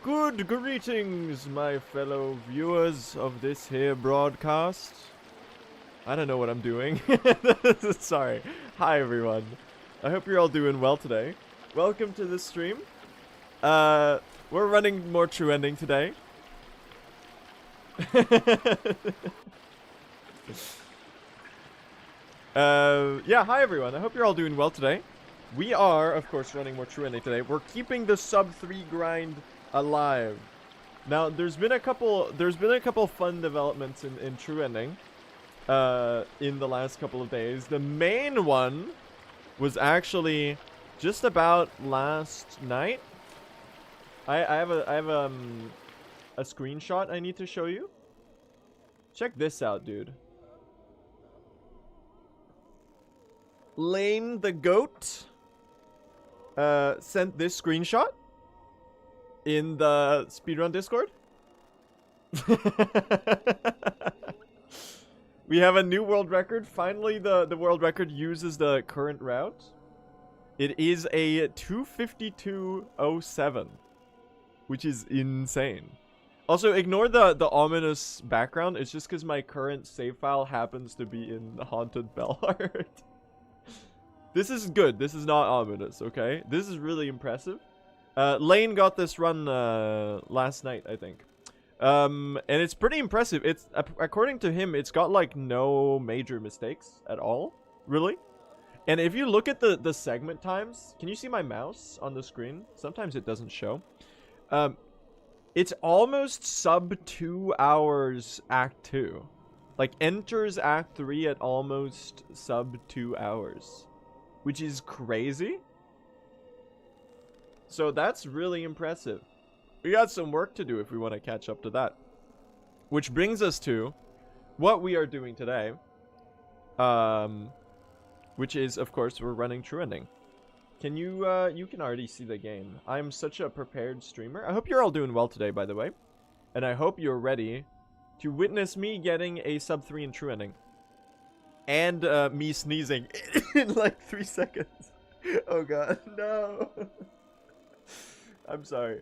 Good greetings, my fellow viewers of this here broadcast. I don't know what I'm doing. Sorry. Hi, everyone. I hope you're all doing well today. Welcome to the stream. We're running more True Ending today. Yeah, hi, everyone. I hope you're all doing well today. We are, of course, running more True Ending today. We're keeping the sub 3 grind alive. Now, there's been a couple fun developments in True Ending in the last couple of days. The main one was actually just about last night. I have a screenshot I need to show you. Check this out, dude. Lane the Goat sent this screenshot in the Speedrun Discord. We have a new world record. Finally, the world record uses the current route. It is a 2:52:07, which is insane. Also, ignore the ominous background. It's just because my current save file happens to be in Haunted Bellheart. This is good. This is not ominous, okay? This is really impressive. Lane got this run last night, I think. And it's pretty impressive. It's according to him, it's got like no major mistakes at all, really. And if you look at the segment times, can you see my mouse on the screen? Sometimes it doesn't show. It's almost sub 2 hours Act 2. Like enters Act 3 at almost sub 2 hours. Which is crazy. So that's really impressive. We got some work to do if we want to catch up to that. Which brings us to what we are doing today. Which is, of course, we're running True Ending. Can you, you can already see the game. I'm such a prepared streamer. I hope you're all doing well today, by the way. And I hope you're ready to witness me getting a sub 3 in True Ending. And me sneezing in like 3 seconds. Oh god, no. I'm sorry.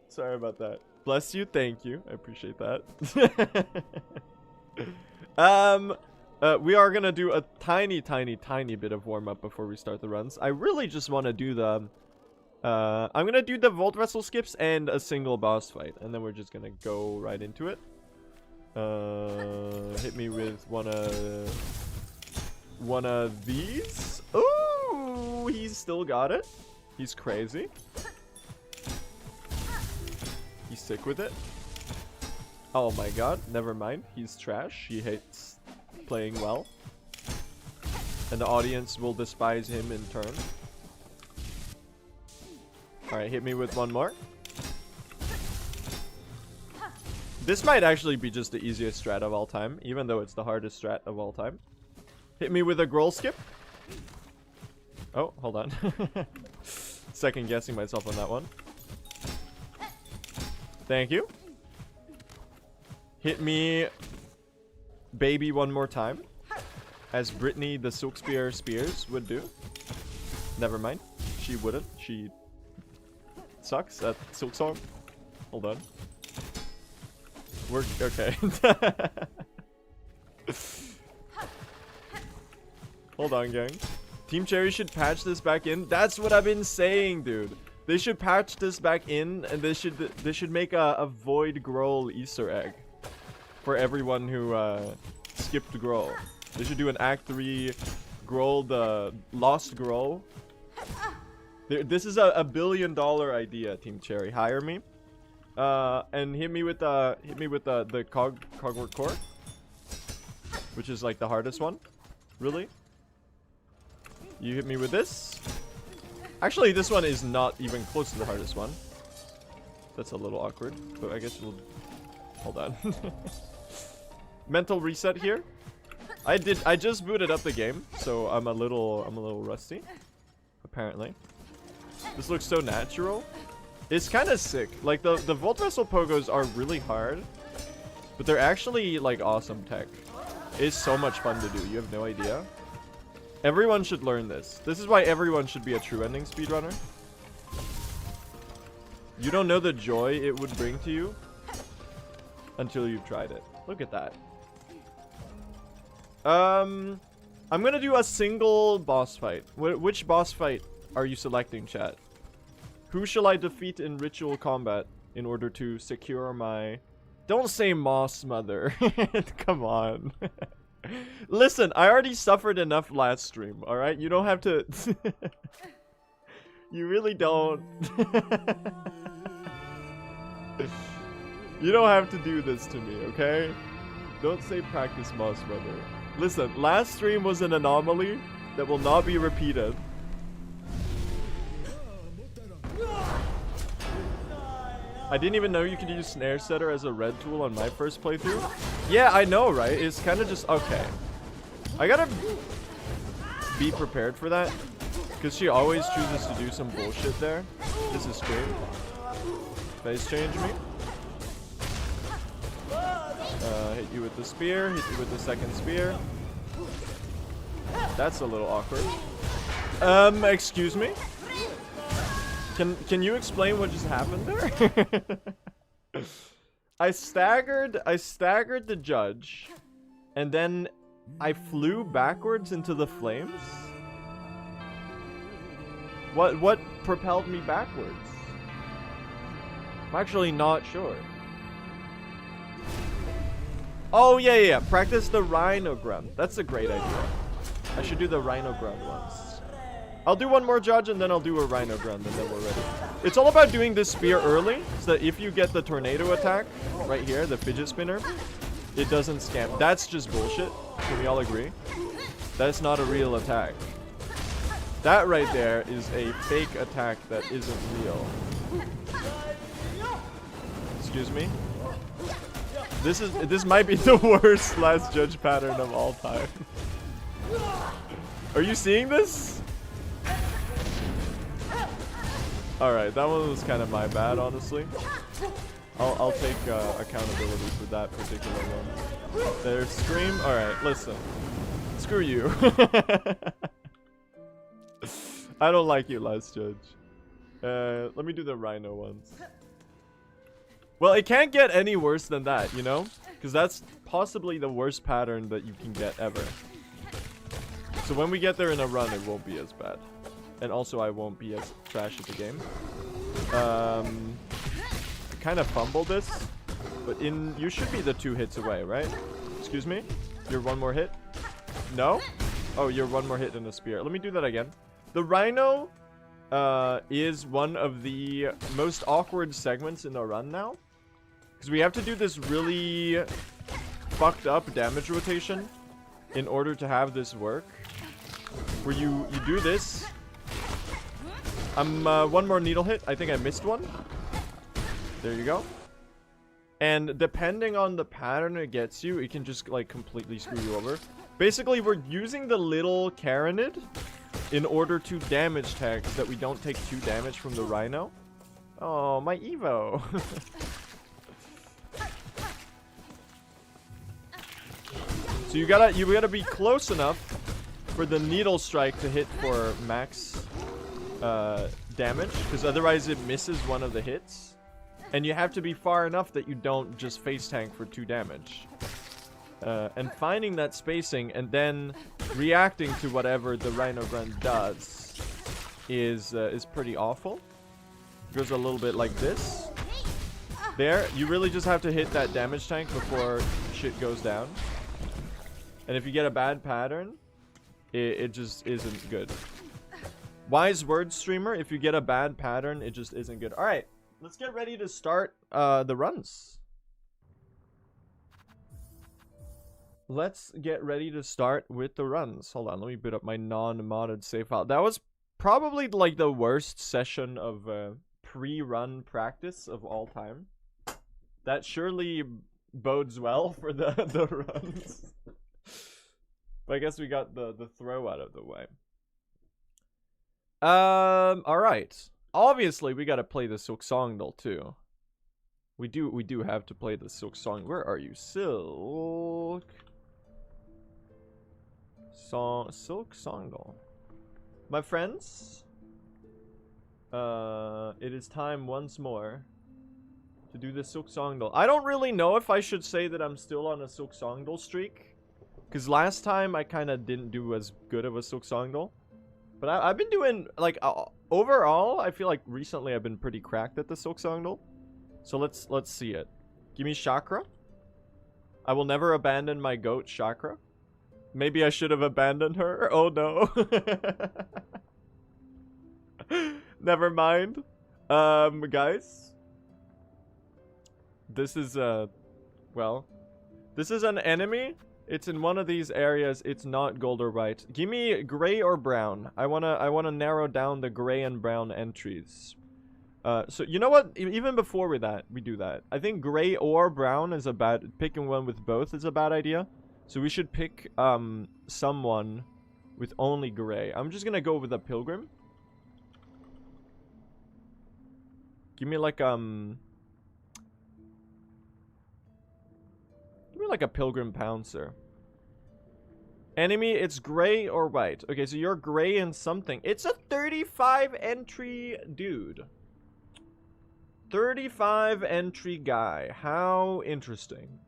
Sorry about that. Bless you, thank you. I appreciate that. We are gonna do a tiny bit of warm-up before we start the runs. I really just want to do the... I'm gonna do the Volt Wrestle skips and a single boss fight. And then we're just gonna go right into it. Hit me with one of these. Ooh, he's still got it. He's crazy. He's sick with it. Oh my god, never mind. He's trash. He hates playing well. And the audience will despise him in turn. Alright, hit me with one more. This might actually be just the easiest strat of all time, even though it's the hardest strat of all time. Hit me with a Growl skip. Oh, hold on. Second guessing myself on that one. Thank you. Hit me, baby, one more time. As Brittany the Silkspear Spears would do. Never mind. She wouldn't. She sucks at Silksong. Hold on. We're okay. Hold on, gang. Team Cherry should patch this back in. That's what I've been saying, dude. They should patch this back in, and they should make a Void Growl Easter egg for everyone who skipped Growl. They should do an Act 3 Growl, the Lost Growl. This is a $1 billion idea, Team Cherry. Hire me. And hit me with the Cogwork Core, which is like the hardest one. Really? You hit me with this. Actually, this one is not even close to the hardest one. That's a little awkward, but I guess we'll hold on. Mental reset here. I just booted up the game, so I'm a little rusty. Apparently, this looks so natural. It's kind of sick. Like, the Volt Wrestle pogos are really hard, but they're actually, like, awesome tech. It's so much fun to do. You have no idea. Everyone should learn this. This is why everyone should be a True Ending speedrunner. You don't know the joy it would bring to you until you've tried it. Look at that. I'm gonna do a single boss fight. Which boss fight are you selecting, chat? Who shall I defeat in ritual combat in order to secure my... Don't say Moss Mother. Come on. Listen, I already suffered enough last stream, alright? You don't have to... You really don't. You don't have to do this to me, okay? Don't say practice Moss Mother. Listen, last stream was an anomaly that will not be repeated. I didn't even know you could use Snare Setter as a red tool on my first playthrough. Yeah, I know, right? It's kind of just... Okay. I gotta be prepared for that. Because she always chooses to do some bullshit there. This is stream. Face change me. Hit you with the spear. Hit you with the second spear. That's a little awkward. Excuse me? Can you explain what just happened there? I staggered the judge, and then I flew backwards into the flames. What propelled me backwards? I'm actually not sure. Oh yeah. Practice the Rhino Grunt. That's a great idea. I should do the Rhino Grunt once. I'll do one more judge and then I'll do a Rhino Grunt and then we're ready. It's all about doing this spear early so that if you get the tornado attack right here, the fidget spinner, it doesn't scam. That's just bullshit. Can we all agree? That's not a real attack. That right there is a fake attack that isn't real. Excuse me? This might be the worst last judge pattern of all time. Are you seeing this? Alright, that one was kind of my bad, honestly. I'll take accountability for that particular one. There's Scream. Alright, listen. Screw you. I don't like you, last judge. Let me do the Rhino ones. Well, it can't get any worse than that, you know? Because that's possibly the worst pattern that you can get ever. So when we get there in a run, it won't be as bad. And also, I won't be as trash at the game. I kind of fumbled this. But you should be the 2 hits away, right? Excuse me? You're 1 more hit? No? Oh, you're 1 more hit in a spear. Let me do that again. The Rhino is one of the most awkward segments in the run now. Because we have to do this really fucked up damage rotation in order to have this work. Where you do this. I'm 1 more needle hit. I think I missed one. There you go. And depending on the pattern it gets you, it can just like completely screw you over. Basically, we're using the little Caronid in order to damage tag so that we don't take 2 damage from the Rhino. Oh, my Evo. So you gotta be close enough for the needle strike to hit for max damage, because otherwise it misses one of the hits. And you have to be far enough that you don't just face tank for 2 damage. And finding that spacing and then reacting to whatever the Rhino Grunt does is pretty awful. It goes a little bit like this. There, you really just have to hit that damage tank before shit goes down. And if you get a bad pattern, it just isn't good. Wise word, streamer. If you get a bad pattern, it just isn't good. All right, let's get ready to start the runs. Let's get ready to start with the runs. Hold on, let me boot up my non-modded save file. That was probably like the worst session of pre-run practice of all time. That surely bodes well for the runs. But I guess we got the throw out of the way. All right. Obviously, we gotta play the Silksongdle too. We do have to play the Silksong. Where are you, Silksongdle? My friends. It is time once more to do the Silksongdle. I don't really know if I should say that I'm still on a Silksongdle streak. Because last time I kind of didn't do as good of a Silksongdle. But I've been doing, like, overall, I feel like recently I've been pretty cracked at the Silksongdle. So let's see it. Give me Chakra. I will never abandon my goat, Chakra. Maybe I should have abandoned her. Oh no. Never mind. Guys. This is, well, this is an enemy. It's in one of these areas. It's not gold or white. Give me gray or brown. I wanna narrow down the gray and brown entries. So you know what? Even before we do that, I think gray or brown is a bad. Picking one with both is a bad idea. So we should pick someone with only gray. I'm just gonna go with a pilgrim. Give me like a pilgrim pouncer. Enemy, it's gray or white. Okay, so you're gray and something. It's a 35 entry dude. 35 entry guy. How interesting.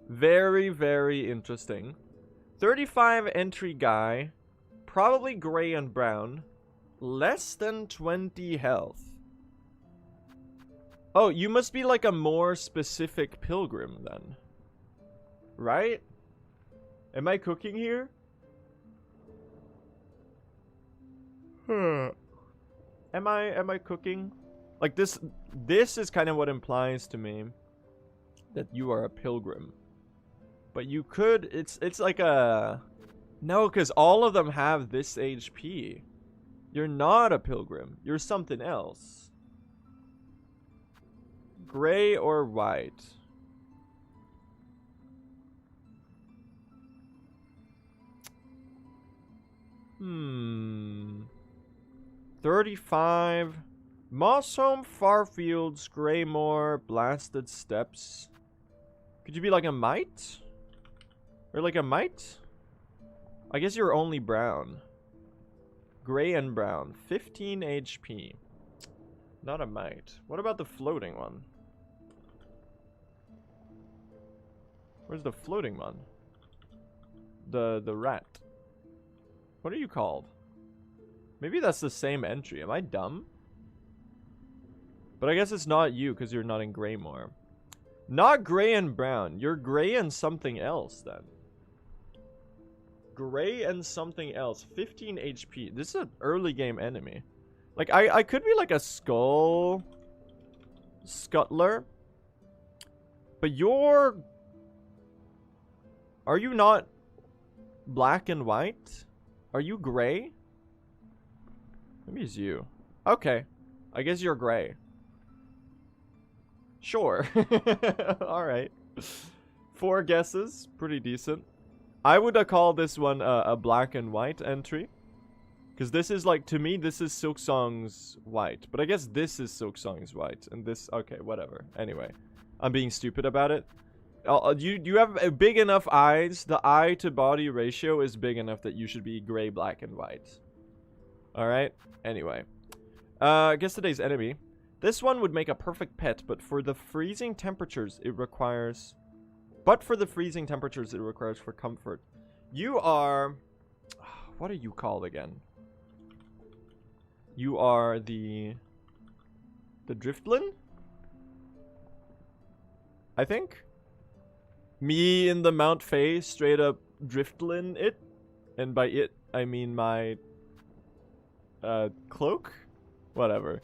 Very, very interesting. 35 entry guy. Probably gray and brown. Less than 20 health. Oh, you must be like a more specific pilgrim then. Right? Am I cooking here? Am I cooking? Like this is kind of what implies to me that you are a pilgrim. But you could, it's like a, no, because all of them have this HP. You're not a pilgrim. You're something else. Gray or white? Hmm. 35. Mossholm, Farfields, Greymore, Blasted Steps. Could you be like a mite? Or like a mite? I guess you're only brown. Gray and brown. 15 HP. Not a mite. What about the floating one? Where's the floating one? The rat. What are you called? Maybe that's the same entry. Am I dumb? But I guess it's not you because you're not in Greymore. Not gray and brown. You're gray and something else then. Gray and something else. 15 HP. This is an early game enemy. Like, I could be like a skull scuttler. But you're... Are you not black and white? Are you gray? Maybe it's you. Okay. I guess you're gray. Sure. Alright. 4 guesses. Pretty decent. I would call this one a black and white entry. Because this is like, to me, this is Silksong's white. But I guess this is Silksong's white. And this, okay, whatever. Anyway. I'm being stupid about it. You have big enough eyes. The eye to body ratio is big enough that you should be gray, black, and white. Alright? Anyway. I guess today's enemy. This one would make a perfect pet, but for the freezing temperatures, it requires... for comfort. You are... What are you called again? You are the Driftlin? I think? Me in the Mount Fae straight up Driftlin it. And by it, I mean my... cloak? Whatever.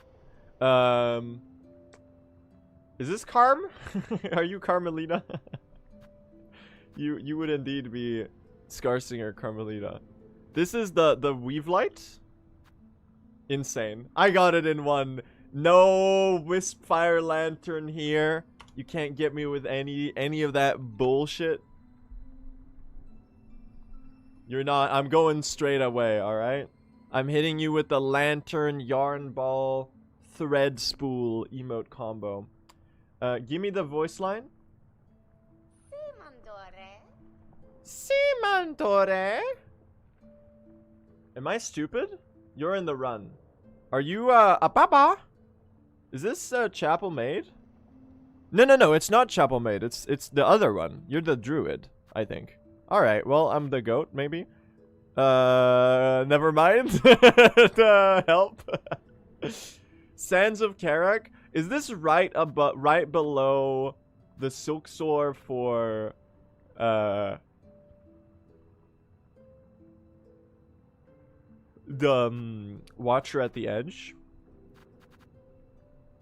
Is this Carm? Are you Carmelita? You would indeed be Scarsinger Carmelita. This is the Weave Light? Insane. I got it in one. No Wisp Fire Lantern here. You can't get me with any of that bullshit. You're not. I'm going straight away, alright? I'm hitting you with the Lantern, Yarn Ball, Thread Spool emote combo. Give me the voice line. Simandore. Am I stupid? You're in the run. Are you a papa? Is this chapel maid? No, it's not chapel maid. It's the other one. You're the druid, I think. All right, well, I'm the goat, maybe. Never mind. Help. Sands of Karak. Is this right below the Silksong for the Watcher at the Edge?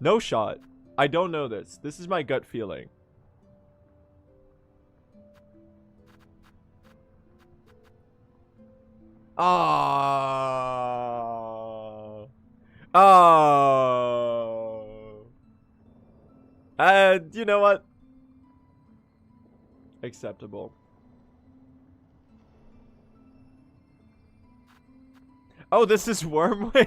No shot. I don't know this. This is my gut feeling. Oh. Oh. You know what? Acceptable. Oh, this is Wormway.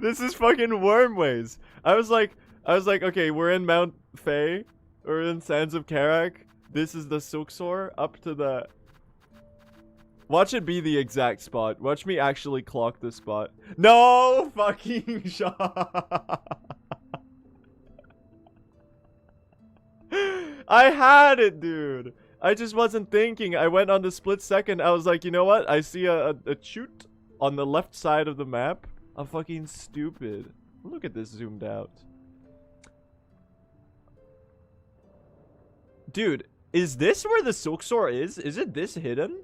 This is fucking Wormways. I was like, okay, we're in Mount Fae. We're in Sands of Karak. This is the Silksong up to the... Watch it be the exact spot. Watch me actually clock the spot. No fucking shot. I had it, dude. I just wasn't thinking. I went on the split second. I was like, you know what? I see a chute on the left side of the map. I'm fucking stupid. Look at this zoomed out. Dude, is this where the Silksong is? Is it this hidden?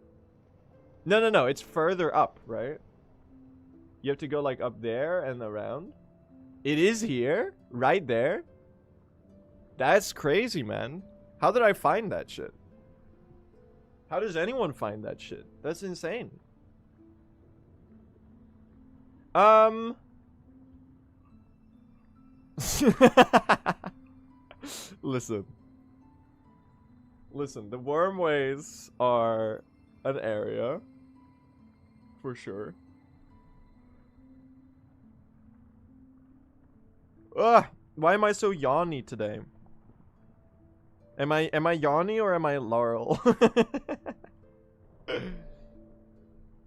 No. It's further up, right? You have to go like up there and around. It is here? Right there? That's crazy, man. How did I find that shit? How does anyone find that shit? That's insane. Listen, the Wormways are an area for sure. Ugh, why am I so yawny today? Am I yawny or am I Laurel?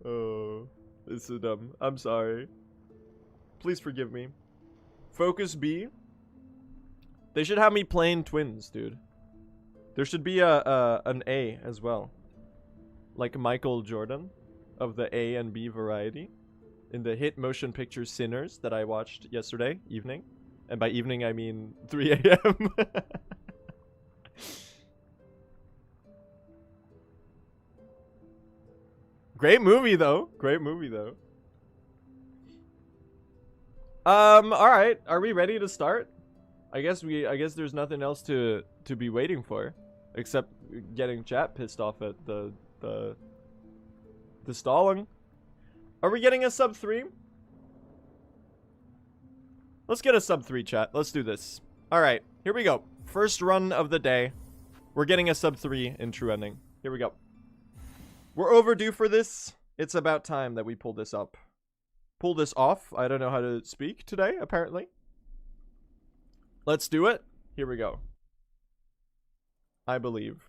Oh, this is dumb. I'm sorry. Please forgive me. Focus B. They should have me playing twins, dude. There should be an A as well. Like Michael Jordan of the A and B variety in the hit motion picture Sinners that I watched yesterday evening. And by evening, I mean 3 a.m. Great movie though. Great movie though. All right. Are we ready to start? I guess there's nothing else to be waiting for, except getting chat pissed off at the stalling. Are we getting a sub 3? Let's get a sub 3, chat. Let's do this. All right. Here we go. First run of the day. We're getting a sub 3 in true ending. Here we go. We're overdue for this. It's about time that we pull this up. Pull this off. I don't know how to speak today, apparently. Let's do it. Here we go. I believe.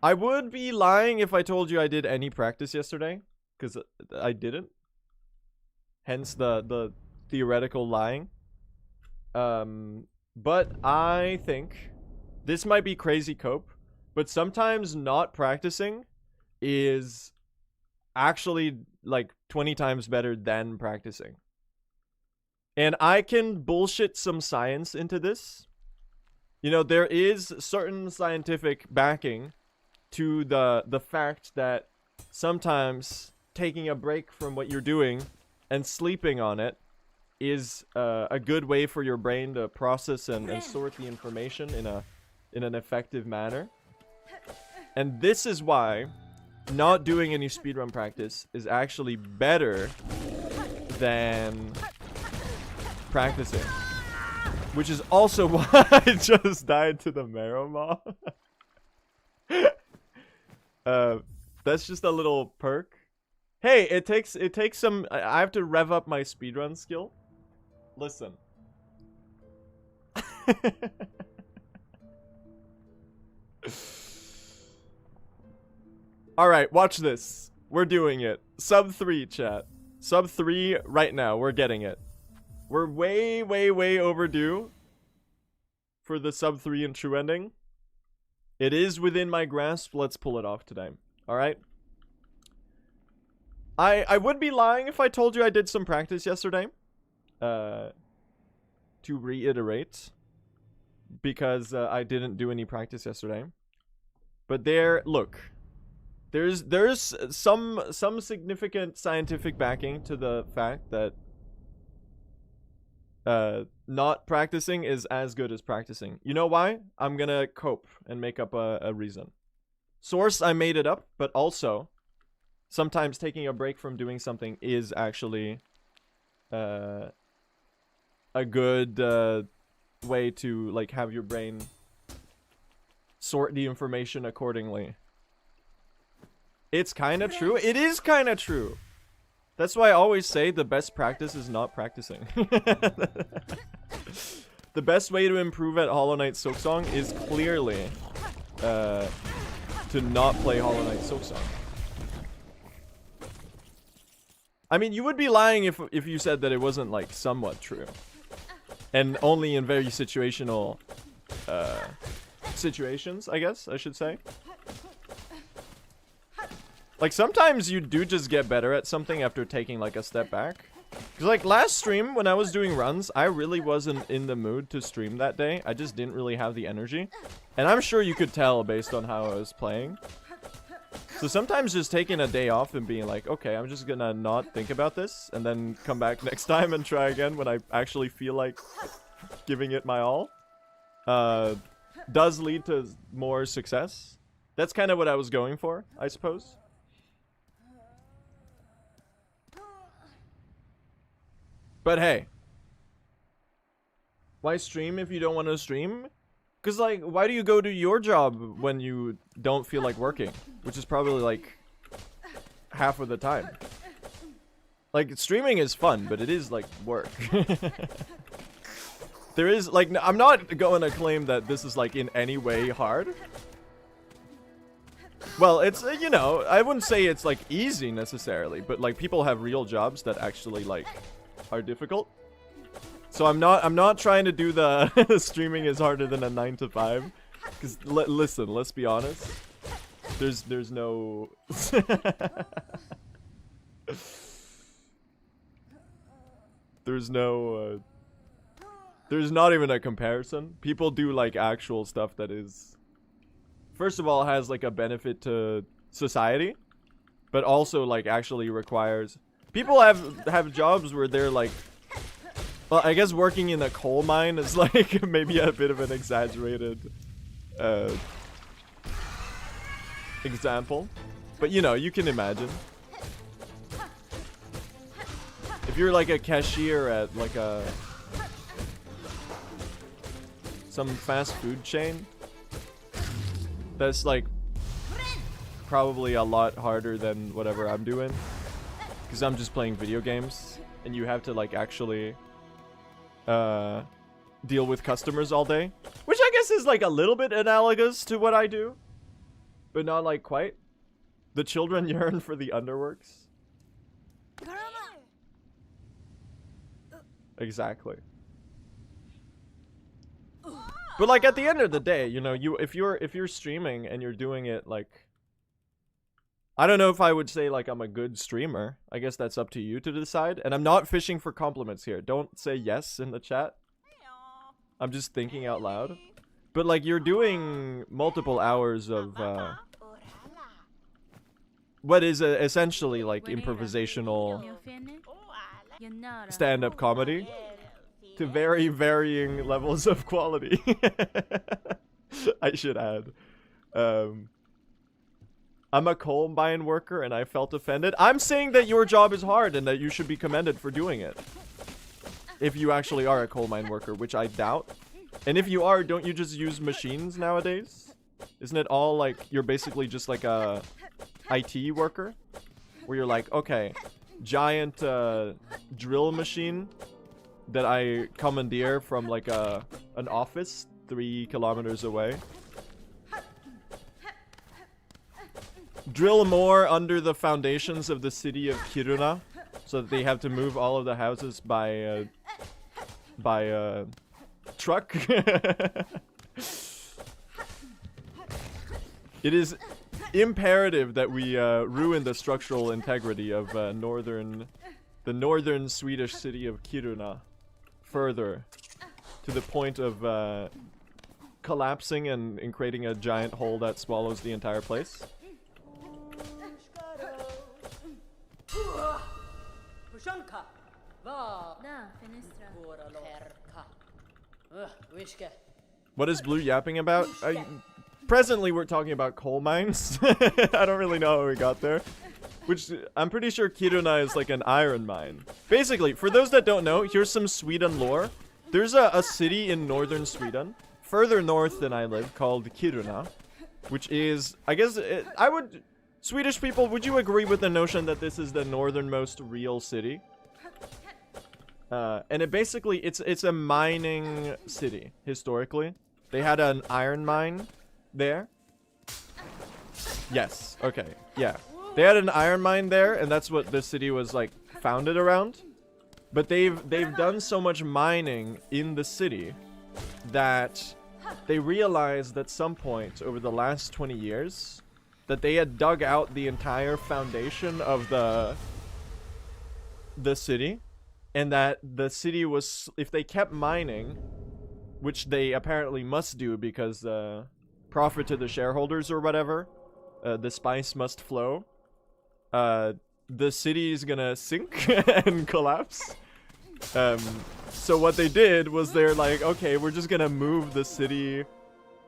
I would be lying if I told you I did any practice yesterday, because I didn't. Hence the theoretical lying. But I think this might be crazy cope, but sometimes not practicing is actually like 20 times better than practicing. And I can bullshit some science into this. You know, there is certain scientific backing to the fact that sometimes taking a break from what you're doing and sleeping on it is a good way for your brain to process and sort the information in an effective manner. And this is why not doing any speedrun practice is actually better than practicing. Which is also why I just died to the marrow maw. That's just a little perk. Hey, it takes some... I have to rev up my speedrun skill. Listen. Alright, watch this. We're doing it. Sub 3, chat. Sub 3 right now. We're getting it. We're way, way, way overdue for the sub 3 and true ending. It is within my grasp. Let's pull it off today. Alright? I would be lying if I told you I did some practice yesterday. To reiterate. Because I didn't do any practice yesterday. But look. There's some significant scientific backing to the fact that not practicing is as good as practicing. You know why? I'm gonna cope and make up a reason. Source, I made it up, but also sometimes taking a break from doing something is actually a good way to like have your brain sort the information accordingly. It's kind of true. It is kind of true. That's why I always say the best practice is not practicing. The best way to improve at Hollow Knight Silksong is clearly to not play Hollow Knight Silksong. I mean, you would be lying if you said that it wasn't like somewhat true. And only in very situational situations, I guess I should say. Like, sometimes you do just get better at something after taking, like, a step back. Because, like, last stream, when I was doing runs, I really wasn't in the mood to stream that day. I just didn't really have the energy. And I'm sure you could tell based on how I was playing. So sometimes just taking a day off and being like, okay, I'm just gonna not think about this. And then come back next time and try again when I actually feel like giving it my all. Does lead to more success. That's kind of what I was going for, I suppose. But hey, why stream if you don't want to stream? Because, like, why do you go to your job when you don't feel like working? Which is probably, like, half of the time. Like, streaming is fun, but it is, like, work. There is, like, I'm not going to claim that this is, like, in any way hard. Well, it's, you know, I wouldn't say it's, like, easy necessarily, but, like, people have real jobs that actually, like, are difficult. So I'm not trying to do the streaming is harder than a 9 to 5. Because listen, let's be honest. There's no there's not even a comparison. People do like actual stuff that is, first of all, has like a benefit to society, but also like actually requires. People have jobs where they're like, well, I guess working in a coal mine is like maybe a bit of an exaggerated example, but you know, you can imagine. If you're like a cashier at like some fast food chain, that's like probably a lot harder than whatever I'm doing. Because I'm just playing video games, and you have to, like, actually deal with customers all day. Which I guess is, like, a little bit analogous to what I do. But not, like, quite. The children yearn for the underworks. Exactly. But, like, at the end of the day, you know, if you're streaming and you're doing it, like... I don't know if I would say, like, I'm a good streamer. I guess that's up to you to decide. And I'm not fishing for compliments here. Don't say yes in the chat. I'm just thinking out loud. But, like, you're doing multiple hours of, what is essentially, like, improvisational stand-up comedy. To very varying levels of quality. I should add. I'm a coal mine worker and I felt offended. I'm saying that your job is hard and that you should be commended for doing it. If you actually are a coal mine worker, which I doubt. And if you are, don't you just use machines nowadays? Isn't it all like, you're basically just like a IT worker? Where you're like, okay, giant drill machine that I commandeer from like an office 3 kilometers away. drill more under the foundations of the city of Kiruna, so that they have to move all of the houses by truck. It is imperative that we ruin the structural integrity of the northern Swedish city of Kiruna further, to the point of collapsing and creating a giant hole that swallows the entire place. What is Blue yapping about? Presently, we're talking about coal mines. I don't really know how we got there. Which, I'm pretty sure Kiruna is like an iron mine. Basically, for those that don't know, here's some Sweden lore. There's a city in northern Sweden, further north than I live, called Kiruna. Which is, I guess, Swedish people, would you agree with the notion that this is the northernmost real city? And it basically, it's a mining city, historically. They had an iron mine there. Yes, okay, yeah. They had an iron mine there, and that's what the city was, like, founded around. But they've done so much mining in the city that they realized at some point over the last 20 years that they had dug out the entire foundation of the city, and that the city was, if they kept mining, which they apparently must do because profit to the shareholders or whatever, the spice must flow, the city is gonna sink and collapse. So what they did was they're like, okay, we're just gonna move the city,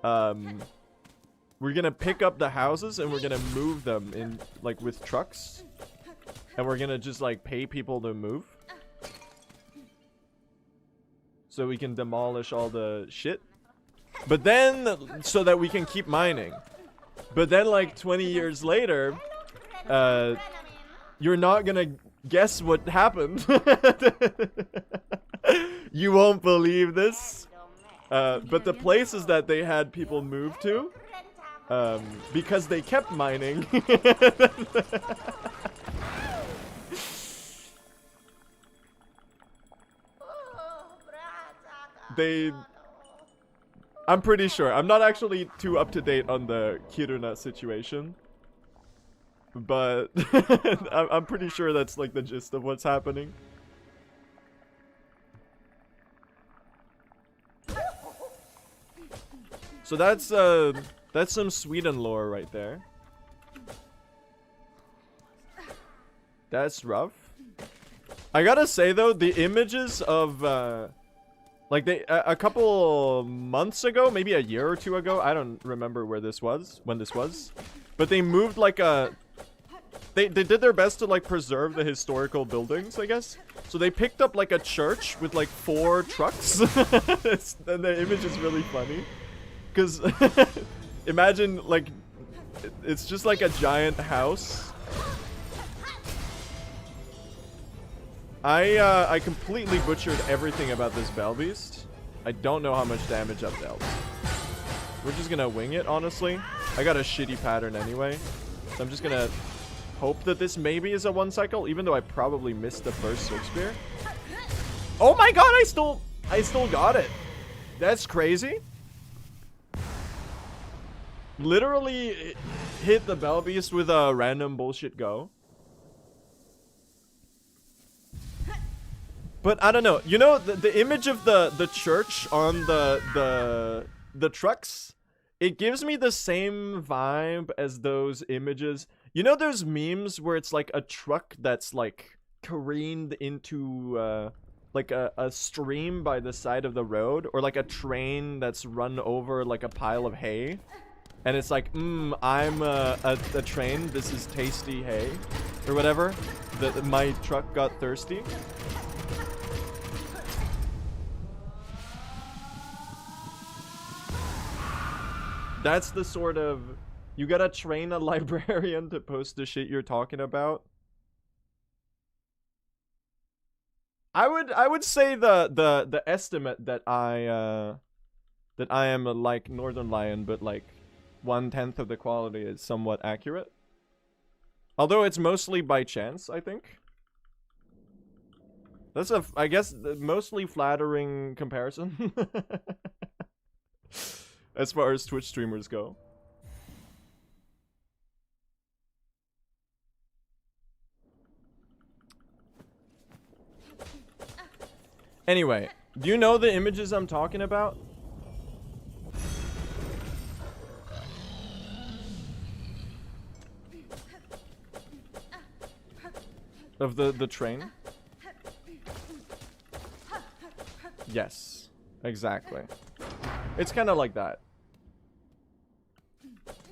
we're gonna pick up the houses and we're gonna move them in, like, with trucks, and we're gonna just, like, pay people to move so we can demolish all the shit, but then so that we can keep mining. But then, like, 20 years later, you're not gonna guess what happened. You won't believe this. But the places that they had people move to, because they kept mining, I'm pretty sure. I'm not actually too up to date on the Kiruna situation, but I'm pretty sure that's, like, the gist of what's happening. So that's some Sweden lore right there. That's rough. I gotta say though, the images of like a couple months ago, maybe a year or two ago, I don't remember when this was, but they moved like they did their best to, like, preserve the historical buildings, I guess. So they picked up, like, a church with, like, 4 trucks. And the image is really funny. Because imagine, like, it's just like a giant house. I completely butchered everything about this Bellbeast. I don't know how much damage I've dealt. We're just gonna wing it, honestly. I got a shitty pattern anyway. So I'm just gonna hope that this maybe is a 1 cycle, even though I probably missed the first Silk Spear. Oh my god, I still got it. That's crazy. Literally hit the Bellbeast with a random bullshit go. But I don't know. You know, the image of the church on the trucks, it gives me the same vibe as those images. You know those memes where it's like a truck that's, like, careened into like a stream by the side of the road, or like a train that's run over like a pile of hay, and it's like, I'm a train, this is tasty hay, or whatever. My truck got thirsty. That's the sort of, you gotta train a librarian to post the shit you're talking about. I would say the estimate that I am like Northern Lion, but like 1/10 of the quality is somewhat accurate. Although it's mostly by chance, I think. That's a, I guess, mostly flattering comparison. As far as Twitch streamers go. Anyway, do you know the images I'm talking about? Of the train? Yes, exactly. It's kind of like that.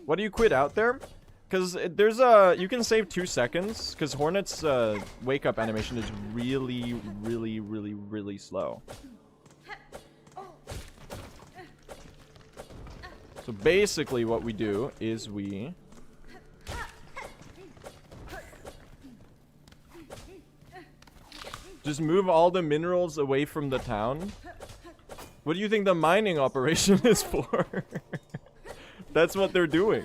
What do you quit out there? Because there's a, you can save 2 seconds, because Hornet's wake up animation is really slow. So basically what we do is we just move all the minerals away from the town. What do you think the mining operation is for? That's what they're doing.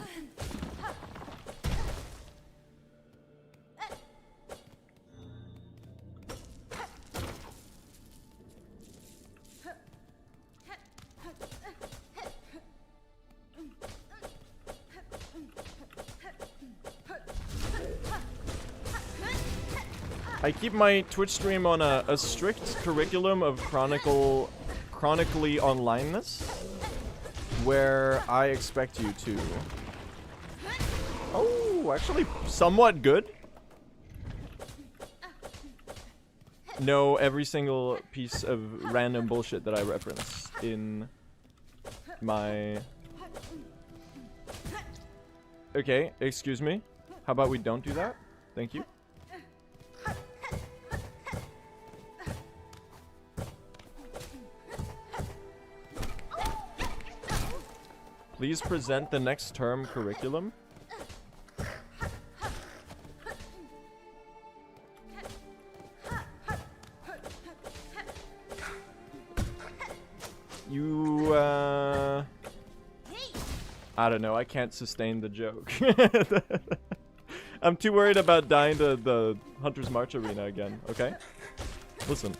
I keep my Twitch stream on a strict curriculum of chronically onlineness, where I expect you to... Oh, actually somewhat good. Know every single piece of random bullshit that I reference in my... Okay, excuse me. How about we don't do that? Thank you. Please present the next term curriculum. You, I don't know, I can't sustain the joke. I'm too worried about dying to the Hunter's March arena again, okay? Listen.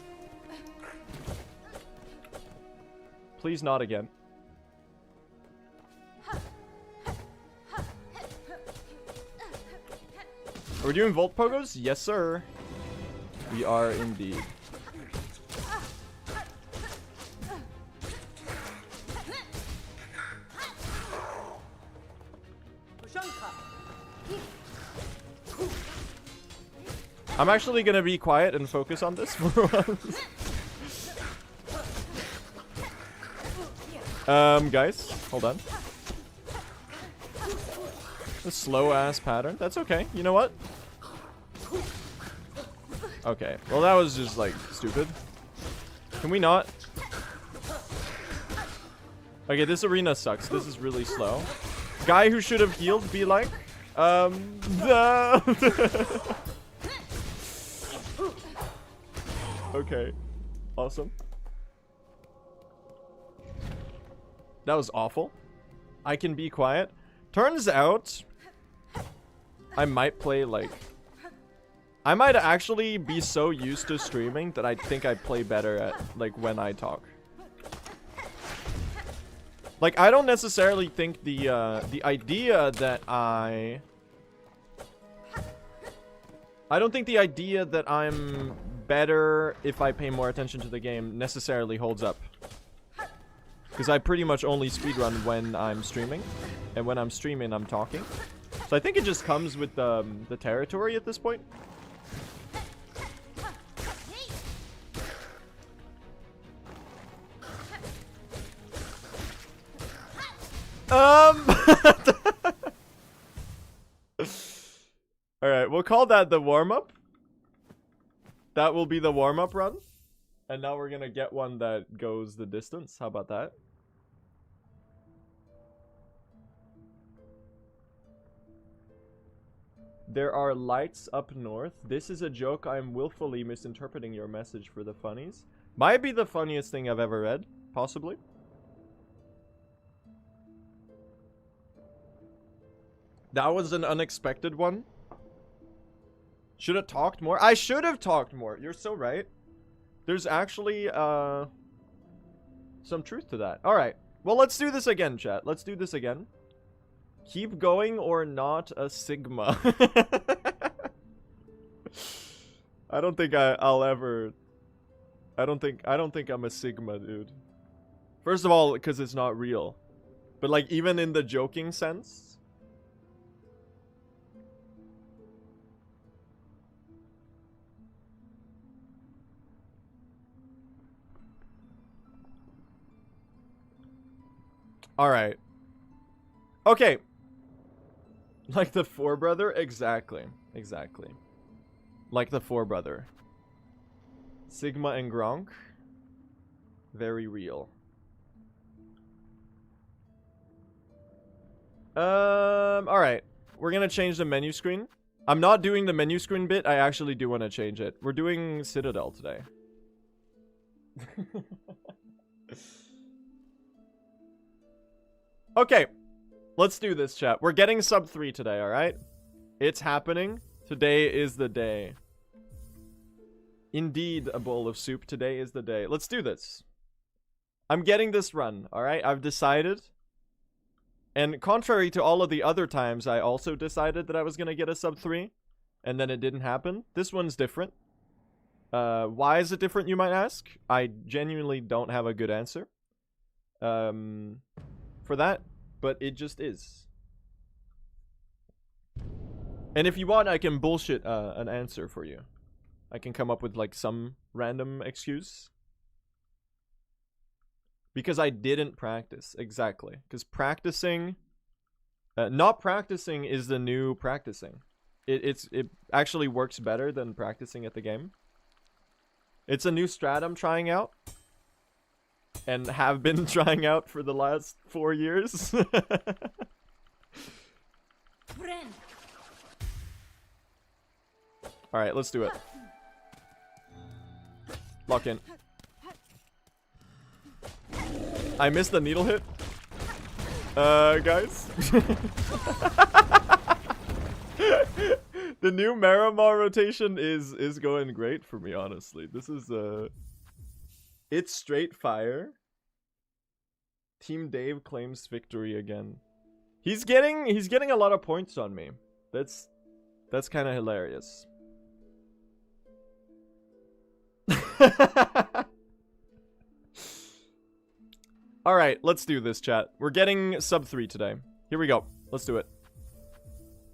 Please not again. Are we doing Volt Pogos? Yes, sir. We are indeed. I'm actually gonna be quiet and focus on this for once. Guys, hold on. A slow ass pattern. That's okay. You know what? Okay. Well, that was just like stupid. Can we not? Okay, this arena sucks. This is really slow. Guy who should have healed, be like. Okay. Awesome. That was awful. I can be quiet. Turns out, I might play like... I might actually be so used to streaming that I think I play better at like when I talk. Like, I don't necessarily think the idea that I don't think the idea that I'm better if I pay more attention to the game necessarily holds up. Because I pretty much only speedrun when I'm streaming. And when I'm streaming, I'm talking. So I think it just comes with the territory at this point. Alright, we'll call that the warm-up. That will be the warm-up run. And now we're gonna get one that goes the distance. How about that? There are lights up north. This is a joke. I'm willfully misinterpreting your message for the funnies. Might be the funniest thing I've ever read. Possibly. That was an unexpected one. Should have talked more. I should have talked more. You're so right. There's actually some truth to that. All right. Well, let's do this again, chat. Let's do this again. Keep going or not a Sigma. I don't think I'll ever. I don't think I'm a Sigma, dude. First of all, because it's not real. But like even in the joking sense. All right. Okay. Like the forebrother? Exactly. Exactly. Like the forebrother. Sigma and Gronk. Very real. Alright. We're gonna change the menu screen. I'm not doing the menu screen bit. I actually do want to change it. We're doing Citadel today. Okay. Let's do this, chat. We're getting sub 3 today, alright? It's happening. Today is the day. Indeed, a bowl of soup. Today is the day. Let's do this. I'm getting this run, alright? I've decided. And contrary to all of the other times, I also decided that I was going to get a sub 3. And then it didn't happen. This one's different. Why is it different, you might ask? I genuinely don't have a good answer. For that. But it just is. And if you want, I can bullshit an answer for you. I can come up with like some random excuse. Because I didn't practice. Exactly. Because practicing... not practicing is the new practicing. It actually works better than practicing at the game. It's a new strat I'm trying out. And have been trying out for the last 4 years. Alright, let's do it. Lock in. I missed the needle hit. Guys. The new Miramar rotation is going great for me, honestly. This is it's straight fire. Team Dave claims victory again. He's getting a lot of points on me. That's kind of hilarious. All right, let's do this, chat. We're getting sub 3 today. Here we go. Let's do it.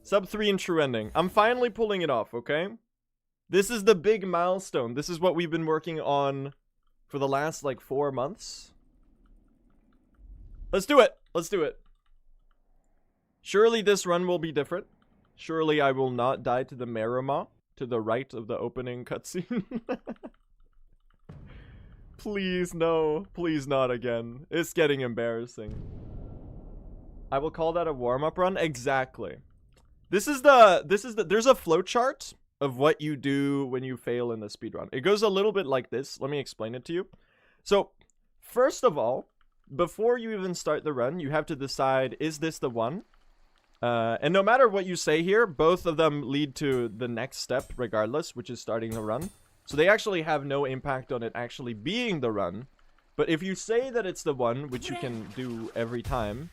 Sub 3 and true ending. I'm finally pulling it off, okay? This is the big milestone. This is what we've been working on for the last, like, 4 months. Let's do it. Let's do it. Surely this run will be different. Surely I will not die to the Marima to the right of the opening cutscene. Please, no. Please not again. It's getting embarrassing. I will call that a warm-up run. Exactly. There's a flowchart of what you do when you fail in the speedrun. It goes a little bit like this. Let me explain it to you. So, first of all, before you even start the run, you have to decide, is this the one? And no matter what you say here, both of them lead to the next step regardless, which is starting the run. So they actually have no impact on it actually being the run. But if you say that it's the one, which you can do every time,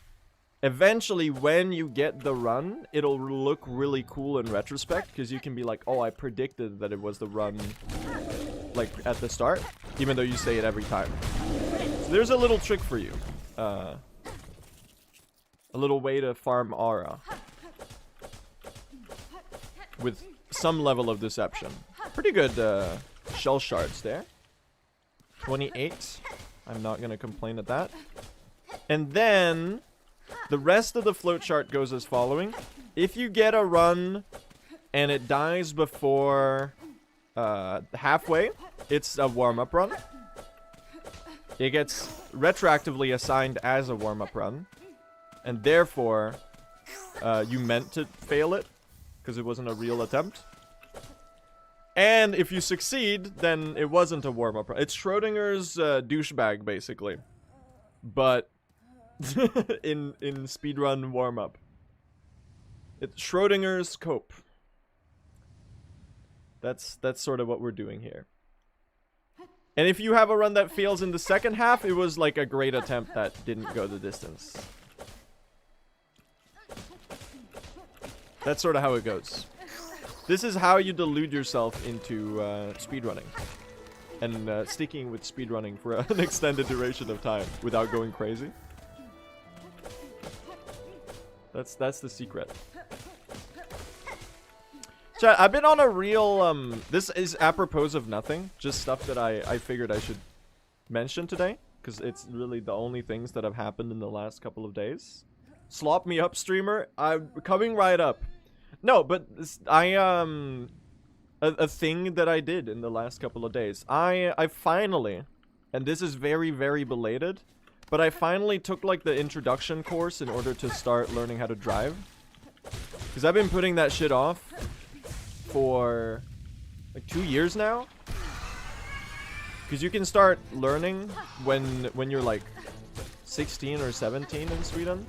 eventually when you get the run, it'll look really cool in retrospect, because you can be like, oh, I predicted that it was the run, like, at the start, even though you say it every time. So there's a little trick for you. A little way to farm aura. With some level of deception. Pretty good shell shards there. 28. I'm not going to complain at that. And then the rest of the flowchart goes as following. If you get a run and it dies before halfway, it's a warm-up run. It gets retroactively assigned as a warm-up run. And therefore, you meant to fail it, because it wasn't a real attempt. And if you succeed, then it wasn't a warm-up run. It's Schrodinger's douchebag, basically. But in speedrun warm-up. It's Schrodinger's cope. That's sort of what we're doing here. And if you have a run that fails in the second half, it was like a great attempt that didn't go the distance. That's sort of how it goes. This is how you delude yourself into speedrunning. And sticking with speedrunning for an extended duration of time without going crazy. That's the secret. Chat, I've been on a real, this is apropos of nothing. Just stuff that I figured I should mention today. Because it's really the only things that have happened in the last couple of days. Slop me up, streamer. I'm coming right up. No, but a thing that I did in the last couple of days. I finally, and this is very, very belated, but I finally took like the introduction course in order to start learning how to drive. Because I've been putting that shit off for like 2 years now. Because you can start learning when you're like 16 or 17 in Sweden.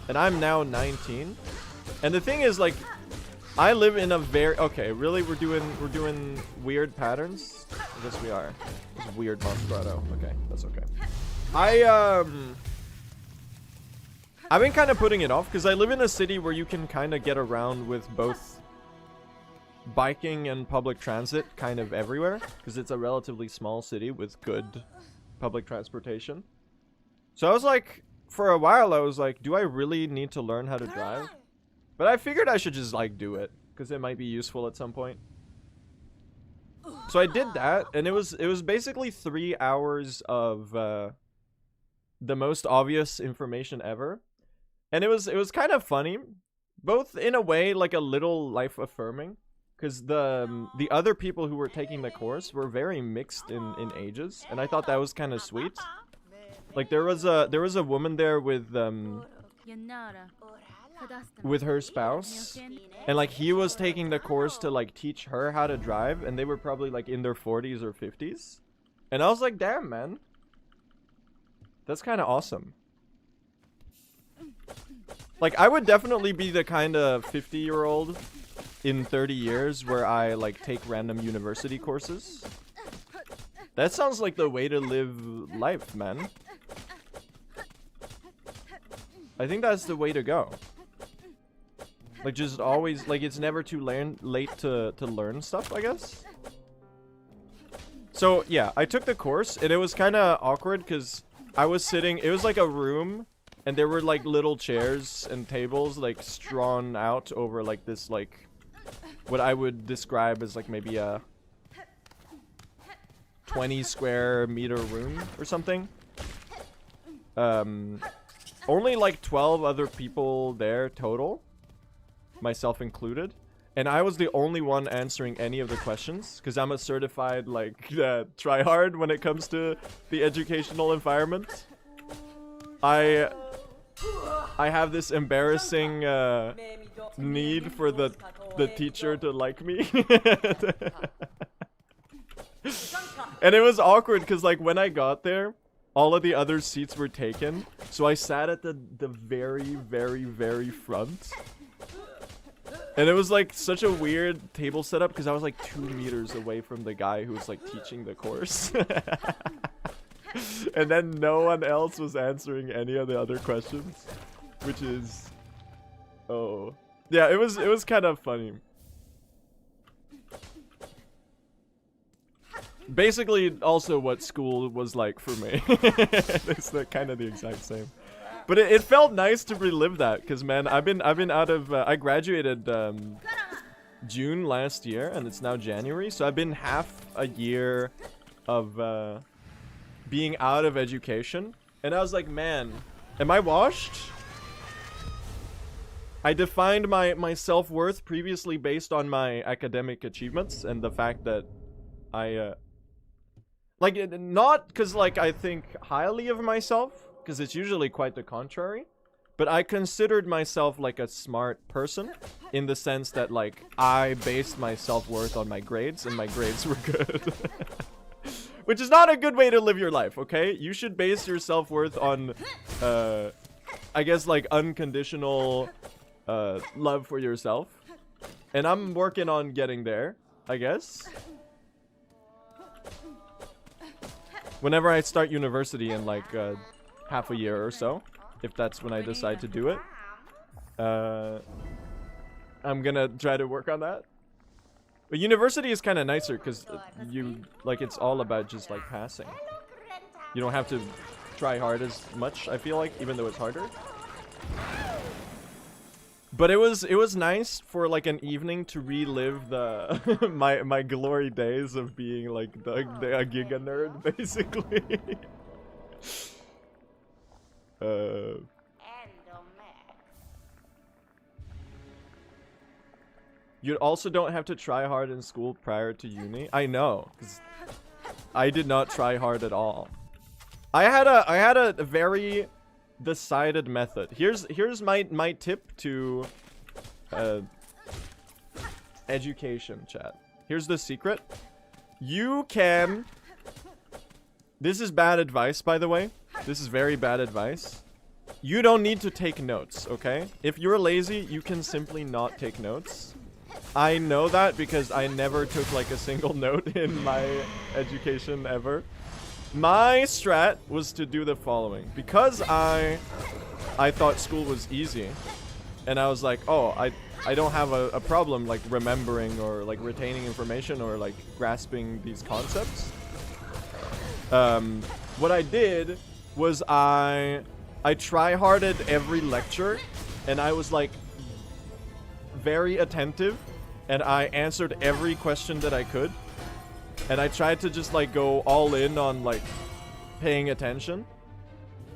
And I'm now 19. And the thing is, like, I live in a very... Okay, really? We're doing weird patterns? I guess we are. It's weird Monstrato. Okay, that's okay. I've been kind of putting it off because I live in a city where you can kind of get around with both biking and public transit kind of everywhere. Because it's a relatively small city with good public transportation. So I was like... For a while, I was like, do I really need to learn how to drive? But I figured I should just, like, do it. Because it might be useful at some point. So I did that, and it was basically 3 hours of the most obvious information ever. And it was kind of funny. Both in a way, like, a little life-affirming. Because the other people who were taking the course were very mixed in ages. And I thought that was kind of sweet. Like there was a woman there with her spouse, and like he was taking the course to like teach her how to drive, and they were probably like in their 40s or 50s, and I was like, damn man, that's kind of awesome. Like I would definitely be the kind of 50-year-old in 30 years where I like take random university courses. That sounds like the way to live life, man. I think that's the way to go. Like, just always, like, it's never too late to learn stuff, I guess. So, yeah, I took the course, and it was kind of awkward, because I was sitting, it was like a room, and there were, like, little chairs and tables, like, strewn out over, like, this, like, what I would describe as, like, maybe a 20 square meter room or something. Only like 12 other people there total, myself included, and I was the only one answering any of the questions because I'm a certified like tryhard when it comes to the educational environment. I have this embarrassing need for the teacher to like me. And it was awkward because like when I got there, all of the other seats were taken, so I sat at the very, very, very front. And it was like such a weird table setup because I was like 2 meters away from the guy who was like teaching the course. And then no one else was answering any of the other questions, which is... Oh. Yeah, it was kind of funny. Basically, also what school was like for me. It's kind of the exact same. But it felt nice to relive that, because man, I've been out of. I graduated June last year, and it's now January, so I've been half a year of being out of education, and I was like, man, am I washed? I defined my self-worth previously based on my academic achievements and the fact that I like, not because, like, I think highly of myself, because it's usually quite the contrary, but I considered myself, like, a smart person, in the sense that, like, I based my self-worth on my grades, and my grades were good. Which is not a good way to live your life, okay? You should base your self-worth on, I guess, like, unconditional love for yourself. And I'm working on getting there, I guess. Whenever I start university in like half a year or so, if that's when I decide to do it, I'm gonna try to work on that. But university is kind of nicer because it's all about just like passing. You don't have to try hard as much, I feel like, even though it's harder. But it was nice for like an evening to relive the my glory days of being like a giga nerd, basically. You also don't have to try hard in school prior to uni. I know, 'cause I did not try hard at all. I had a very decided method. Here's my tip to education, chat. Here's the secret. You can... This is bad advice, by the way. This is very bad advice. You don't need to take notes, okay? If you're lazy, you can simply not take notes. I know that because I never took like a single note in my education ever. My strat was to do the following. Because I thought school was easy, and I was like, oh, I don't have a problem like remembering or like retaining information or like grasping these concepts. What I did was I try-harded every lecture, and I was like very attentive, and I answered every question that I could, and I tried to just like go all in on like paying attention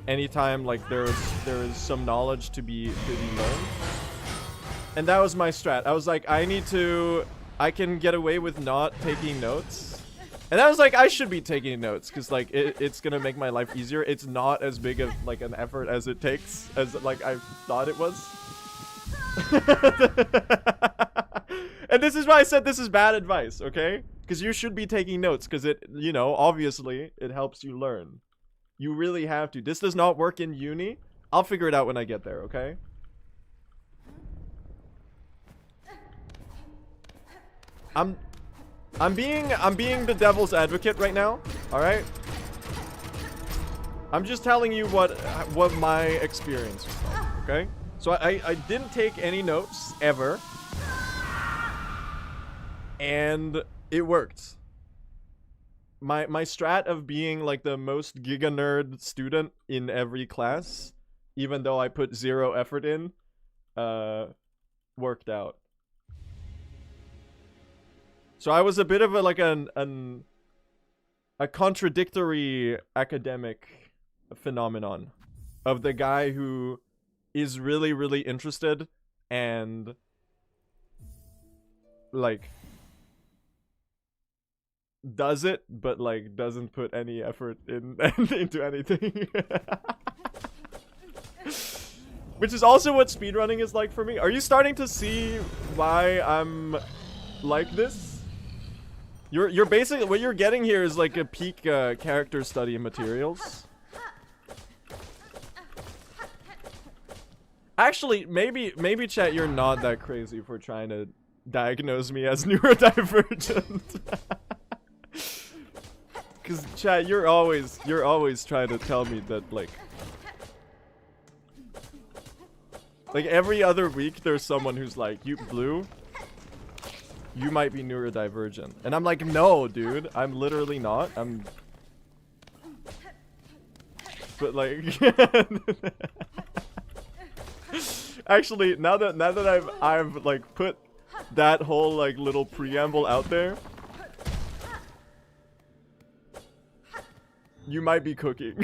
anytime like there is some knowledge to be learned. And that was my strat. I was like, I can get away with not taking notes. And I was like, I should be taking notes because like it's gonna make my life easier. It's not as big of like an effort as it takes as like I thought it was. And this is why I said this is bad advice, okay? Because you should be taking notes because it, you know, obviously it helps you learn. You really have to. This does not work in uni. I'll figure it out when I get there, okay? I'm being the devil's advocate right now, all right? I'm just telling you what my experience was like, okay? So I didn't take any notes ever, and it worked. My strat of being like the most giga nerd student in every class, even though I put zero effort in, worked out. So I was a bit of a like a contradictory academic phenomenon of the guy who is really, really interested and like does it, but like doesn't put any effort in into anything. Which is also what speedrunning is like for me. Are you starting to see why I'm like this? You're basically, what you're getting here is like a peak character study materials. Actually, maybe chat, you're not that crazy for trying to diagnose me as neurodivergent. Cause chat, you're always trying to tell me that like every other week there's someone who's like, you Blue, you might be neurodivergent. And I'm like, no, dude, I'm literally not. But like actually, now that I've like put that whole like little preamble out there, you might be cooking.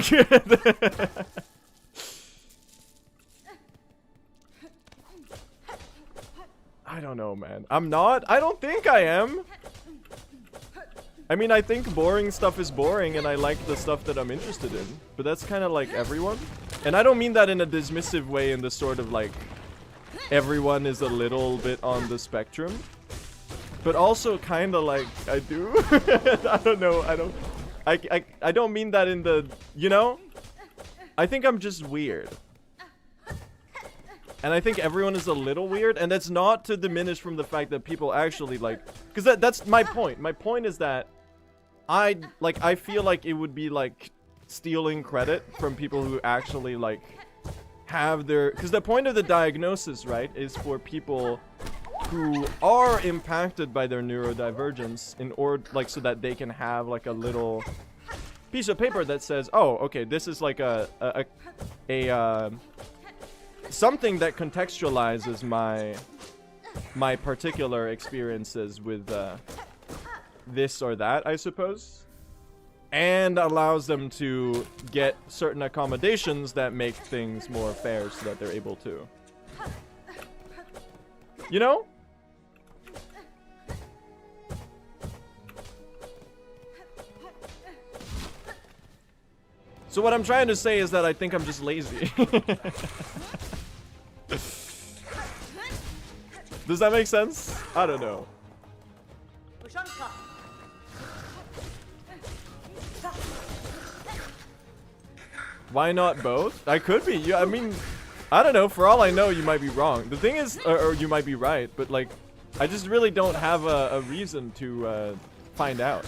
I don't know, man. I'm not. I don't think I am. I mean, I think boring stuff is boring, and I like the stuff that I'm interested in. But that's kind of like everyone. And I don't mean that in a dismissive way, in the sort of like everyone is a little bit on the spectrum. But also kind of like I do. I don't know. I don't mean that in the, you know? I think I'm just weird. And I think everyone is a little weird, and that's not to diminish from the fact that people actually like, because that's my point. My point is that I feel like it would be like stealing credit from people who actually like have their, because the point of the diagnosis, right, is for people who are impacted by their neurodivergence in order, like, so that they can have like a little piece of paper that says, oh, okay, this is like a something that contextualizes my particular experiences with this or that, I suppose, and allows them to get certain accommodations that make things more fair so that they're able to, you know? So what I'm trying to say is that I think I'm just lazy. Does that make sense? I don't know. Why not both? I could be. I mean, I don't know. For all I know, you might be wrong. The thing is, or you might be right, but like, I just really don't have a reason to find out.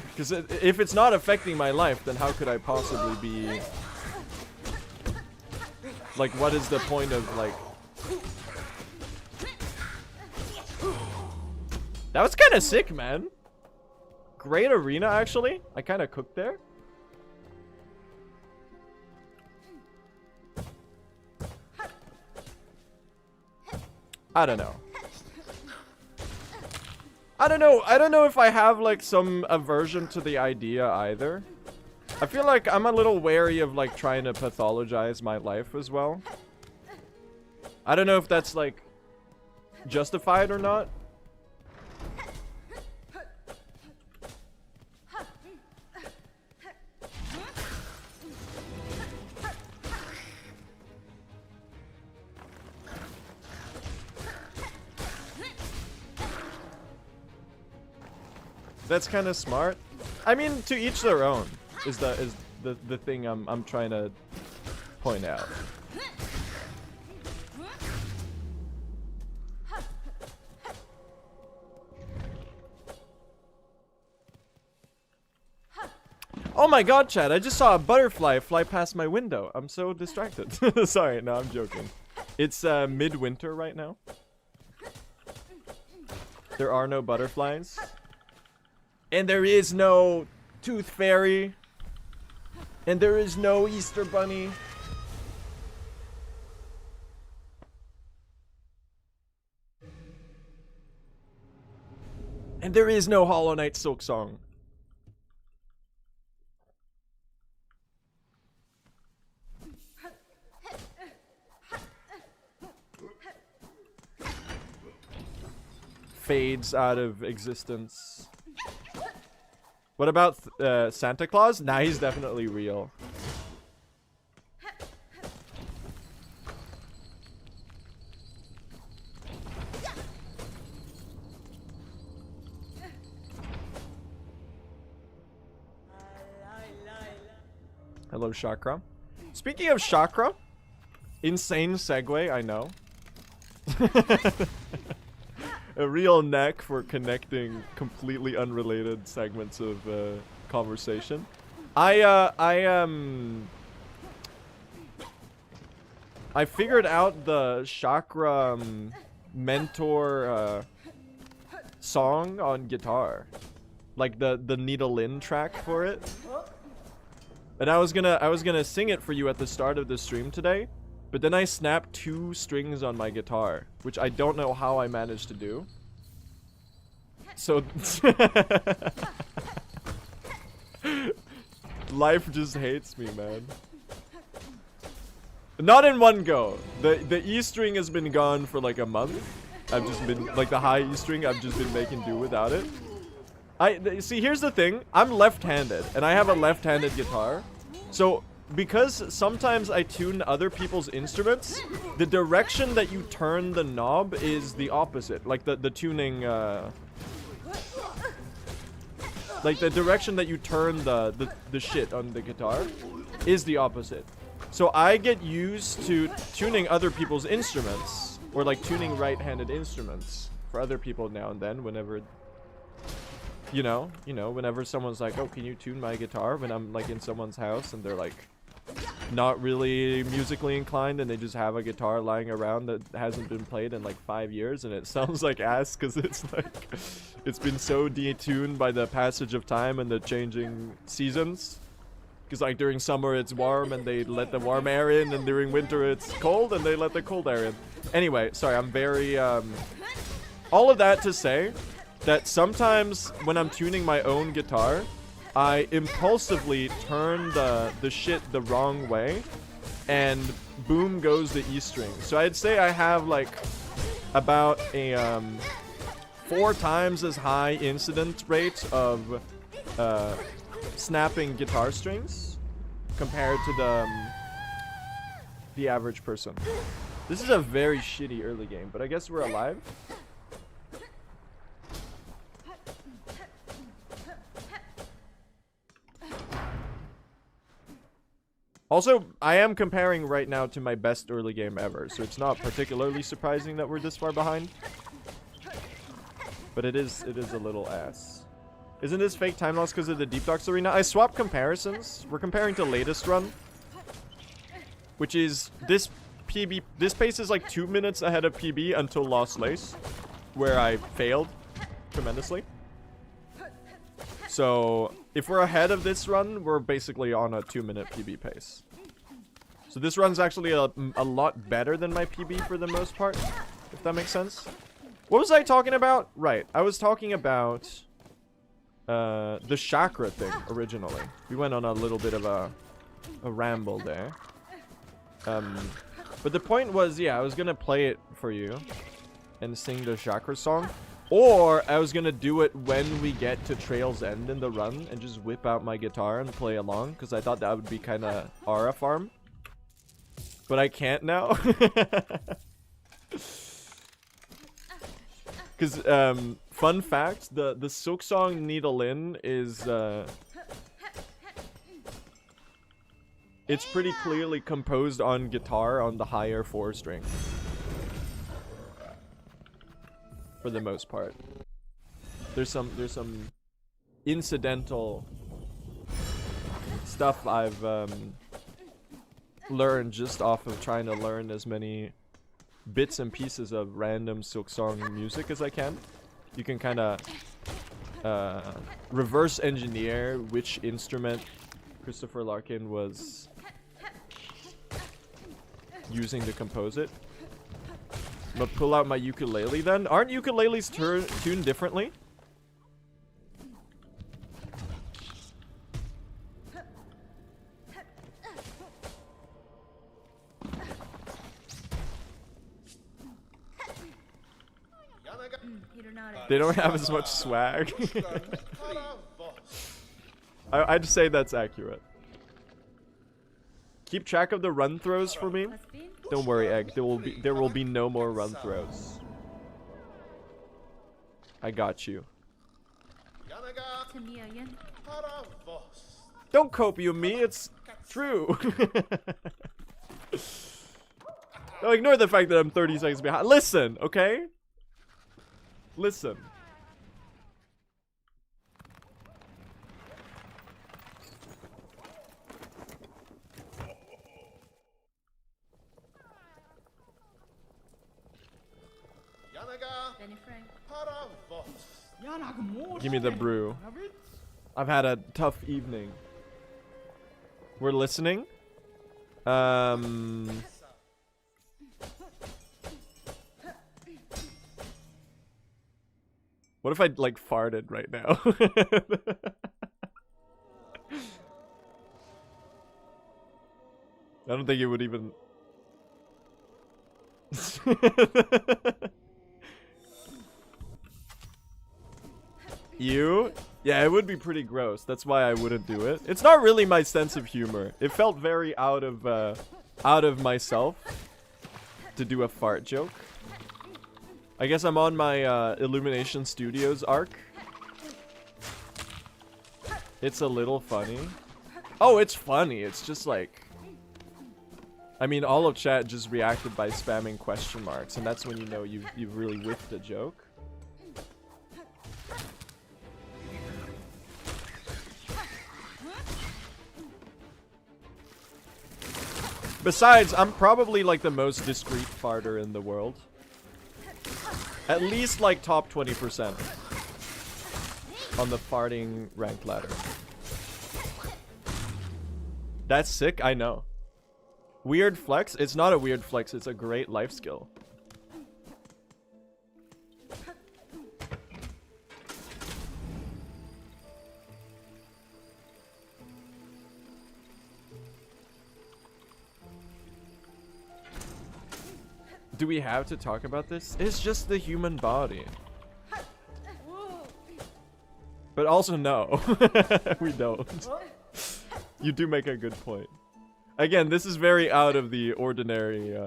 Because if it's not affecting my life, then how could I possibly be... Like, what is the point of, like... That was kind of sick, man. Great arena, actually. I kind of cooked there. I don't know. I don't know if I have like some aversion to the idea either. I feel like I'm a little wary of like trying to pathologize my life as well. I don't know if that's like justified or not. That's kind of smart. I mean, to each their own is the thing I'm trying to point out. Oh my god, Chad, I just saw a butterfly fly past my window. I'm so distracted. Sorry, no, I'm joking. It's midwinter right now. There are no butterflies. And there is no Tooth Fairy. And there is no Easter Bunny. And there is no Hollow Knight Silksong. Fades out of existence. What about Santa Claus? Nah, he's definitely real. Hello, Chakra. Speaking of Chakra, insane segue, I know. A real knack for connecting completely unrelated segments of conversation. I figured out the Chakra mentor song on guitar, like the Needle-In track for it. And I was gonna sing it for you at the start of the stream today. But then I snapped 2 strings on my guitar, which I don't know how I managed to do. So life just hates me, man. Not in one go. The E string has been gone for like a month. I've just been like the high E string. I've just been making do without it. See, here's the thing. I'm left-handed, and I have a left-handed guitar. So because sometimes I tune other people's instruments, the direction that you turn the knob is the opposite. Like the tuning, Like the direction that you turn the shit on the guitar is the opposite. So I get used to tuning other people's instruments, or like tuning right-handed instruments for other people now and then whenever, you know, whenever someone's like, oh, can you tune my guitar, when I'm like in someone's house and they're like not really musically inclined and they just have a guitar lying around that hasn't been played in like 5 years and it sounds like ass because it's like it's been so detuned by the passage of time and the changing seasons, because like during summer it's warm and they let the warm air in, and during winter it's cold and they let the cold air in. Anyway, sorry, I'm very all of that to say that sometimes when I'm tuning my own guitar, I impulsively turn the shit the wrong way, and boom goes the E string. So I'd say I have like about a 4 times as high incident rate of snapping guitar strings compared to the average person. This is a very shitty early game, but I guess we're alive. Also, I am comparing right now to my best early game ever, so it's not particularly surprising that we're this far behind. But it is a little ass. Isn't this fake time loss because of the Deep Docks Arena? I swapped comparisons. We're comparing to latest run, which is this PB. This pace is like 2 minutes ahead of PB until Lost Lace, where I failed tremendously. So if we're ahead of this run, we're basically on a 2-minute PB pace. So this run's actually a lot better than my PB for the most part, if that makes sense. What was I talking about? Right, I was talking about the chakra thing originally. We went on a little bit of a ramble there. But the point was, yeah, I was gonna play it for you and sing the chakra song. Or I was gonna do it when we get to Trail's End in the run and just whip out my guitar and play along, because I thought that would be kind of aura farm. But I can't now. Because, fun fact, the Silksong Needle In is, it's pretty clearly composed on guitar on the higher 4 string. For the most part. There's some incidental stuff I've learned just off of trying to learn as many bits and pieces of random Silksong music as I can. You can kind of reverse engineer which instrument Christopher Larkin was using to compose it. But pull out my ukulele then? Aren't ukuleles tuned differently? They don't have as much swag. I'd say that's accurate. Keep track of the run throws for me. Don't worry, Egg. There will be no more run throws. I got you. Don't copy me. It's true. No, ignore the fact that I'm 30 seconds behind. Listen, okay? Listen. Give me the brew. I've had a tough evening. We're listening. What if I like farted right now? I don't think it would even. You? Yeah, it would be pretty gross. That's why I wouldn't do it. It's not really my sense of humor. It felt very out of myself to do a fart joke. I guess I'm on my Illumination Studios arc. It's a little funny. Oh, it's funny. It's just like... I mean, all of chat just reacted by spamming question marks, and that's when you know you've really whiffed a joke. Besides, I'm probably like the most discreet farter in the world. At least like top 20% on the farting rank ladder. That's sick, I know. Weird flex? It's not a weird flex, it's a great life skill. Do we have to talk about this? It's just the human body. But also no, we don't. You do make a good point. Again, this is very out of the ordinary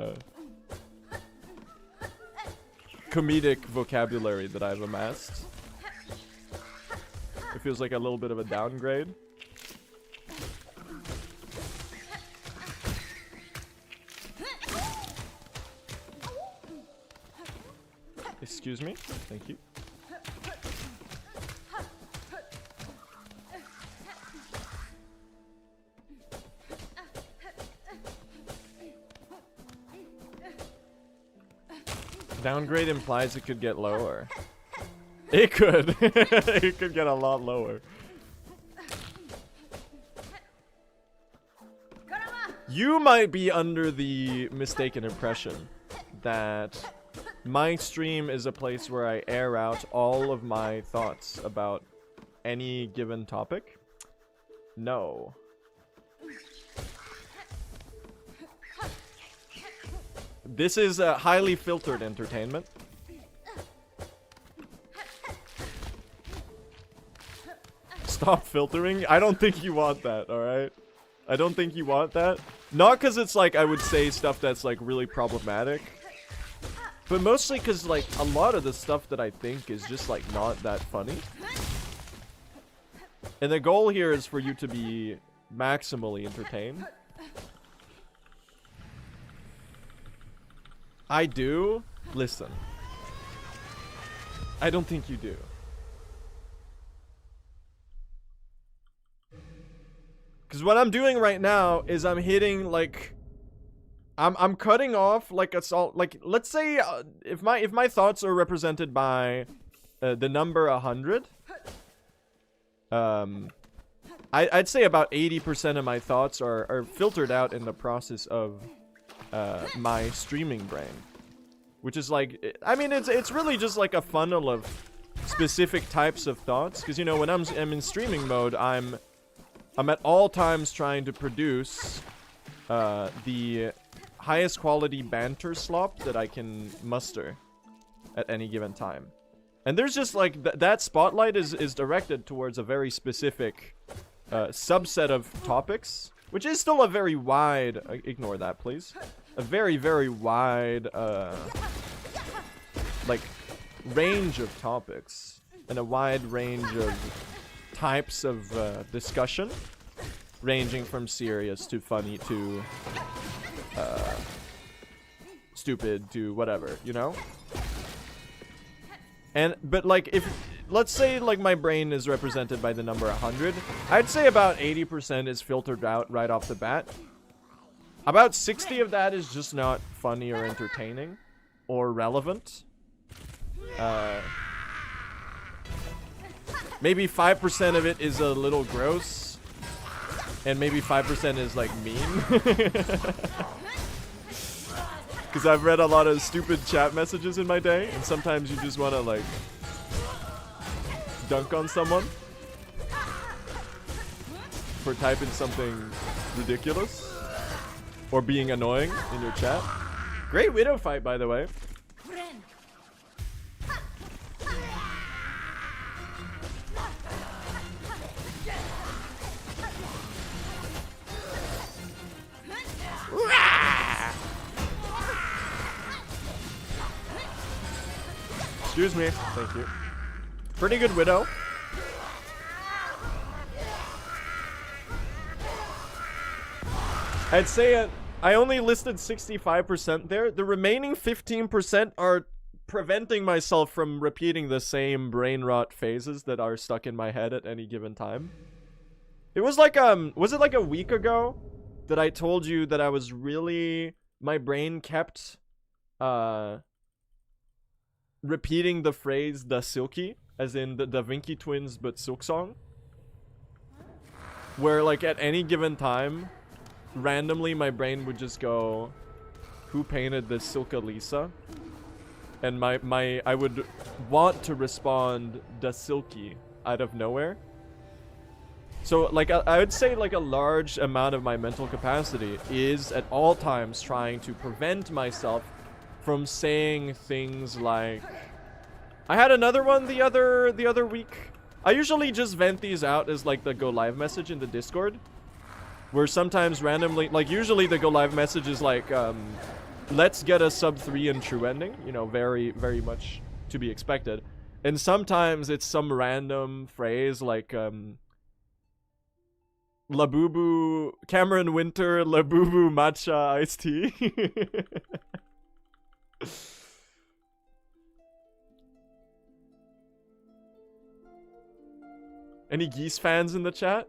comedic vocabulary that I've amassed. It feels like a little bit of a downgrade. Excuse me? Thank you. Downgrade implies it could get lower. It could. It could get a lot lower. You might be under the mistaken impression that my stream is a place where I air out all of my thoughts about any given topic. No. This is a highly filtered entertainment. Stop filtering? I don't think you want that, alright? I don't think you want that. Not because it's like I would say stuff that's like really problematic. But mostly because like a lot of the stuff that I think is just like not that funny. And the goal here is for you to be maximally entertained. I do? Listen. I don't think you do. Because what I'm doing right now is I'm hitting like... I'm cutting off like a salt, like let's say if my thoughts are represented by the number 100, I'd say about 80% of my thoughts are filtered out in the process of my streaming brain, which is like, I mean, it's really just like a funnel of specific types of thoughts. Because you know, when I'm in streaming mode, I'm at all times trying to produce the highest quality banter slop that I can muster at any given time. And there's just like that spotlight is directed towards a very specific subset of topics, which is still a very wide, ignore that please, a very, very wide like range of topics and a wide range of types of discussion, ranging from serious to funny to stupid to whatever, you know? But like, if, let's say like my brain is represented by the number 100, I'd say about 80% is filtered out right off the bat. About 60 of that is just not funny or entertaining or relevant. Maybe 5% of it is a little gross, and maybe 5% is like mean. Because I've read a lot of stupid chat messages in my day, and sometimes you just want to like dunk on someone for typing something ridiculous or being annoying in your chat. Great widow fight, by the way. Excuse me. Thank you. Pretty good widow. I'd say I only listed 65% there. The remaining 15% are preventing myself from repeating the same brain rot phases that are stuck in my head at any given time. It was like, was it like a week ago that I told you that I was really, my brain kept, repeating the phrase the Silky, as in the Da Vinci Twins but Silksong? Where like at any given time, randomly my brain would just go, who painted this Silka Lisa? And I would want to respond the Silky out of nowhere. So like I would say like a large amount of my mental capacity is at all times trying to prevent myself from saying things like, I had another one the other week. I usually just vent these out as like the go live message in the Discord, where sometimes randomly, like usually the go live message is like, let's get a sub 3 and true ending, you know, very, very much to be expected. And sometimes it's some random phrase like, Labubu, Cameron Winter, Labubu Matcha Iced Tea. Any Geese fans in the chat?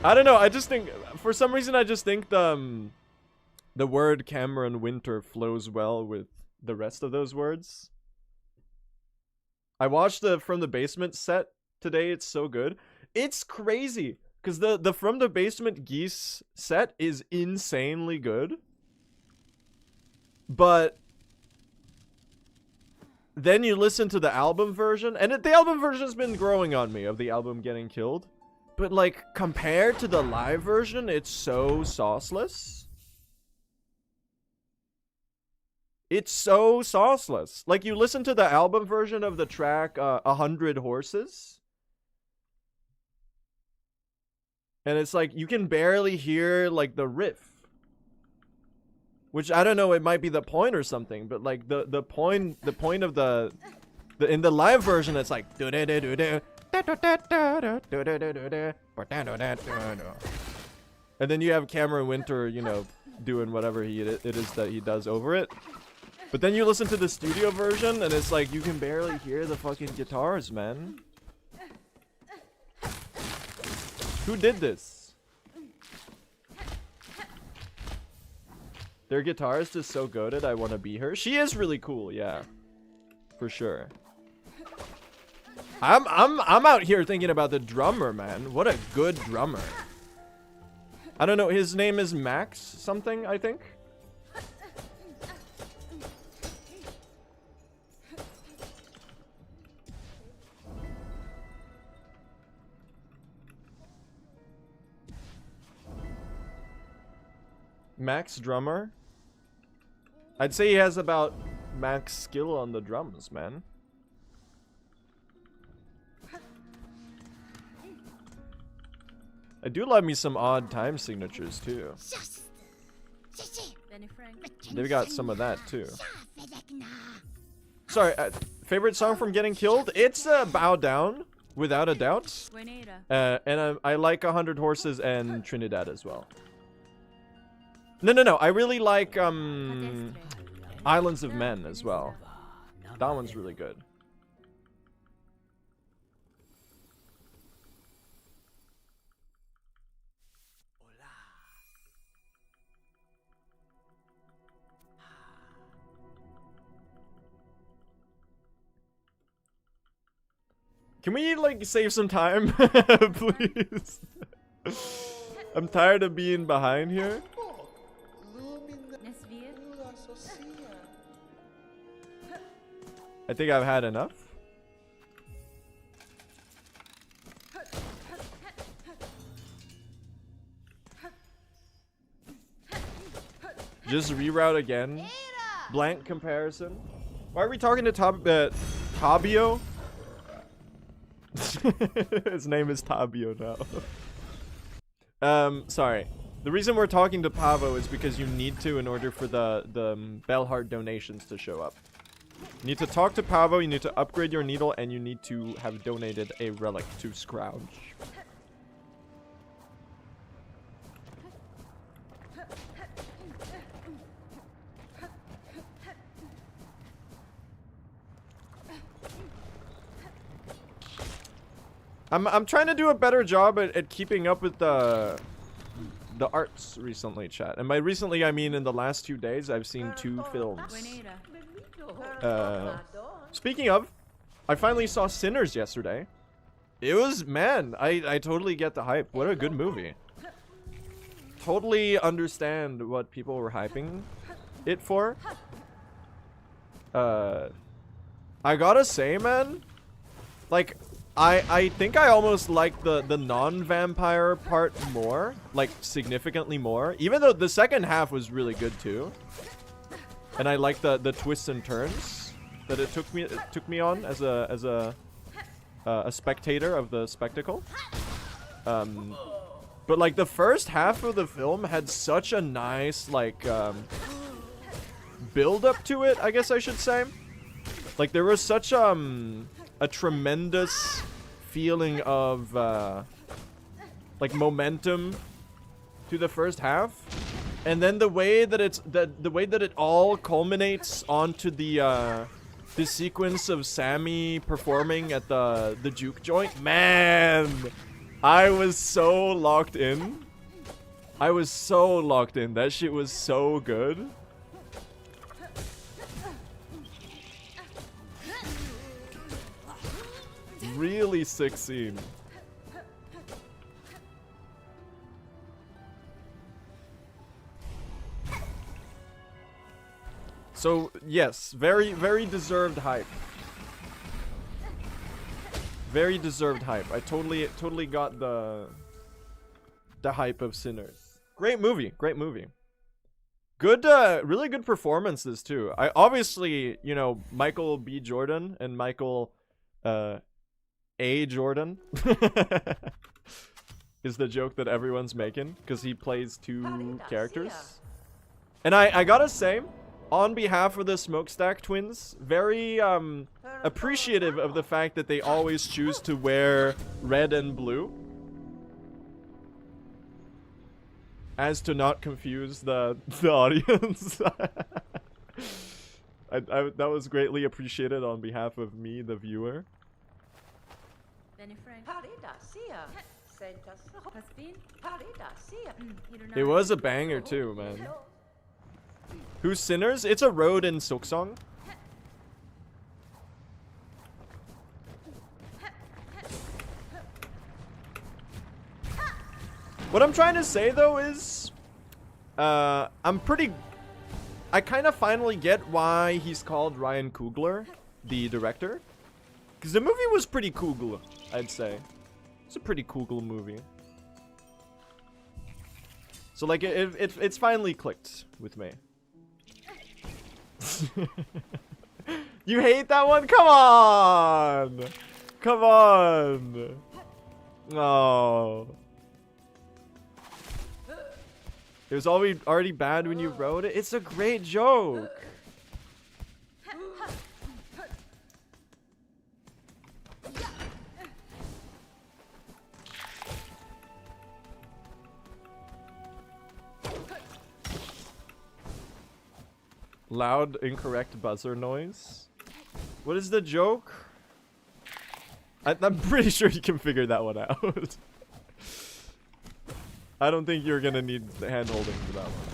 I don't know, I just think, for some reason I just think the word Cameron Winter flows well with the rest of those words. I watched the From the Basement set today, it's so good. It's crazy, because the From the Basement Geese set is insanely good. But then you listen to the album version, and the album version has been growing on me, of the album getting killed. But like, compared to the live version, it's so sauceless. It's so sauceless. Like, you listen to the album version of the track 100 Horses, and it's like, you can barely hear like the riff. Which, I don't know, it might be the point or something, but like the point of the in the live version, it's like and then you have Cameron Winter, you know, doing whatever it is that he does over it. But then you listen to the studio version, and it's like, you can barely hear the fucking guitars, man. Who did this? Their guitarist is so goated, I want to be her. She is really cool, yeah. For sure. I'm out here thinking about the drummer, man. What a good drummer. I don't know, his name is Max something, I think. Max drummer? I'd say he has about max skill on the drums, man. I do love me some odd time signatures too. They've got some of that too. Sorry, favorite song from Getting Killed? It's Bow Down, without a doubt. And I like 100 Horses and Trinidad as well. No. I really like Islands of Men as well. That one's really good. Can we like save some time, please? I'm tired of being behind here. I think I've had enough. Just reroute again. Blank comparison. Why are we talking to Tabio? His name is Tabio now. Sorry. The reason we're talking to Pavo is because you need to in order for the Bellheart donations to show up. You need to talk to Pavo, you need to upgrade your needle, and you need to have donated a relic to Scrouge. I'm trying to do a better job at keeping up with the arts recently, chat. And by recently, I mean in the last 2 days, I've seen 2 films. Speaking of, I finally saw Sinners yesterday. It was, man, I totally get the hype. What a good movie. Totally understand what people were hyping it for. I gotta say, man, like, I think I almost like the non-vampire part more, like significantly more, even though the second half was really good too. And I like the twists and turns that it took me on as a spectator of the spectacle. But like the first half of the film had such a nice like build up to it, I guess I should say. Like there was such a tremendous feeling of like momentum to the first half, and then the way that it all culminates onto the sequence of Sammy performing at the juke joint. Man, I was so locked in. That shit was so good. Really sick scene. So yes, very deserved hype. Very deserved hype. I totally got the hype of Sinners. Great movie. Good, really good performances too. I obviously, you know, Michael B. Jordan and Michael A. Jordan is the joke that everyone's making because he plays 2 characters. And I gotta say, on behalf of the Smokestack twins, very appreciative of the fact that they always choose to wear red and blue, as to not confuse the audience. That was greatly appreciated on behalf of me, the viewer. It was a banger too, man. Who's Sinners? It's a road in Silksong. What I'm trying to say though is, I kind of finally get why he's called Ryan Coogler, the director. Because the movie was pretty cool, I'd say. It's a pretty cool movie. So like, it's finally clicked with me. You hate that one? Come on! Come on! Oh. It was already bad when you wrote it? It's a great joke! Loud, incorrect buzzer noise. What is the joke? I'm pretty sure you can figure that one out. I don't think you're gonna need hand-holding for that one.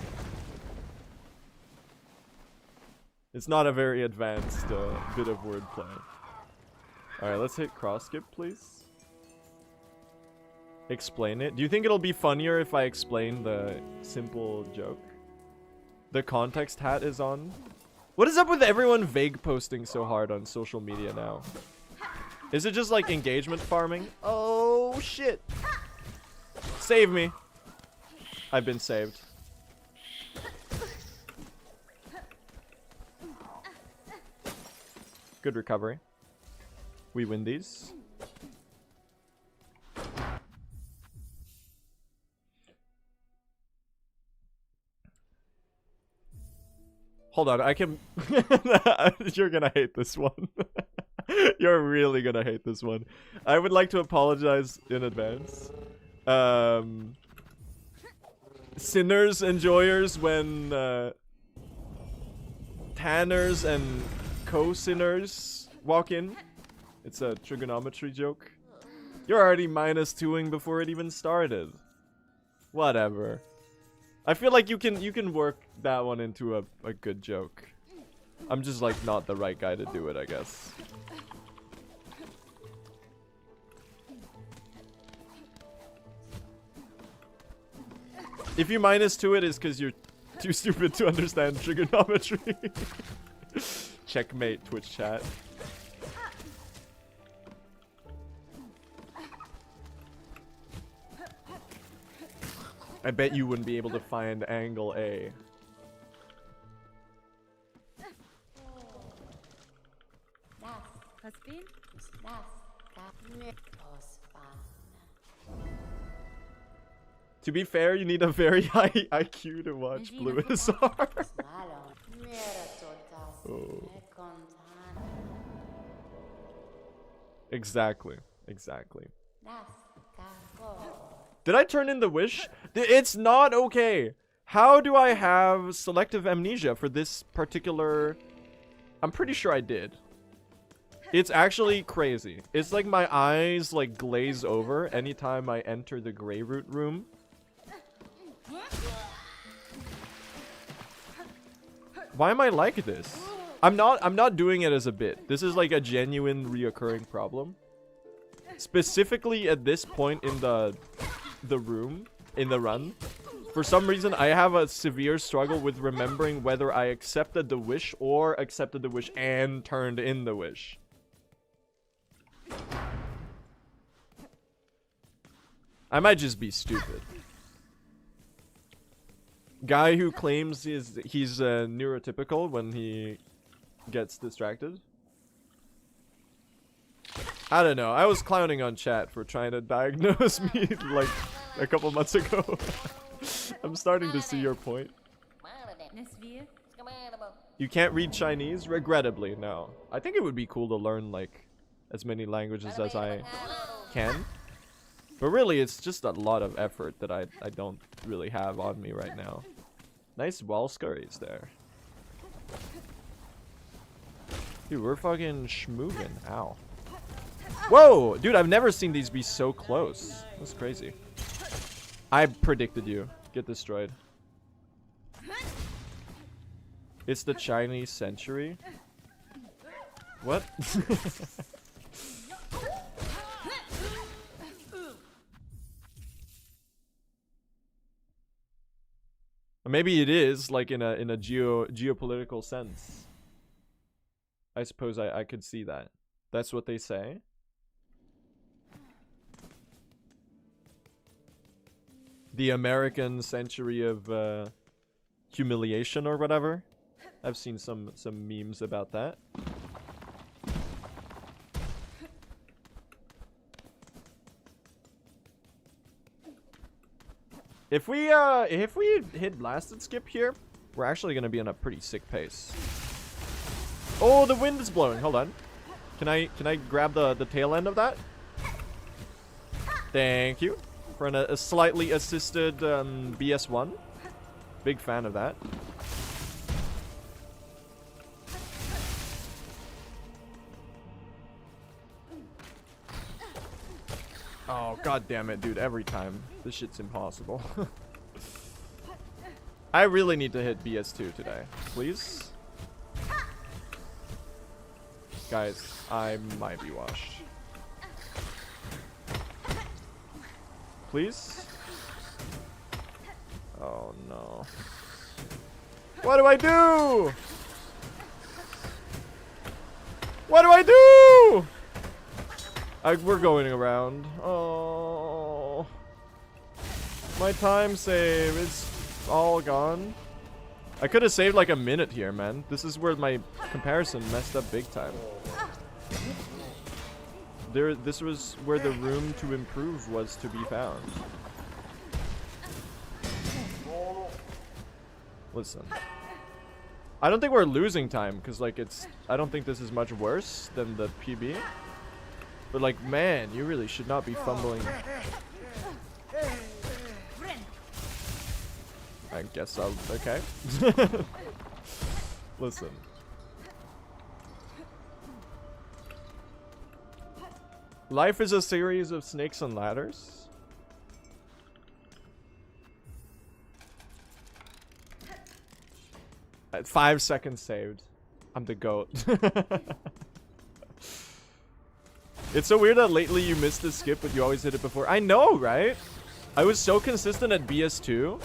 It's not a very advanced bit of wordplay. Alright, let's hit cross skip, please. Explain it. Do you think it'll be funnier if I explain the simple joke? The context hat is on. What is up with everyone vague posting so hard on social media now? Is it just like engagement farming? Oh shit. Save me. I've been saved. Good recovery. We win these. Hold on, I can... You're gonna hate this one. You're really gonna hate this one. I would like to apologize in advance. Sinners, enjoyers, when tanners and co-sinners walk in. It's a trigonometry joke. You're already -2ing before it even started. Whatever. I feel like you can work that one into a good joke. I'm just like not the right guy to do it, I guess. If you -2 it is because you're too stupid to understand trigonometry. Checkmate, Twitch chat. I bet you wouldn't be able to find angle A. To be fair, you need a very high IQ to watch Blue SR. Oh. Exactly. Exactly. Did I turn in the wish? It's not okay. How do I have selective amnesia for this particular... I'm pretty sure I did. It's actually crazy. It's like my eyes like glaze over anytime I enter the Grey Root room. Why am I like this? I'm not doing it as a bit. This is like a genuine reoccurring problem. Specifically at this point in the room, in the run, for some reason I have a severe struggle with remembering whether I accepted the wish or accepted the wish and turned in the wish. I might just be stupid. Guy who claims he's neurotypical when he gets distracted. I don't know. I was clowning on chat for trying to diagnose me like a couple months ago. I'm starting to see your point. You can't read Chinese? Regrettably, no. I think it would be cool to learn like as many languages as I can. But really, it's just a lot of effort that I don't really have on me right now. Nice wall scurries there. Dude, we're fucking schmoogin'. Ow. Whoa! Dude, I've never seen these be so close. That's crazy. I predicted you. Get destroyed. It's the Chinese century? What? Maybe it is, like in a geopolitical sense. I suppose I could see that. That's what they say. The American century of humiliation or whatever. I've seen some memes about that. If we hit blasted skip here, we're actually gonna be on a pretty sick pace. Oh, the wind is blowing. Hold on. Can I grab the tail end of that? Thank you for a slightly assisted BS1. Big fan of that. Oh, god damn it, dude. Every time. This shit's impossible. I really need to hit BS2 today. Please? Guys, I might be washed. Please? Oh, no. What do I do? What do I do? We're going around. Oh. My time save. It's all gone. I could have saved like a minute here, man. This is where my comparison messed up big time. This was where the room to improve was to be found. Listen. I don't think we're losing time, because, like, I don't think this is much worse than the PB. But, like, man, you really should not be fumbling. I guess I'll... Okay. Listen. Life is a series of snakes and ladders. At 5 seconds saved. I'm the GOAT. It's so weird that lately you missed the skip, but you always hit it before. I know, right? I was so consistent at BS2,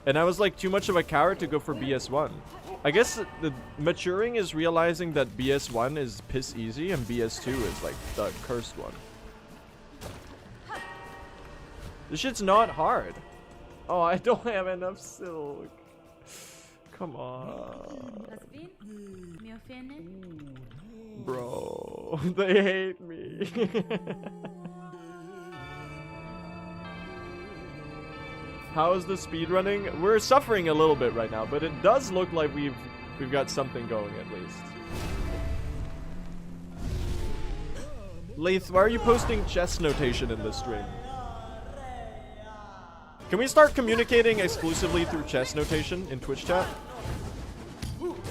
and I was like too much of a coward to go for BS1. I guess the maturing is realizing that BS1 is piss easy and BS2 is like the cursed one. This shit's not hard. Oh, I don't have enough silk. Come on. Bro, they hate me. How is the speedrunning? We're suffering a little bit right now, but it does look like we've got something going at least. Lath, why are you posting chess notation in this stream? Can we start communicating exclusively through chess notation in Twitch chat?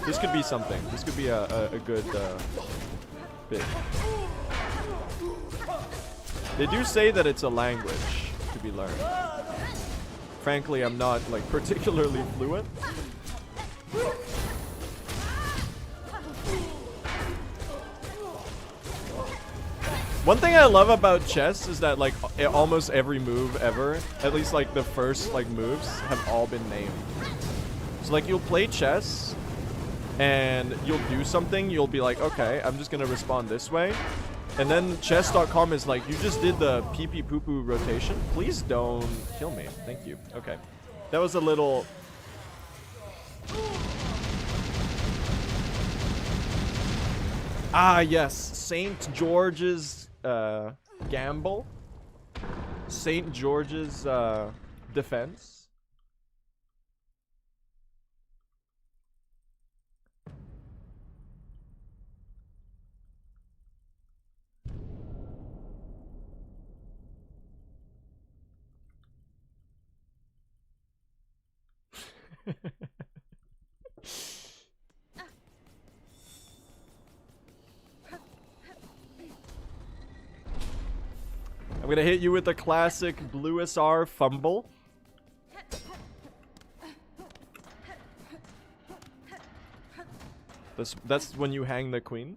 This could be something. This could be a good bit. They do say that it's a language to be learned. Frankly, I'm not like particularly fluent. One thing I love about chess is that like almost every move ever, at least like the first like moves, have all been named. So like you'll play chess and you'll do something, you'll be like, okay, I'm just gonna respond this way. And then chess.com is like, you just did the pee-pee poo-poo rotation. Please don't kill me. Thank you. Okay. That was a little... Ah, yes. St. George's gamble. St. George's defense. I'm gonna hit you with the classic blue SR fumble. That's when you hang the queen.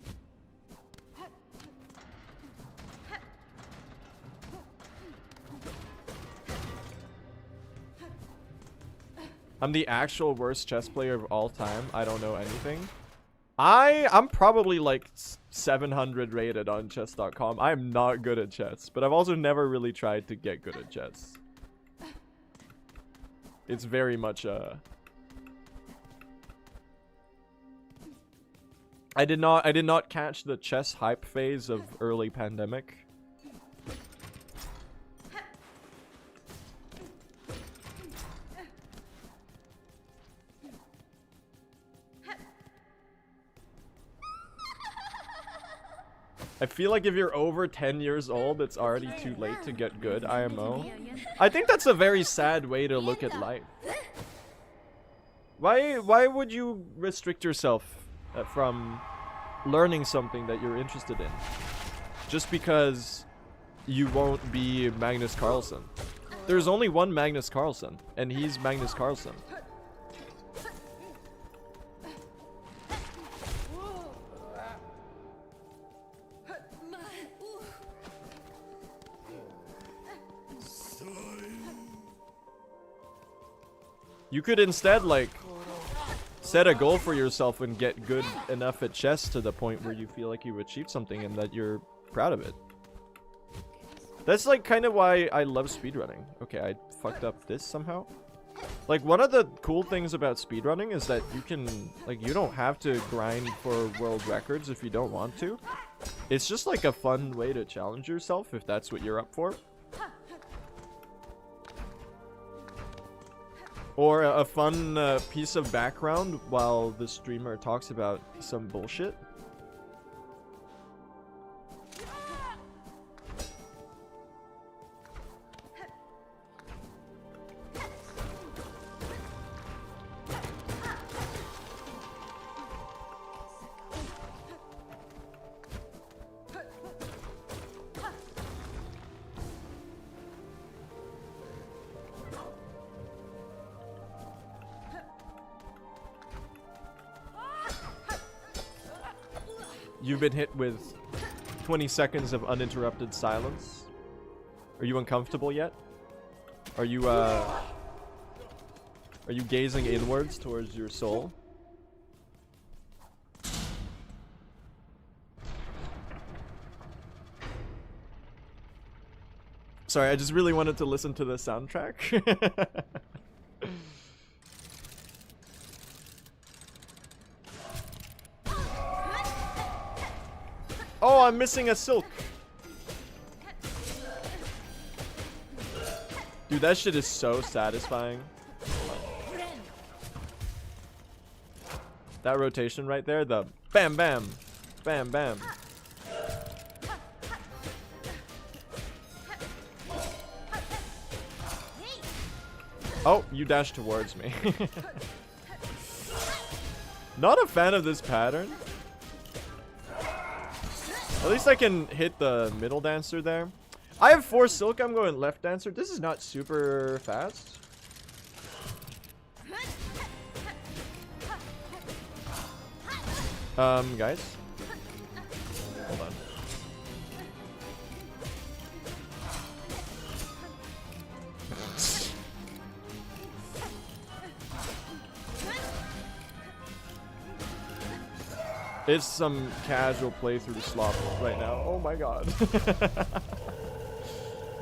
I'm the actual worst chess player of all time. I don't know anything. I'm probably like 700 rated on chess.com. I'm not good at chess, but I've also never really tried to get good at chess. It's very much I did not catch the chess hype phase of early pandemic. I feel like if you're over 10 years old, it's already too late to get good IMO. I think that's a very sad way to look at life. Why would you restrict yourself from learning something that you're interested in? Just because you won't be Magnus Carlsen. There's only one Magnus Carlsen, and he's Magnus Carlsen. You could instead, like, set a goal for yourself and get good enough at chess to the point where you feel like you've achieved something and that you're proud of it. That's, like, kind of why I love speedrunning. Okay, I fucked up this somehow. Like, one of the cool things about speedrunning is that you can, like, you don't have to grind for world records if you don't want to. It's just, like, a fun way to challenge yourself if that's what you're up for. Or a fun piece of background while the streamer talks about some bullshit. You've been hit with 20 seconds of uninterrupted silence. Are you uncomfortable yet? Are you gazing inwards towards your soul? Sorry, I just really wanted to listen to the soundtrack. Oh, I'm missing a silk. Dude, that shit is so satisfying. That rotation right there, the bam bam, bam bam. Oh, you dashed towards me. Not a fan of this pattern. At least I can hit the middle dancer there. I have 4 silk. I'm going left dancer. This is not super fast. Guys. Hold on. It's some casual playthrough slop right now. Oh my god.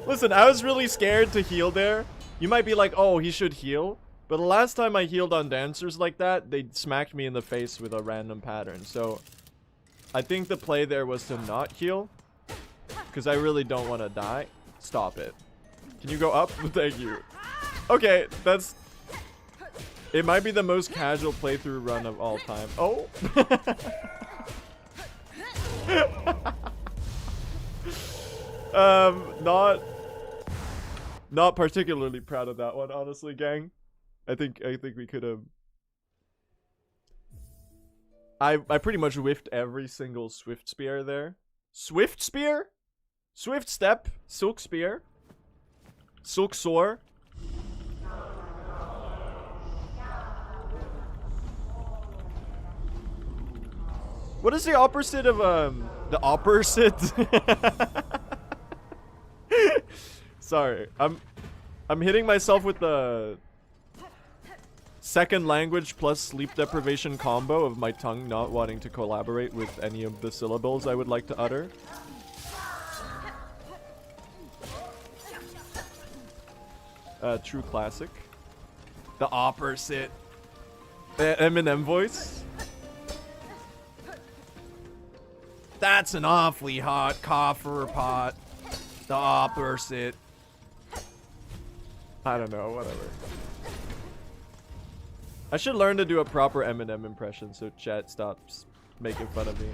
Listen, I was really scared to heal there. You might be like, oh, he should heal. But the last time I healed on dancers like that, they smacked me in the face with a random pattern. So I think the play there was to not heal. Because I really don't want to die. Stop it. Can you go up? Thank you. Okay, that's... It might be the most casual playthrough run of all time. Oh! Not particularly proud of that one, honestly, gang. I think we could have... I pretty much whiffed every single Swift Spear there. Swift Spear? Swift Step? Silk Spear? Silk Soar? What is the opposite of the opposite? Sorry, I'm hitting myself with the second language plus sleep deprivation combo of my tongue not wanting to collaborate with any of the syllables I would like to utter. True classic. The opposite. Eminem voice. That's an awfully hot coffer pot. The opposite. I don't know, whatever. I should learn to do a proper Eminem impression so chat stops making fun of me.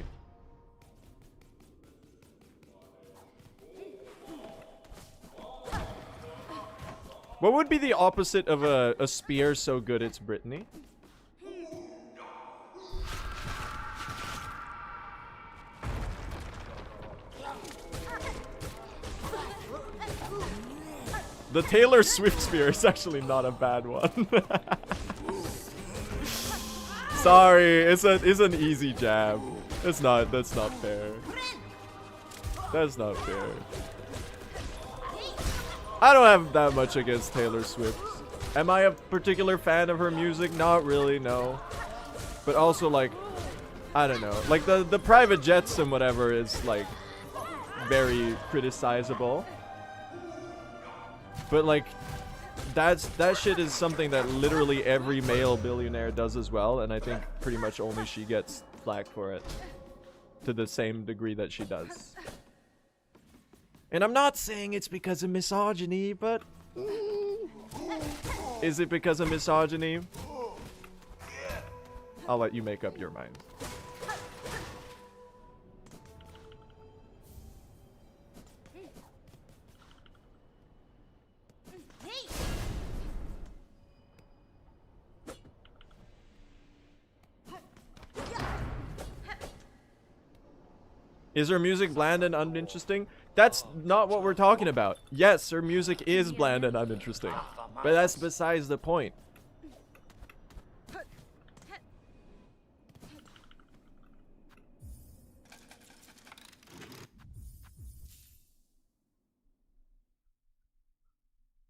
What would be the opposite of a spear so good it's Brittany? The Taylor Swift spear is actually not a bad one. Sorry, it's an easy jab. That's not fair. That's not fair. I don't have that much against Taylor Swift. Am I a particular fan of her music? Not really, no. But also, like, I don't know. Like, the private jets and whatever is, like, very criticizable. But, like, that shit is something that literally every male billionaire does as well. And I think pretty much only she gets flack for it. To the same degree that she does. And I'm not saying it's because of misogyny, but... Is it because of misogyny? I'll let you make up your mind. Is her music bland and uninteresting? That's not what we're talking about. Yes, her music is bland and uninteresting. But that's besides the point.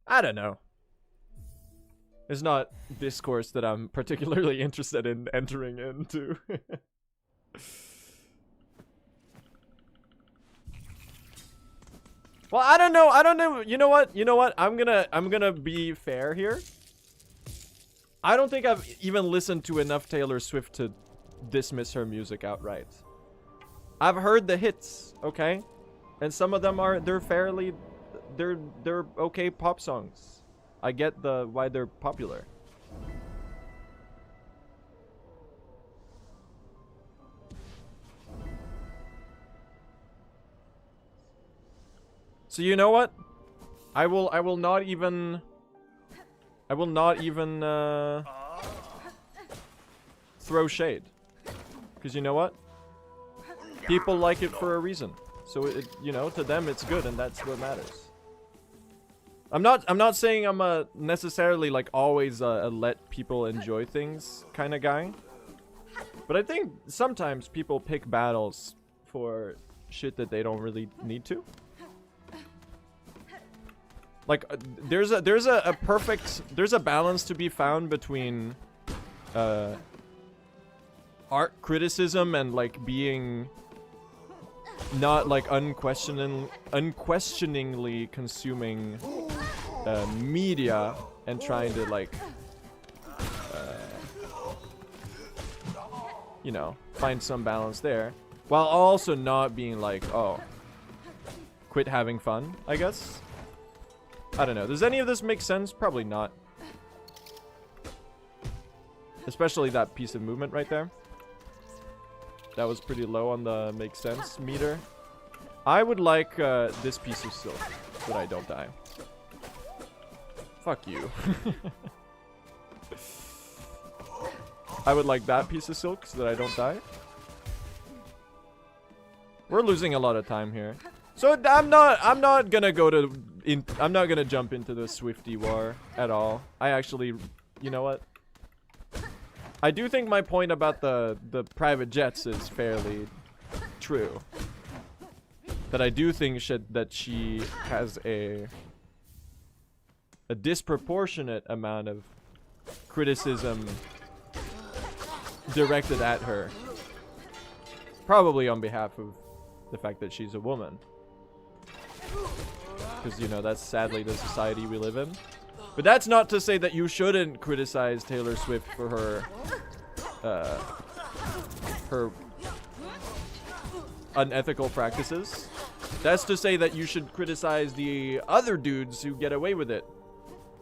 I don't know. It's not discourse that I'm particularly interested in entering into. Well, I don't know. You know what? I'm gonna be fair here. I don't think I've even listened to enough Taylor Swift to dismiss her music outright. I've heard the hits, okay? And some of them they're okay pop songs. I get why they're popular. So you know what? I will not even throw shade. Cuz you know what? People like it for a reason. So it, you know, to them it's good and that's what matters. I'm not saying I'm a necessarily like always a let people enjoy things kind of guy. But I think sometimes people pick battles for shit that they don't really need to. Like there's a balance to be found between art criticism and like being not like unquestioningly consuming media and trying to like you know, find some balance there while also not being like, oh, quit having fun, I guess. I don't know. Does any of this make sense? Probably not. Especially that piece of movement right there. That was pretty low on the make sense meter. I would like this piece of silk so that I don't die. Fuck you. I would like that piece of silk so that I don't die. We're losing a lot of time here. So I'm not gonna jump into the Swiftie war at all. I actually, you know what? I do think my point about the private jets is fairly true. That I do think that she has a disproportionate amount of criticism directed at her. Probably on behalf of the fact that she's a woman. Because, you know, that's sadly the society we live in. But that's not to say that you shouldn't criticize Taylor Swift for her unethical practices. That's to say that you should criticize the other dudes who get away with it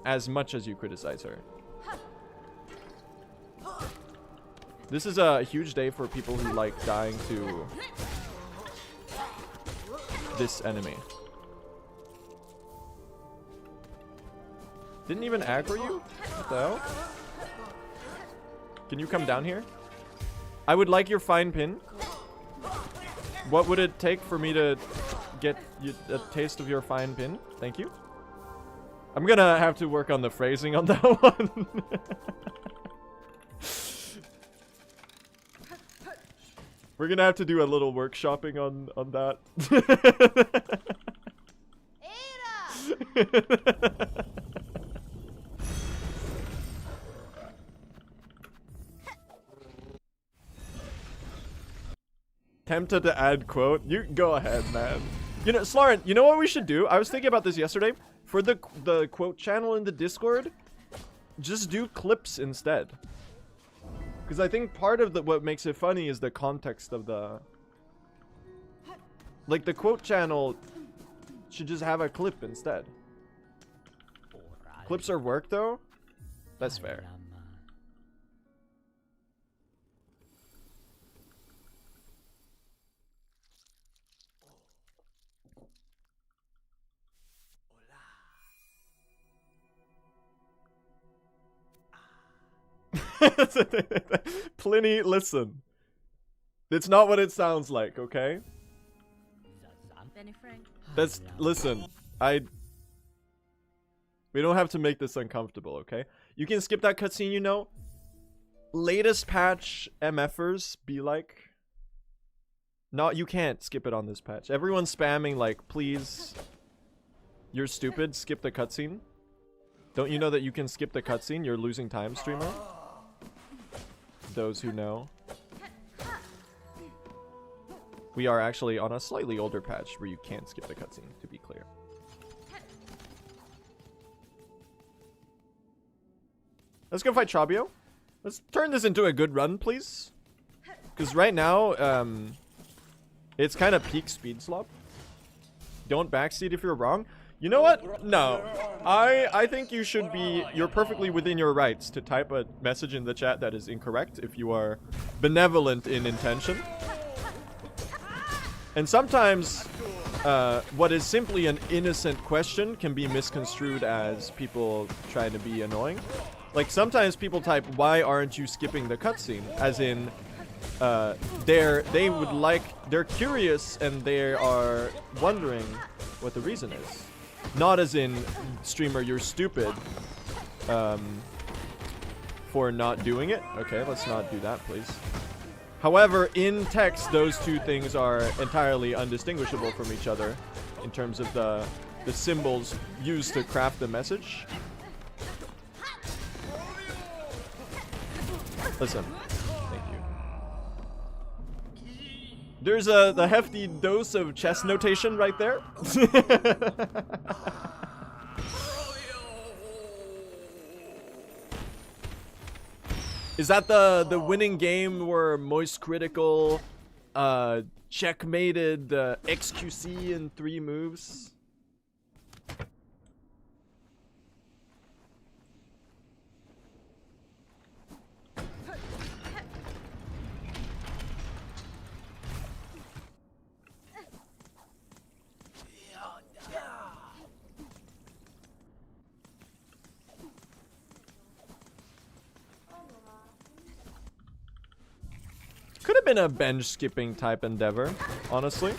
as much as you criticize her. This is a huge day for people who like dying to this enemy. Didn't even aggro you? What the hell? Can you come down here? I would like your fine pin. What would it take for me to get a taste of your fine pin? Thank you. I'm gonna have to work on the phrasing on that one. We're gonna have to do a little workshopping on that. Tempted to add quote. You go ahead, man. You know, Sloren, you know what we should do? I was thinking about this yesterday. For the quote channel in the Discord, just do clips instead. Because I think part of what makes it funny is the context of the... Like, the quote channel should just have a clip instead. Clips are work, though. That's fair. Pliny, listen. It's not what it sounds like, okay? That's, listen, we don't have to make this uncomfortable, okay? You can skip that cutscene, you know? Latest patch MFers be like. No, you can't skip it on this patch. Everyone's spamming like, please. You're stupid, skip the cutscene. Don't you know that you can skip the cutscene? You're losing time, streamer. Those who know. We are actually on a slightly older patch where you can't skip the cutscene, to be clear. Let's go fight Chabio. Let's turn this into a good run, please. Because right now, it's kind of peak speed slop. Don't backseat if you're wrong. You know what? No. I think you should be... You're perfectly within your rights to type a message in the chat that is incorrect if you are benevolent in intention. And sometimes, what is simply an innocent question can be misconstrued as people trying to be annoying. Like, sometimes people type, why aren't you skipping the cutscene? As in, they're curious and they are wondering what the reason is. Not as in, streamer, you're stupid, for not doing it. Okay, let's not do that, please. However, in text, those two things are entirely undistinguishable from each other in terms of the symbols used to craft the message. Listen. Thank you. There's the hefty dose of chess notation right there. Is that the winning game where Moist Critical checkmated XQC in 3 moves? Could have been a bench skipping type endeavor, honestly.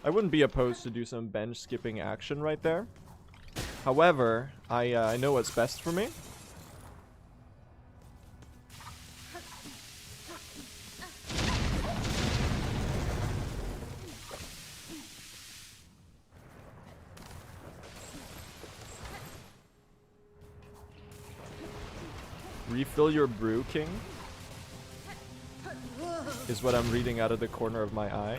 I wouldn't be opposed to do some bench skipping action right there. However, I know what's best for me. Refill your brew, King. Is what I'm reading out of the corner of my eye.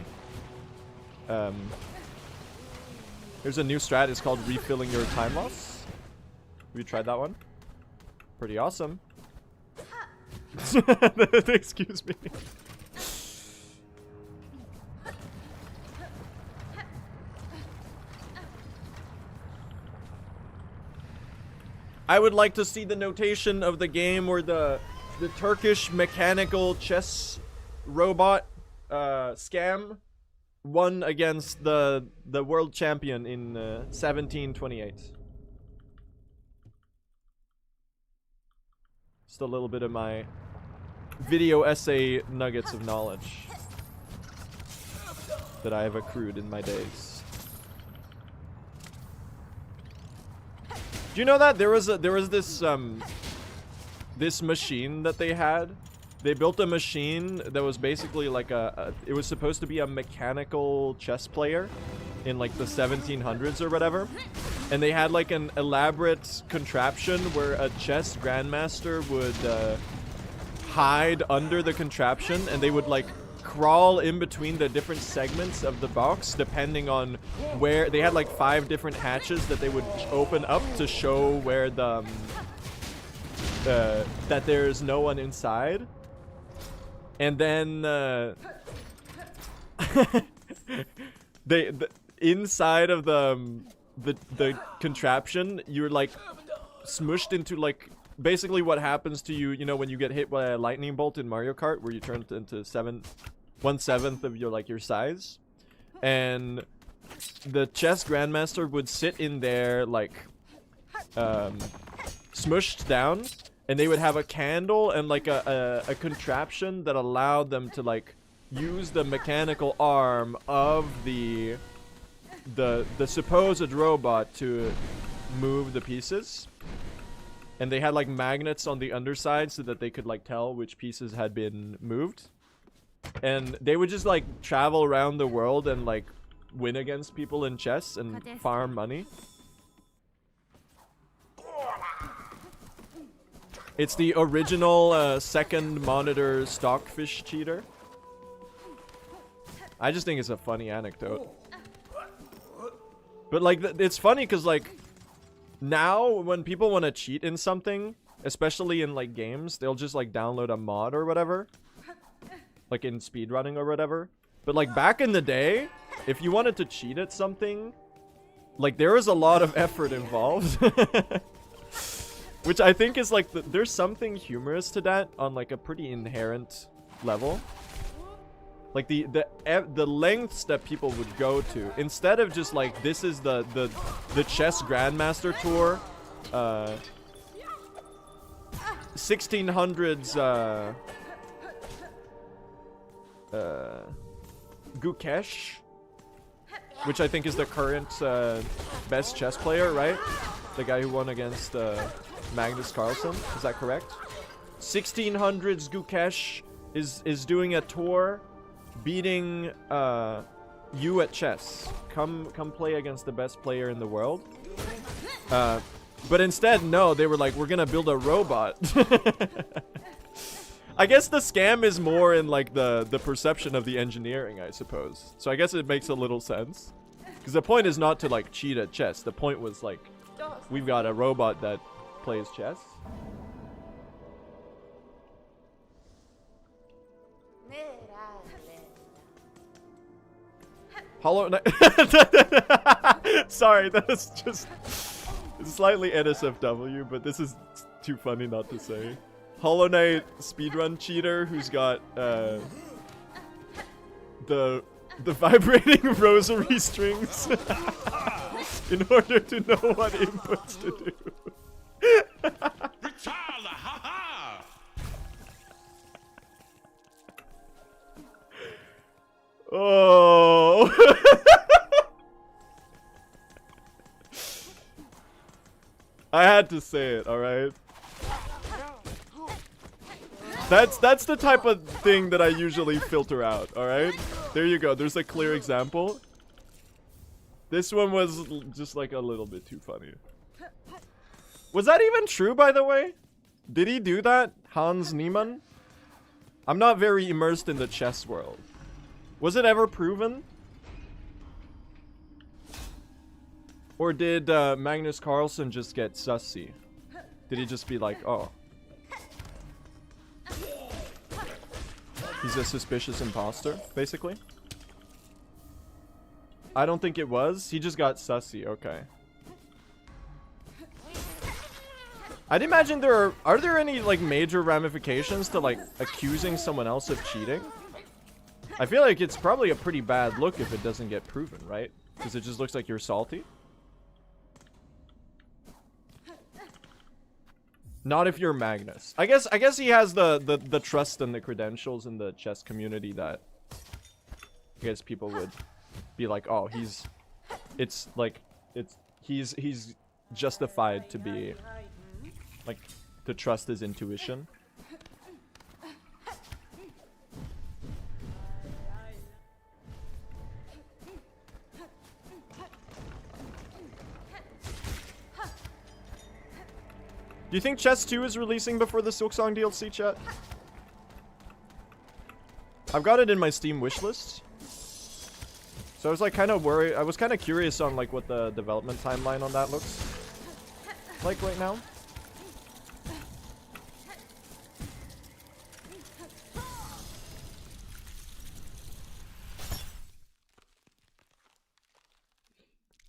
There's a new strat, it's called refilling your time loss. Have you tried that one? Pretty awesome. Excuse me. I would like to see the notation of the game where the Turkish mechanical chess robot scam won against the world champion in 1728. Just a little bit of my video essay nuggets of knowledge that I have accrued in my days. Do you know that there was this this machine that they had? They built a machine that was basically like it was supposed to be a mechanical chess player in like the 1700s or whatever. And they had like an elaborate contraption where a chess grandmaster would hide under the contraption, and they would like crawl in between the different segments of the box depending on where they had like 5 different hatches that they would open up to show where the that there's no one inside. And then inside of the contraption, you're like smushed into like basically what happens to you, you know, when you get hit by a lightning bolt in Mario Kart, where you turn into 1/7 of your size, and the chess grandmaster would sit in there like smushed down, and they would have a candle and like a contraption that allowed them to like use the mechanical arm of the supposed robot to move the pieces. And they had like magnets on the underside so that they could like tell which pieces had been moved. And they would just like travel around the world and like win against people in chess and farm money. It's the original second monitor stockfish cheater. I just think it's a funny anecdote. But like, it's funny because like, now when people want to cheat in something, especially in like games, they'll just like download a mod or whatever. Like in speedrunning or whatever. But like back in the day, if you wanted to cheat at something, like there was a lot of effort involved. Which I think is like, there's something humorous to that on like a pretty inherent level. Like the lengths that people would go to, instead of just like, this is the chess grandmaster tour, 1600s Gukesh, which I think is the current best chess player, right? The guy who won against Magnus Carlsen, is that correct? 1600s Gukesh is doing a tour beating you at chess. Come play against the best player in the world. But instead, no, they were like, we're gonna build a robot. I guess the scam is more in like the perception of the engineering, I suppose. So I guess it makes a little sense. Because the point is not to like cheat at chess. The point was like, we've got a robot that plays chess. Hollow Knight. Sorry, that is just slightly NSFW, but this is too funny not to say. Hollow Knight speedrun cheater who's got the vibrating rosary strings in order to know what inputs to do. Oh. I had to say it, alright? That's the type of thing that I usually filter out, alright? There you go, there's a clear example. This one was just like a little bit too funny. Was that even true, by the way? Did he do that, Hans Niemann? I'm not very immersed in the chess world. Was it ever proven? Or did Magnus Carlsen just get sussy? Did he just be like, oh, he's a suspicious imposter, basically? I don't think it was. He just got sussy, okay. I'd imagine are there any like major ramifications to like accusing someone else of cheating? I feel like it's probably a pretty bad look if it doesn't get proven, right? Because it just looks like you're salty. Not if you're Magnus. I guess he has the trust and the credentials in the chess community that I guess people would be like, oh, he's justified to be like, to trust his intuition. Do you think Chess 2 is releasing before the Silksong DLC, chat? I've got it in my Steam wishlist. So I was like kind of worried. I was kind of curious on like what the development timeline on that looks like right now.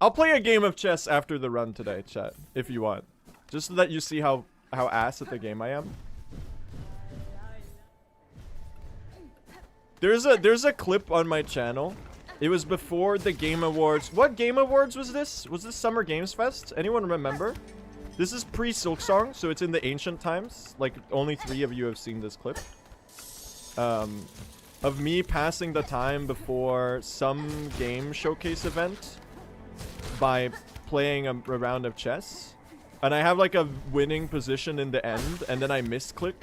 I'll play a game of chess after the run today, chat, if you want. Just so that you see how how ass at the game I am. There's a clip on my channel. It was before the Game Awards. What Game Awards was this? Was this Summer Games Fest? Anyone remember? This is pre-Silksong, so it's in the ancient times. Like, only 3 of you have seen this clip. Of me passing the time before some game showcase event by playing a round of chess. And I have like a winning position in the end, and then I misclick.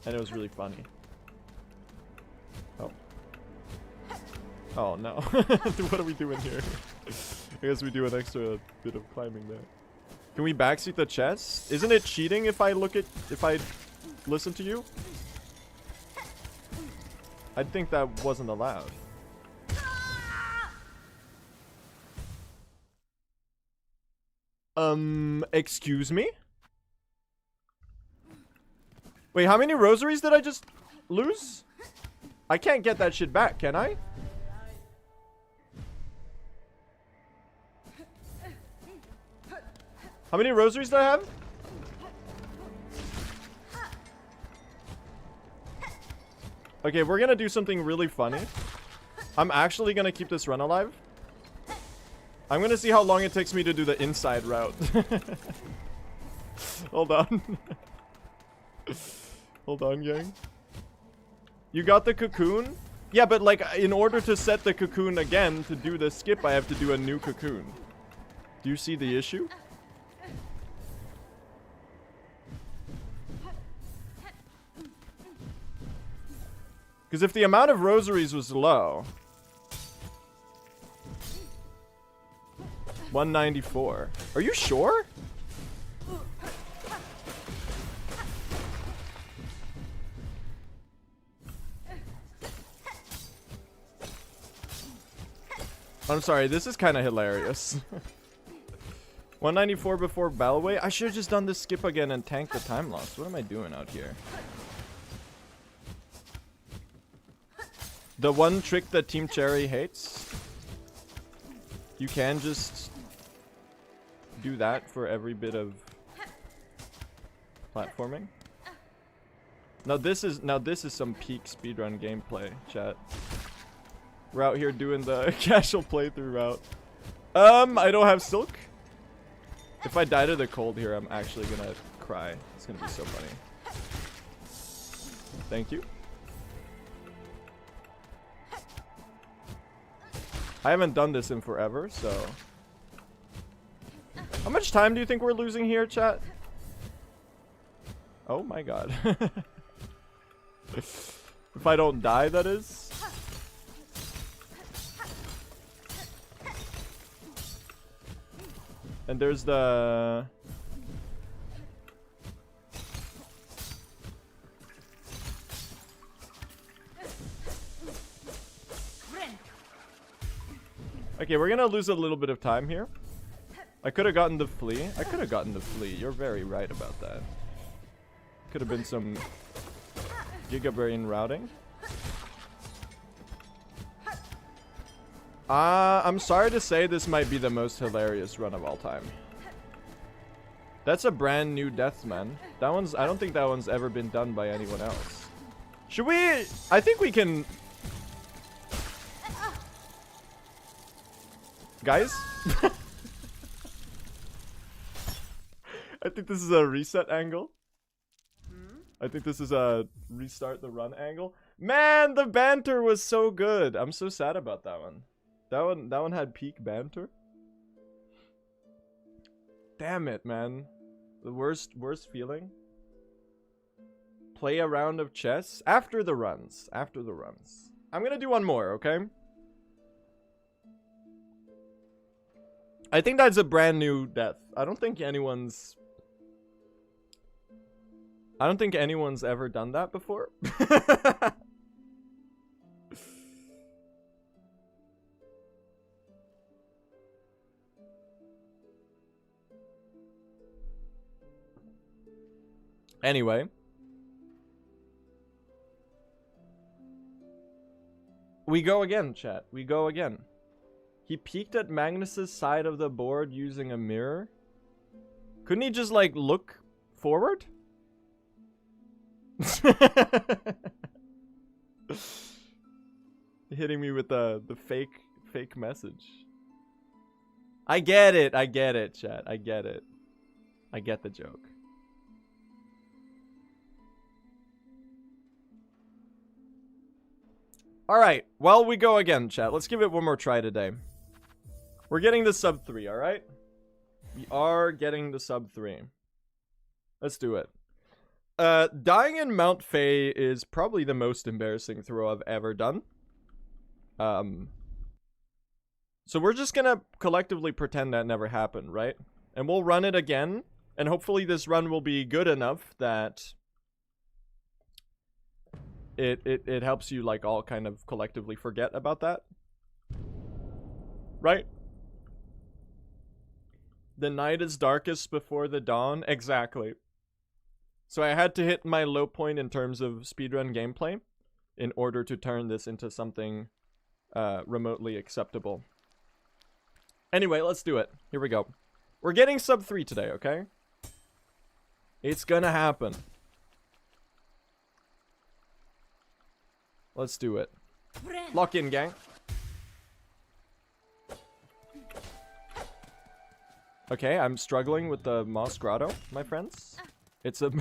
And it was really funny. Oh. Oh no. What are we doing here? I guess we do an extra bit of climbing there. Can we backseat the chess? Isn't it cheating if I listen to you? I think that wasn't allowed. Excuse me? Wait, how many rosaries did I just lose? I can't get that shit back, can I? How many rosaries do I have? Okay, we're gonna do something really funny. I'm actually gonna keep this run alive. I'm gonna see how long it takes me to do the inside route. Hold on. Hold on, gang. You got the cocoon? Yeah, but like, in order to set the cocoon again, to do the skip, I have to do a new cocoon. Do you see the issue? Because if the amount of rosaries was low... 194. Are you sure? I'm sorry, this is kind of hilarious. 194 before Bellway? I should have just done this skip again and tanked the time loss. What am I doing out here? The one trick that Team Cherry hates. You can just do that for every bit of platforming. Now this is some peak speedrun gameplay, chat. We're out here doing the casual playthrough route. I don't have silk. If I die to the cold here, I'm actually gonna cry. It's gonna be so funny. Thank you. I haven't done this in forever, so... How much time do you think we're losing here, chat? Oh my god. If I don't die, that is. And there's the... Okay, we're gonna lose a little bit of time here. I could have gotten the flea. I could have gotten the flea. You're very right about that. Could have been some gigabrain routing. I'm sorry to say this might be the most hilarious run of all time. That's a brand new death, man. That one's... I don't think that one's ever been done by anyone else. Should we... I think we can... Guys? I think this is a reset angle. I think this is a restart the run angle. Man, the banter was so good. I'm so sad about that one. That one had peak banter. Damn it, man. The worst feeling. Play a round of chess after the runs. After the runs. I'm gonna do one more, okay? I think that's a brand new death. I don't think anyone's ever done that before. Anyway. We go again, chat. We go again. He peeked at Magnus's side of the board using a mirror. Couldn't he just, like, look Forward? Hitting me with the fake message. I get it, chat. I get it. I get the joke. Alright, well, we go again, chat. Let's give it one more try today. We're getting the sub 3, alright? We are getting the sub 3. Let's do it. Dying in Mount Faye is probably the most embarrassing throw I've ever done. So we're just gonna collectively pretend that never happened, right? And we'll run it again, and hopefully this run will be good enough that it helps you, like, all kind of collectively forget about that. Right? The night is darkest before the dawn. Exactly. So I had to hit my low point in terms of speedrun gameplay in order to turn this into something remotely acceptable. Anyway, let's do it. Here we go. We're getting sub 3 today, okay? It's gonna happen. Let's do it. Lock in, gang. Okay, I'm struggling with the Moss Grotto, my friends. It's a...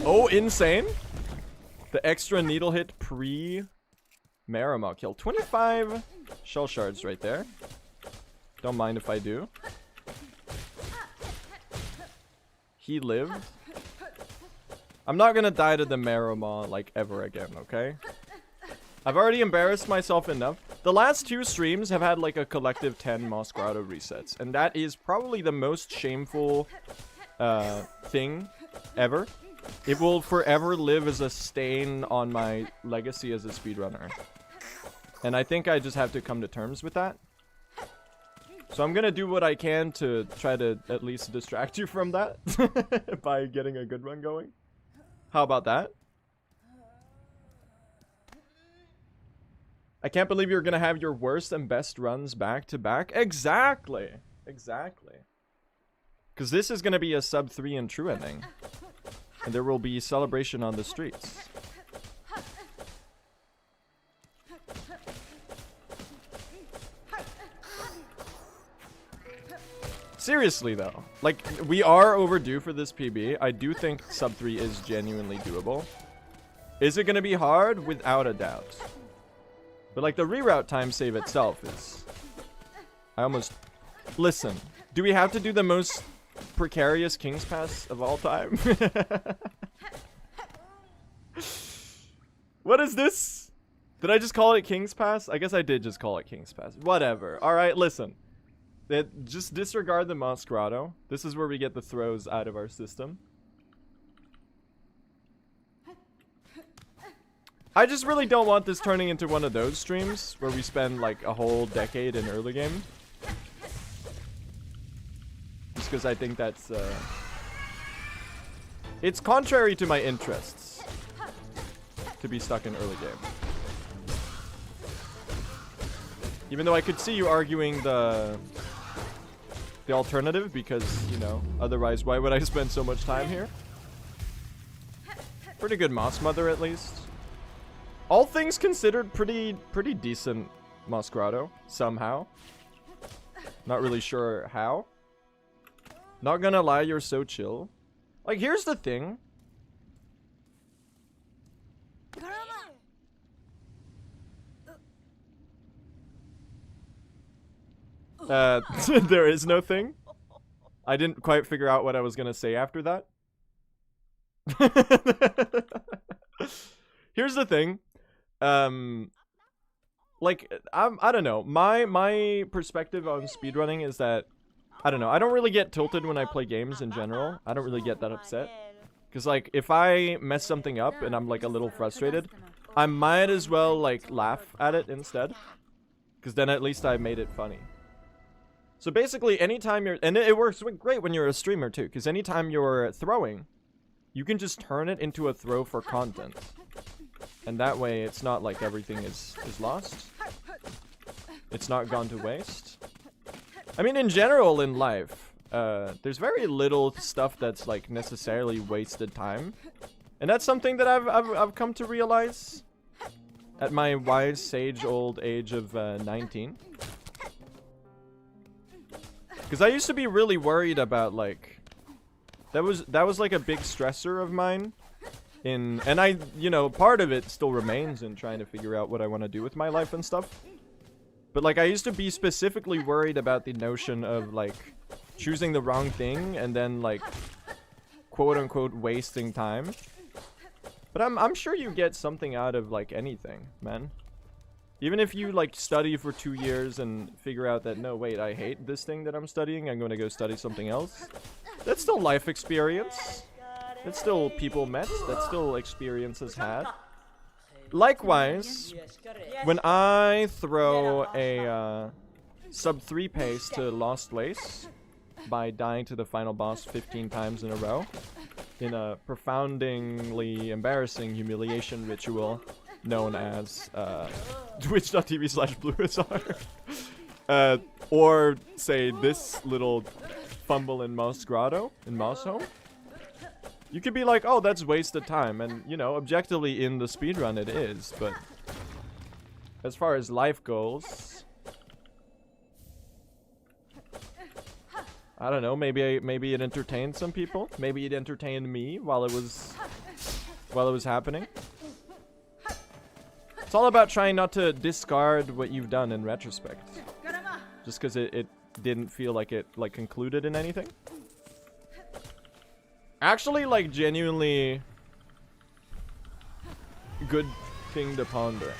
Oh, insane. The extra needle hit pre-Marima kill. 25 shell shards right there. Don't mind if I do. He lived. I'm not gonna die to the Marima, like, ever again, okay? I've already embarrassed myself enough. The last 2 streams have had, like, a collective 10 Moss Grotto resets. And that is probably the most shameful thing ever. It will forever live as a stain on my legacy as a speedrunner. And I think I just have to come to terms with that. So I'm gonna do what I can to try to at least distract you from that by getting a good run going. How about that? I can't believe you're gonna have your worst and best runs back to back. Exactly. Exactly. Because this is gonna be a sub 3 and true ending. And there will be celebration on the streets. Seriously though, like, we are overdue for this PB. I do think sub 3 is genuinely doable. Is it gonna be hard? Without a doubt. But like the reroute time save itself is... I almost... Listen, do we have to do the most precarious King's Pass of all time? What is this? Did I just call it King's Pass? I guess I did just call it King's Pass. Whatever. Alright, listen. Just disregard the Moss Grotto. This is where we get the throws out of our system. I just really don't want this turning into one of those streams where we spend like a whole decade in early game. Just because I think that's it's contrary to my interests to be stuck in early game. Even though I could see you arguing the alternative, because, you know, otherwise why would I spend so much time here? Pretty good Moss Mother, at least. All things considered, pretty decent Moss Grotto, somehow. Not really sure how. Not gonna lie, you're so chill. Like, here's the thing. There is no thing. I didn't quite figure out what I was gonna say after that. Here's the thing. Like, I don't know. My perspective on speedrunning is that, I don't know, I don't really get tilted when I play games in general. I don't really get that upset. Because, like, if I mess something up and I'm, like, a little frustrated, I might as well, like, laugh at it instead. Because then at least I made it funny. So basically, anytime you're... And it works great when you're a streamer, too. Because anytime you're throwing, you can just turn it into a throw for content. And that way, it's not like everything is lost. It's not gone to waste. I mean, in general in life, there's very little stuff that's like necessarily wasted time, and that's something that I've come to realize at my wise, sage, old age of 19. Because I used to be really worried about like that was like a big stressor of mine. And I, you know, part of it still remains in trying to figure out what I want to do with my life and stuff. But like I used to be specifically worried about the notion of like choosing the wrong thing and then like quote unquote wasting time. But I'm sure you get something out of like anything, man. Even if you like study for 2 years and figure out that no, wait, I hate this thing that I'm studying, I'm going to go study something else. That's still life experience. That's still people met. That's still experiences had. Likewise, when I throw a sub 3 pace to Lost Place by dying to the final boss 15 times in a row in a profoundingly embarrassing humiliation ritual known as twitch.tv/blueazar, or say this little fumble in Moss Grotto in Moss Home, you could be like, oh, that's wasted time. And, you know, objectively in the speedrun it is. But as far as life goes, I don't know. Maybe it entertained some people. Maybe it entertained me while it was happening. It's all about trying not to discard what you've done in retrospect. Just because it didn't feel like it like concluded in anything. Actually, like, genuinely good thing to ponder.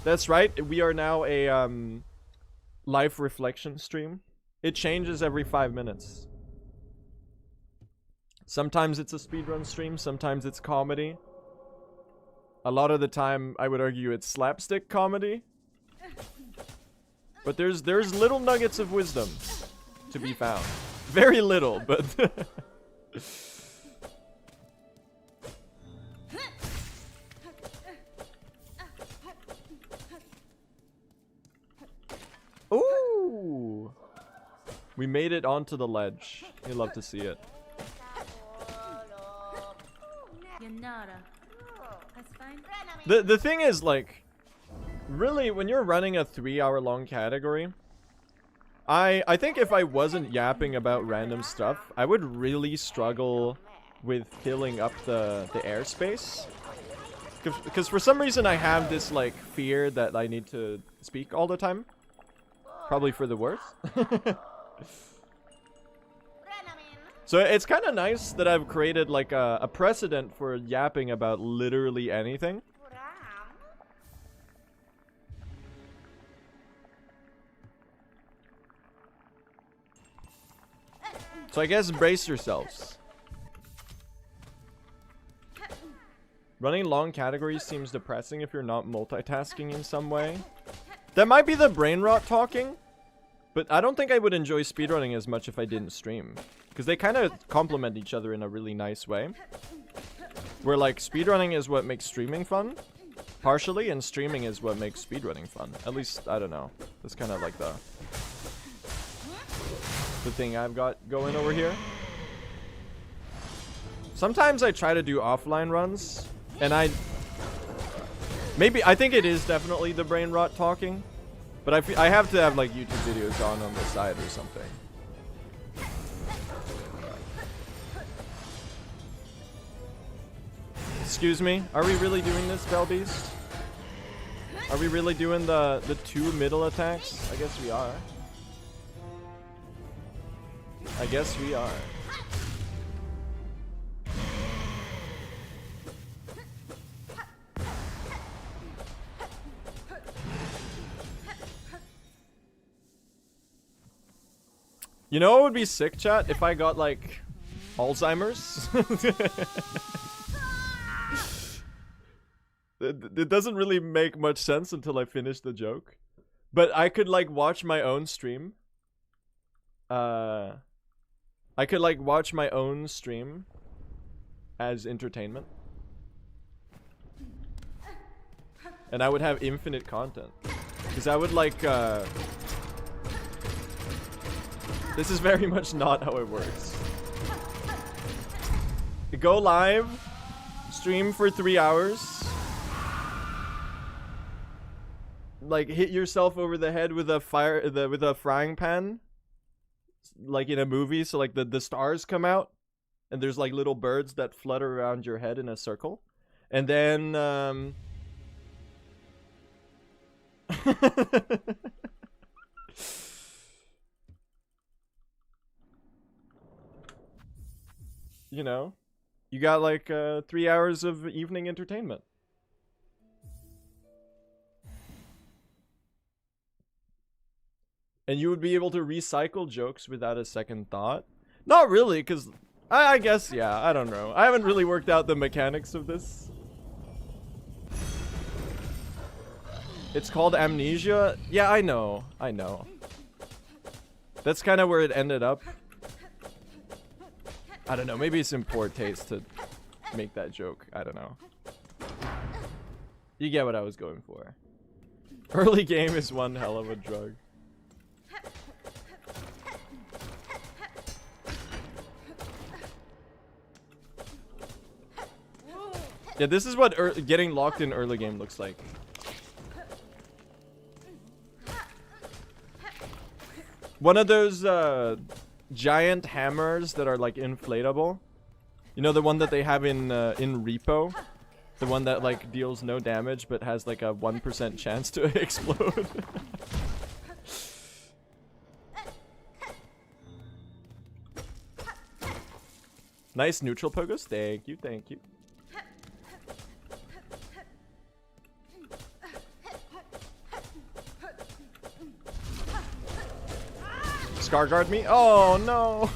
That's right, we are now a life reflection stream. It changes every 5 minutes. Sometimes it's a speedrun stream, sometimes it's comedy. A lot of the time, I would argue it's slapstick comedy. But there's little nuggets of wisdom to be found. Very little, but... Ooh! We made it onto the ledge. You love to see it. The thing is, like, really, when you're running a 3-hour-long category, I think if I wasn't yapping about random stuff, I would really struggle with filling up the airspace. Because for some reason I have this, like, fear that I need to speak all the time. Probably for the worst. So it's kind of nice that I've created like a precedent for yapping about literally anything. So I guess brace yourselves. Running long categories seems depressing if you're not multitasking in some way. That might be the brain rot talking, but I don't think I would enjoy speedrunning as much if I didn't stream. Because they kind of complement each other in a really nice way. Where like speedrunning is what makes streaming fun, partially, and streaming is what makes speedrunning fun. At least, I don't know. That's kind of like the thing I've got going over here. Sometimes I try to do offline runs, and I think it is definitely the brain rot talking, but I have to have like YouTube videos on the side or something. Excuse me, are we really doing this, Belbeast? Are we really doing the 2 middle attacks? I guess we are. I guess we are. You know what would be sick, chat? If I got, like, Alzheimer's? It doesn't really make much sense until I finish the joke. But I could, like, watch my own stream. I could, like, watch my own stream as entertainment. And I would have infinite content. Because I would, like, This is very much not how it works. Go live, stream for 3 hours. Like hit yourself over the head with a with a frying pan, like in a movie. So like the stars come out, and there's like little birds that flutter around your head in a circle, and then you know, you got like 3 hours of evening entertainment. And you would be able to recycle jokes without a second thought? Not really, because I guess, yeah, I don't know. I haven't really worked out the mechanics of this. It's called Amnesia? Yeah, I know. I know. That's kind of where it ended up. I don't know. Maybe it's in poor taste to make that joke. I don't know. You get what I was going for. Early game is one hell of a drug. Yeah, this is what getting locked in early game looks like. One of those giant hammers that are like inflatable. You know, the one that they have in Repo? The one that like deals no damage but has like a 1% chance to explode. Nice neutral pogos. Thank you, thank you. Scar guard me? Oh no!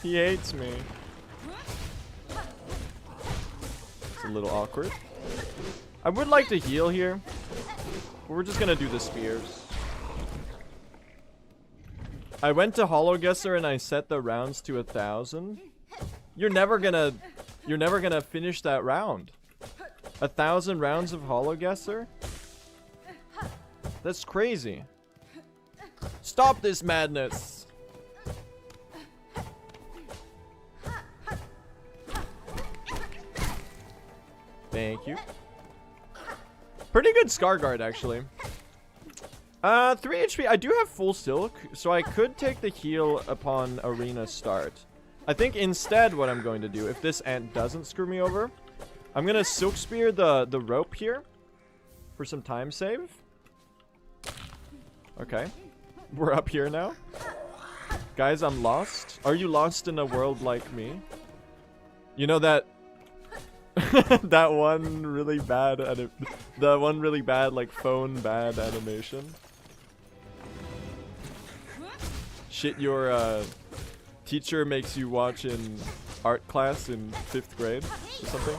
He hates me. It's a little awkward. I would like to heal here. But we're just gonna do the spears. I went to Hollow Guesser and I set the rounds to 1,000. You're never gonna finish that round. 1,000 rounds of Hollow Guesser? That's crazy. Stop this madness! Thank you. Pretty good Scar Guard, actually. 3 HP. I do have full silk, so I could take the heal upon arena start. I think instead what I'm going to do, if this ant doesn't screw me over, I'm gonna silk spear the rope here for some time save. Okay. We're up here now. Guys, I'm lost. Are you lost in a world like me? You know that that one really bad like phone bad animation? Shit your teacher makes you watch in art class in 5th grade or something.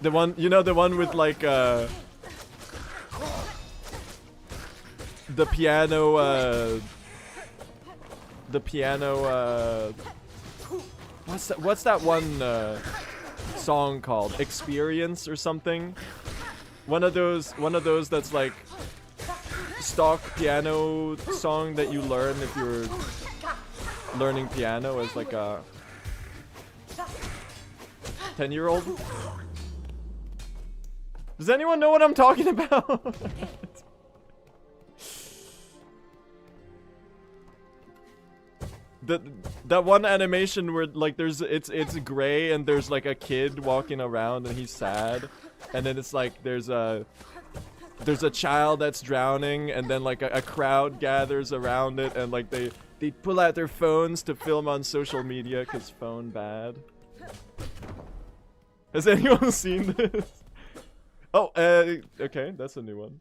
The one, you know, the one with like the piano what's that one song called? Experience or something? One of those that's like stock piano song that you learn if you're learning piano as like a 10-year-old. Does anyone know what I'm talking about? That one animation where like it's gray and there's like a kid walking around and he's sad, and then it's like there's a child that's drowning, and then like a crowd gathers around it, and like they pull out their phones to film on social media because phone bad. Has anyone seen this? Oh, okay, that's a new one.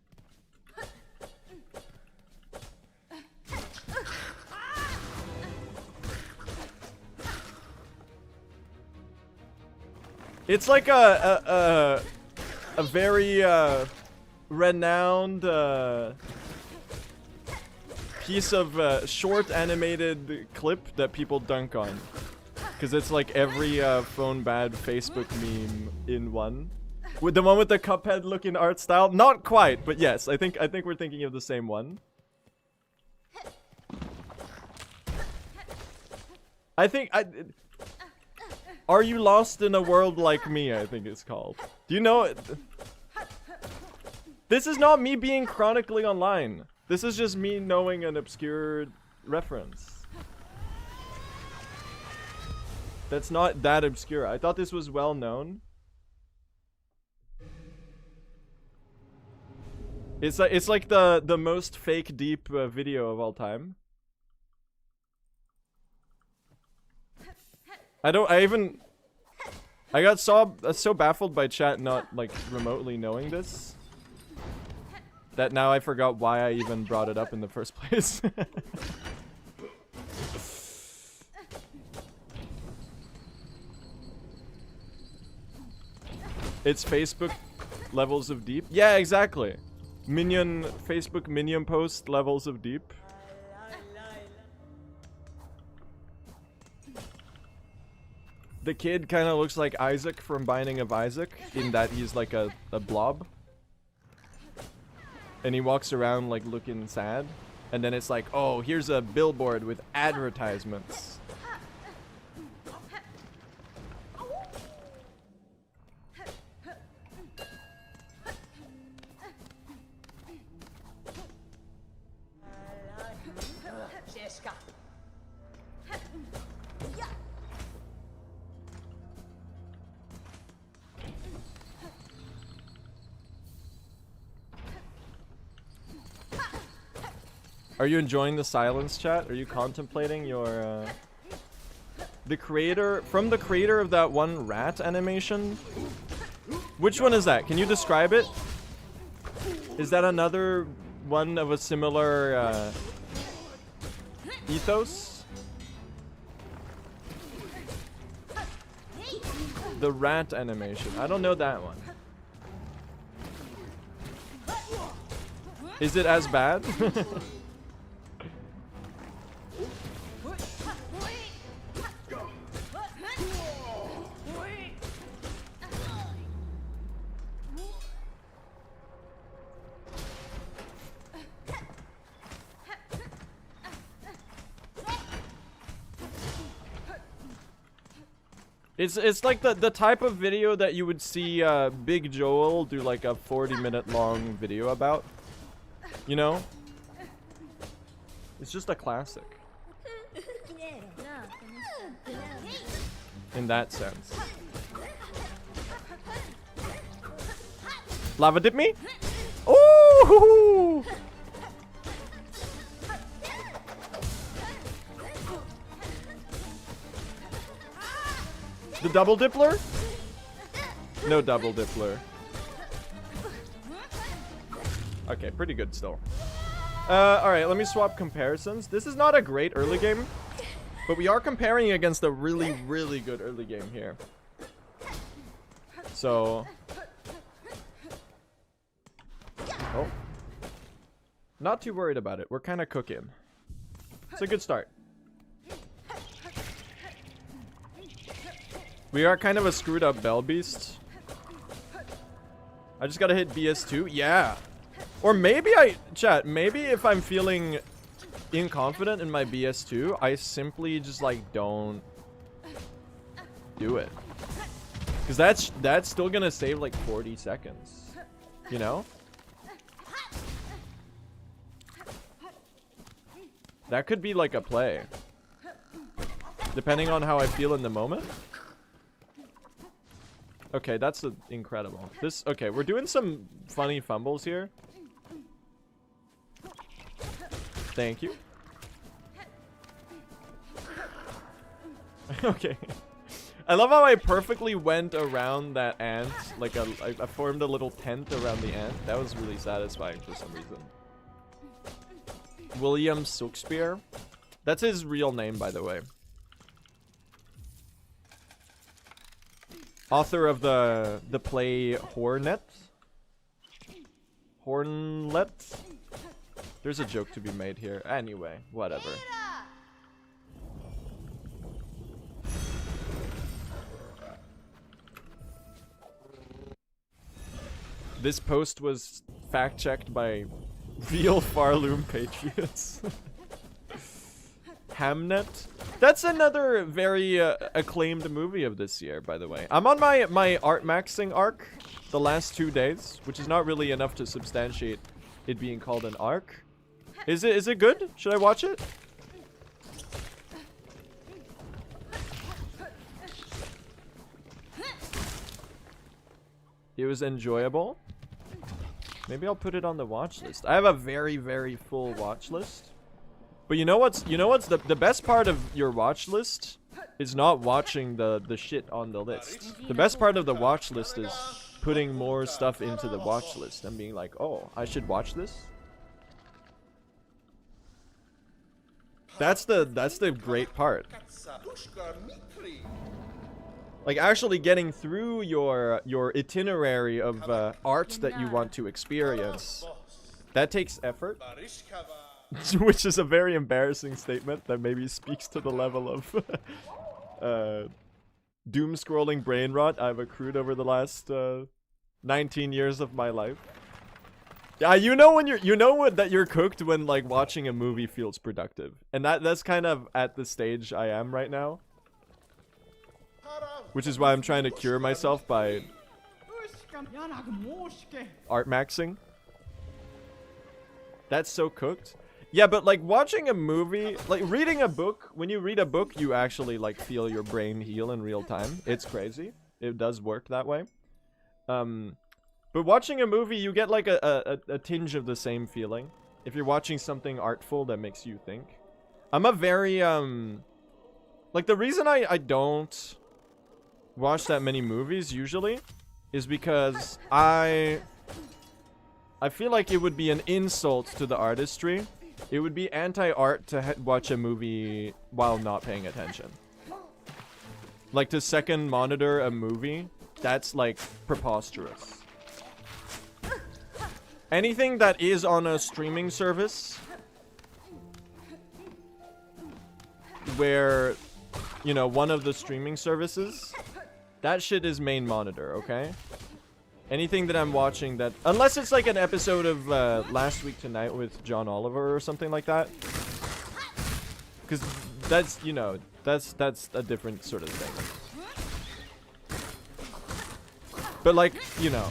It's like a very renowned piece of short animated clip that people dunk on, because it's like every phone bad Facebook meme in one. With the one with the Cuphead looking art style? Not quite, but yes, I think we're thinking of the same one. Are You Lost in a World Like Me, I think it's called. Do you know it? This is not me being chronically online. This is just me knowing an obscure reference. That's not that obscure. I thought this was well known. It's like the most fake deep video of all time. I got so baffled by chat not like remotely knowing this that now I forgot why I even brought it up in the first place. It's Facebook levels of deep. Yeah, exactly. Facebook minion post levels of deep. The kid kind of looks like Isaac from Binding of Isaac in that he's like a blob. And he walks around like looking sad. And then it's like, oh, here's a billboard with advertisements. Are you enjoying the silence, chat? Are you contemplating your the creator of that one rat animation? Which one is that? Can you describe it? Is that another one of a similar ethos? The rat animation. I don't know that one. Is it as bad? It's like the type of video that you would see Big Joel do like a 40-minute long video about. You know? It's just a classic. In that sense. Lava dip me? Ooh! The double dippler? No double dippler. Okay, pretty good still. Alright, let me swap comparisons. This is not a great early game, but we are comparing against a really, really good early game here. So... oh. Not too worried about it. We're kind of cooking. It's a good start. We are kind of a screwed up Bell Beast. I just gotta hit BS2. Yeah. Or maybe maybe if I'm feeling inconfident in my BS2, I simply just like don't do it. Because that's still gonna save like 40 seconds. You know? That could be like a play. Depending on how I feel in the moment. Okay, that's incredible. Okay, we're doing some funny fumbles here. Thank you. Okay. I love how I perfectly went around that ant. Like, I formed a little tent around the ant. That was really satisfying for some reason. William Shakespeare. That's his real name, by the way. Author of the play Hornet. Hornlet? There's a joke to be made here. Anyway, whatever. This post was fact-checked by real Farloom Patriots. Hamnet. That's another very acclaimed movie of this year, by the way. I'm on my art maxing arc the last 2 days, which is not really enough to substantiate it being called an arc. Is it good? Should I watch it? It was enjoyable. Maybe I'll put it on the watch list. I have a very, very full watch list. But you know what's the best part of your watch list is not watching the shit on the list. The best part of the watch list is putting more stuff into the watch list and being like, oh, I should watch this. That's the great part. Like actually getting through your itinerary of art that you want to experience. That takes effort. Which is a very embarrassing statement that maybe speaks to the level of doom scrolling brain rot I've accrued over the last 19 years of my life. Yeah, you know when that you're cooked when like watching a movie feels productive. And that's kind of at the stage I am right now. Which is why I'm trying to cure myself by art maxing. That's so cooked. Yeah, but like watching a movie, like reading a book, when you read a book, you actually like feel your brain heal in real time. It's crazy. It does work that way. But watching a movie, you get like a tinge of the same feeling. If you're watching something artful that makes you think. I'm a very, like the reason I don't watch that many movies usually is because I feel like it would be an insult to the artistry. It would be anti-art to watch a movie while not paying attention. Like to second monitor a movie, that's like preposterous. Anything that is on a streaming service where, you know, one of the streaming services, that shit is main monitor, okay? Anything that I'm watching that, unless it's like an episode of Last Week Tonight with John Oliver or something like that, because that's, you know, that's a different sort of thing. But like, you know,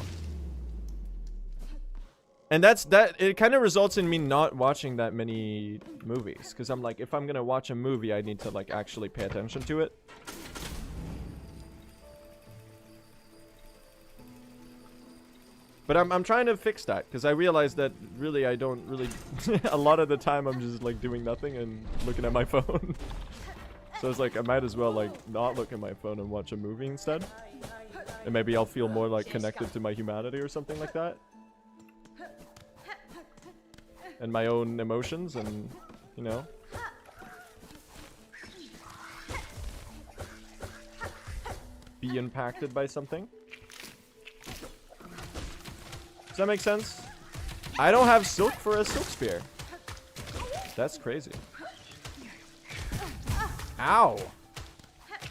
and it kind of results in me not watching that many movies, because I'm like, if I'm gonna watch a movie, I need to like actually pay attention to it. But I'm trying to fix that, because I realize that really I don't really a lot of the time I'm just like doing nothing and looking at my phone. So it's like I might as well like not look at my phone and watch a movie instead. And maybe I'll feel more like connected to my humanity or something like that. And my own emotions and, you know. Be impacted by something. Does that make sense? I don't have silk for a silk spear. That's crazy. Ow!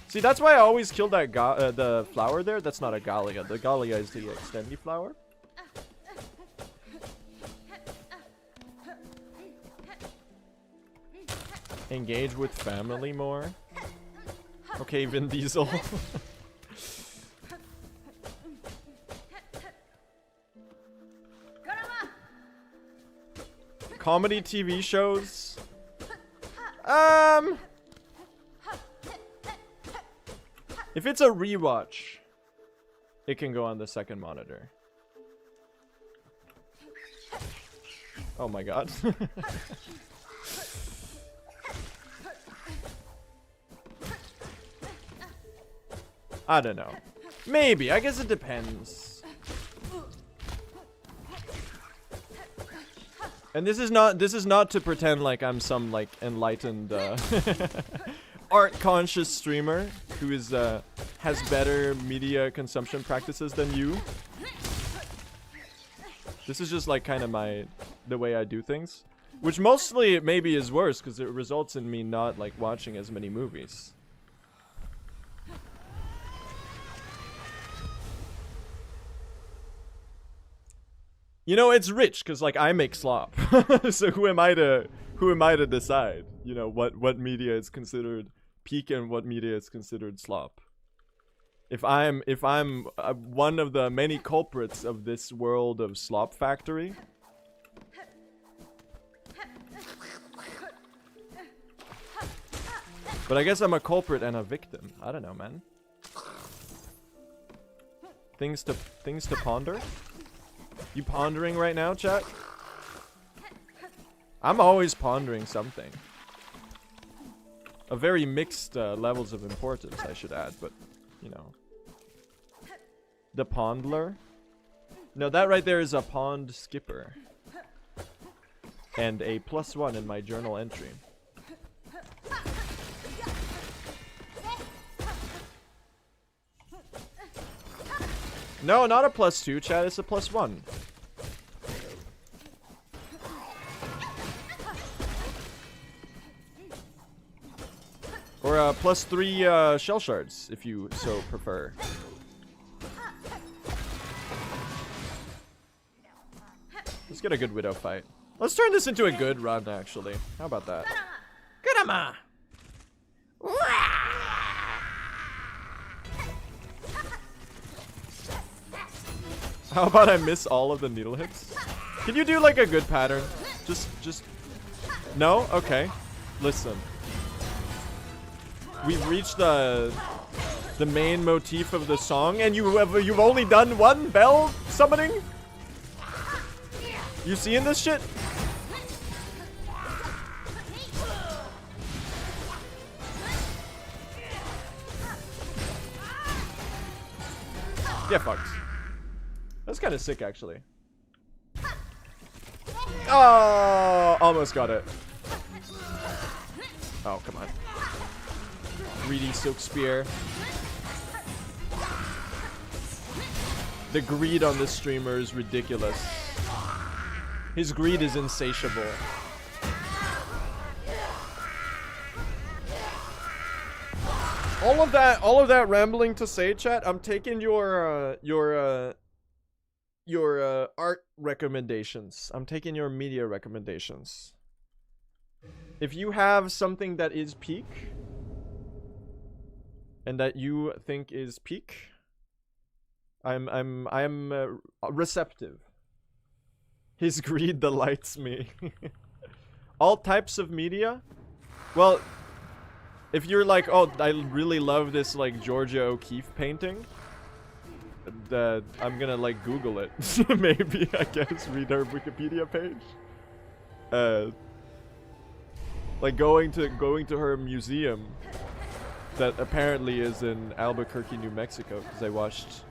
See, that's why I always kill that the flower there. That's not a Gallia. The Gallia is the extendy flower. Engage with family more. Okay, Vin Diesel. Comedy TV shows. If it's a rewatch, it can go on the second monitor. Oh my god. I don't know. Maybe. I guess it depends. And this is not to pretend like I'm some like enlightened art conscious streamer who is has better media consumption practices than you. This is just like kind of the way I do things, which mostly maybe is worse because it results in me not like watching as many movies. You know, it's rich because like I make slop. So who am I to decide? You know what media is considered peak and what media is considered slop. If I'm one of the many culprits of this world of slop factory. But I guess I'm a culprit and a victim. I don't know, man. Things to ponder. You pondering right now, chat? I'm always pondering something. A very mixed levels of importance, I should add, but you know. The pondler? No, that right there is a pond skipper. And a +1 in my journal entry. No, not a +2, chat. It's a +1. Or a +3 shell shards, if you so prefer. Let's get a good widow fight. Let's turn this into a good run, actually. How about that? Kurama! How about I miss all of the needle hits? Can you do like a good pattern? Just... No? Okay. Listen. We've reached the main motif of the song, and you've only done one bell summoning? You seeing this shit? Get fucked. That's kind of sick, actually. Oh, almost got it. Oh, come on. Greedy silk spear. The greed on this streamer is ridiculous. His greed is insatiable. All of that rambling to say, chat. I'm taking your art recommendations. I'm taking your media recommendations. If you have something that is peak and that you think is peak, I'm receptive. His greed delights me. All types of media? Well, if you're like, oh, I really love this like Georgia O'Keeffe painting, I'm gonna like Google it. Maybe, I guess, read her Wikipedia page. Like going to her museum that apparently is in Albuquerque, New Mexico, because I watched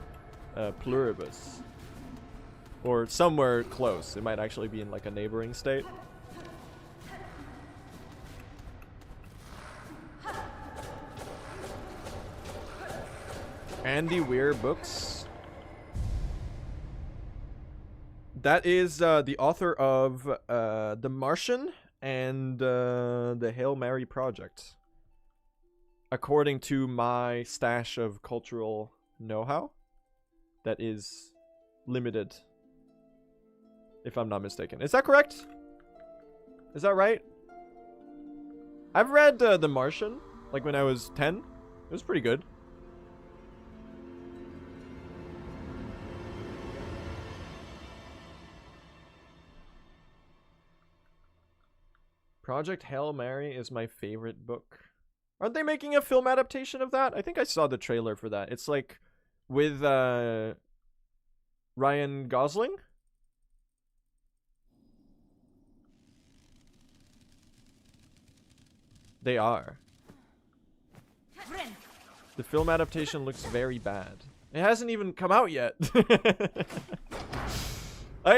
Pluribus. Or somewhere close. It might actually be in like a neighboring state. Andy Weir books. That is the author of The Martian and the Hail Mary Project. According to my stash of cultural know-how, that is limited. If I'm not mistaken. Is that correct? Is that right? I've read The Martian, like when I was 10. It was pretty good. Project Hail Mary is my favorite book. Aren't they making a film adaptation of that? I think I saw the trailer for that. It's like with Ryan Gosling. They are. The film adaptation looks very bad. It hasn't even come out yet.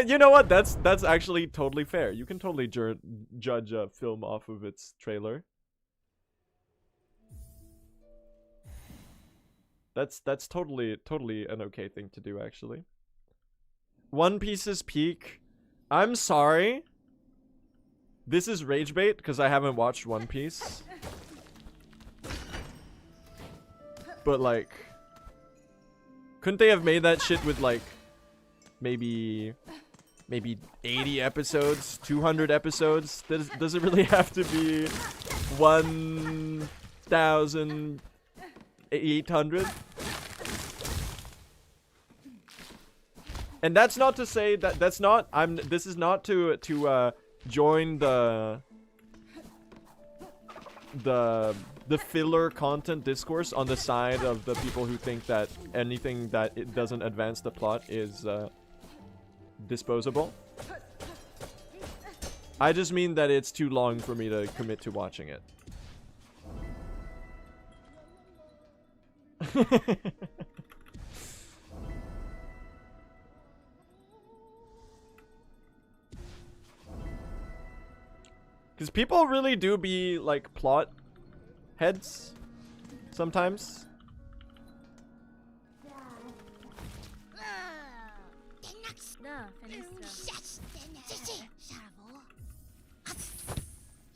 You know what? That's actually totally fair. You can totally judge a film off of its trailer. That's totally an okay thing to do, actually. One Piece's peak. I'm sorry. This is rage bait because I haven't watched One Piece. But like, couldn't they have made that shit with like maybe maybe 80 episodes, 200 episodes. Does it really have to be 1,800? And that's not to say that this is not to join the filler content discourse on the side of the people who think that anything that it doesn't advance the plot is disposable. I just mean that it's too long for me to commit to watching it. Because people really do be like plot heads sometimes.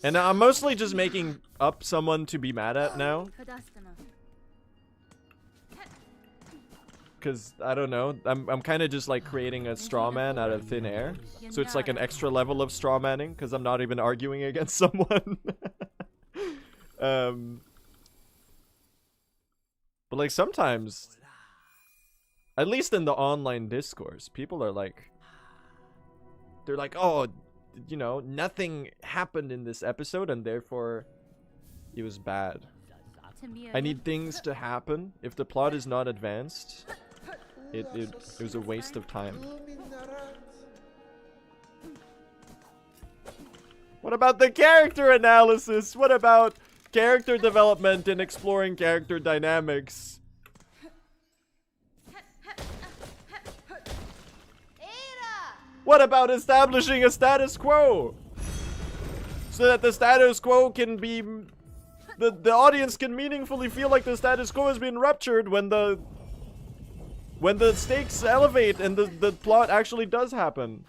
And I'm mostly just making up someone to be mad at now. Because, I don't know, I'm kind of just like creating a straw man out of thin air. So it's like an extra level of straw manning, because I'm not even arguing against someone. But like sometimes, at least in the online discourse, people are like, they're like, oh, you know, nothing happened in this episode and therefore it was bad. I need things to happen. If the plot is not advanced, it was a waste of time. What about the character analysis? What about character development and exploring character dynamics? What about establishing a status quo? So that the status quo can be... The audience can meaningfully feel like the status quo has been ruptured when the stakes elevate and the plot actually does happen.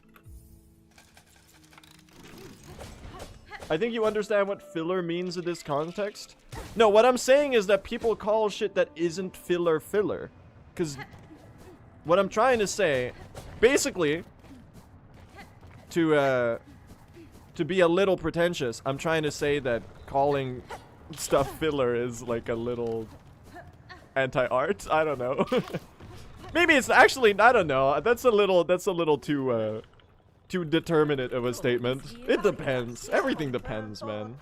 I think you understand what filler means in this context. No, what I'm saying is that people call shit that isn't filler filler. Because what I'm trying to say, basically, to be a little pretentious, I'm trying to say that calling stuff filler is like a little anti-art. I don't know. Maybe it's actually, I don't know. That's a little too determinate of a statement. It depends. Everything depends, man.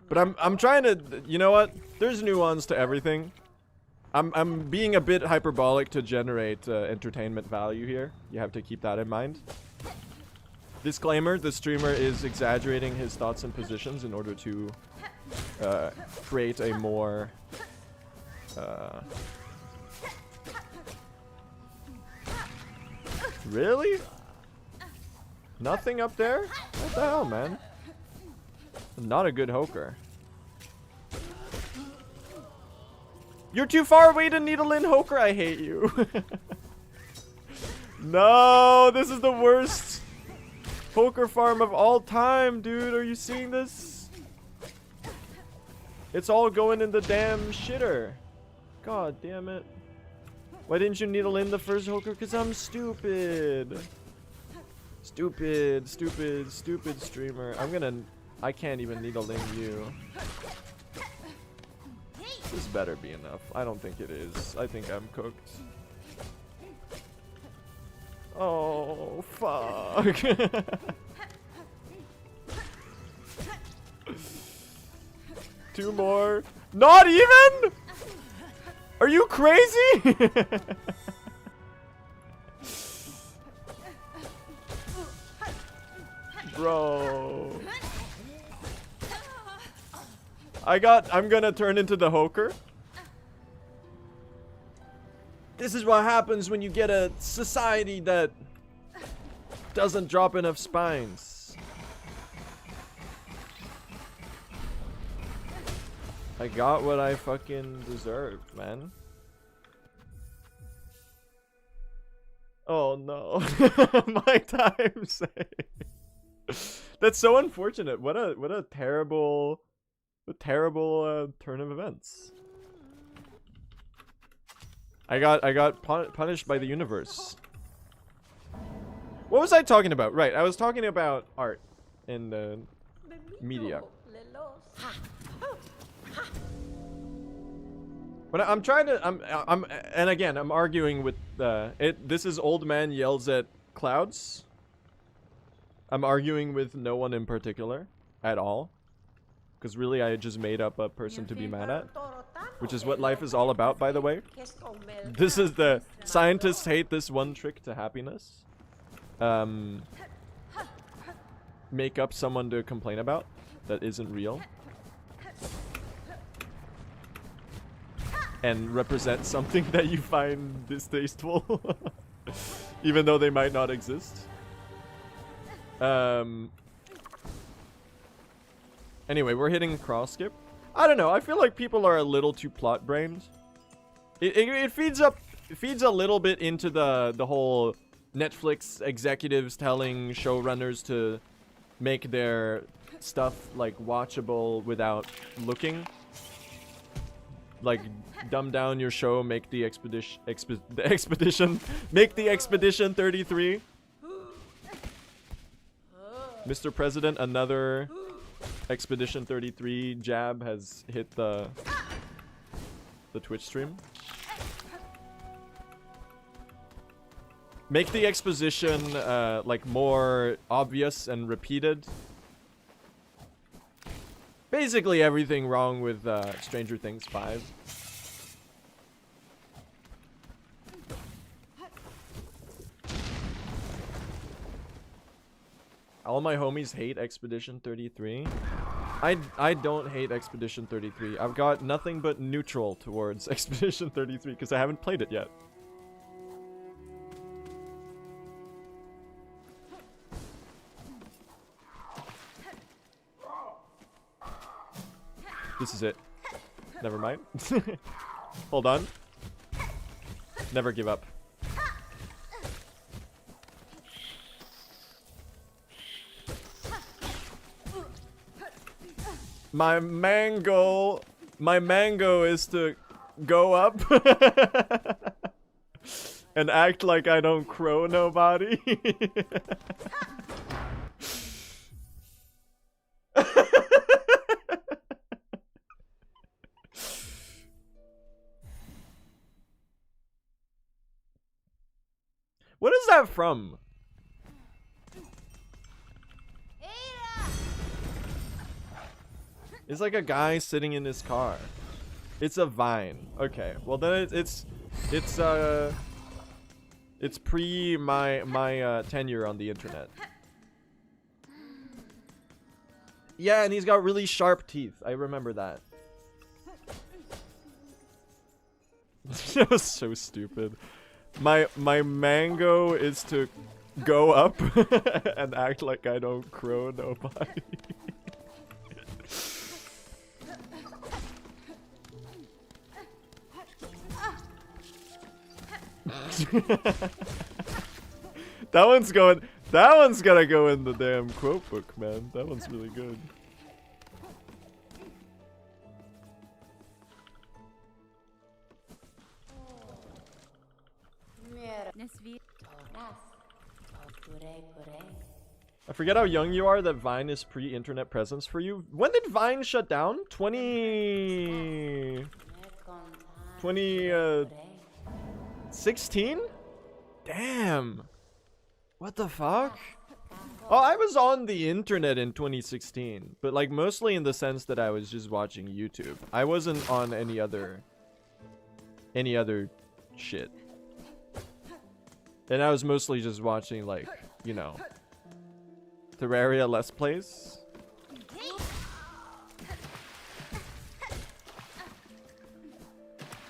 But I'm trying to, you know what? There's nuance to everything. I'm being a bit hyperbolic to generate entertainment value here. You have to keep that in mind. Disclaimer, the streamer is exaggerating his thoughts and positions in order to create a more really? Nothing up there? What the hell, man? Not a good hoker. You're too far away to needle in hoker, I hate you. No, this is the worst poker farm of all time, dude. Are you seeing this? It's all going in the damn shitter. God damn it. Why didn't you needle in the first hoker? Because I'm stupid. Stupid streamer. I can't even needle in you. This better be enough. I don't think it is. I think I'm cooked. Oh, fuck. Two more. Not even? Are you crazy? Bro. I'm gonna turn into the hoker. This is what happens when you get a society that doesn't drop enough spines. I got what I fucking deserved, man. Oh no. My time save. That's so unfortunate. What a terrible turn of events. I got punished by the universe. What was I talking about? Right, I was talking about art and media. But I'm trying to, and again, I'm arguing with this is old man yells at clouds. I'm arguing with no one in particular at all. Because really, I just made up a person to be mad at. Which is what life is all about, by the way. This is the scientists hate this one trick to happiness. Make up someone to complain about that isn't real. And represent something that you find distasteful. Even though they might not exist. Anyway, we're hitting cross skip. I don't know, I feel like people are a little too plot brained. It feeds a little bit into the whole Netflix executives telling showrunners to make their stuff like watchable without looking. Like dumb down your show, make the expedition make the expedition 33. Mr. President, another expedition 33 jab has hit the Twitch stream. Make the exposition like more obvious and repeated. Basically everything wrong with Stranger Things 5. All my homies hate Expedition 33. I don't hate Expedition 33. I've got nothing but neutral towards Expedition 33 because I haven't played it yet. This is it. Never mind. Hold on. Never give up. My mango is to go up and act like I don't crow nobody. What is that from? It's like a guy sitting in his car. It's a Vine. Okay, well then it's pre my tenure on the internet. Yeah, and he's got really sharp teeth. I remember that. That was so stupid. My mango is to go up and act like I don't crow nobody. That one's gonna go in the damn quote book, man. That one's really good. I forget how young you are that Vine is pre-internet presence for you. When did Vine shut down? 2016? Damn. What the fuck? Oh, I was on the internet in 2016, but like mostly in the sense that I was just watching YouTube. I wasn't on any other shit. And I was mostly just watching, like, you know, Terraria Let's Plays.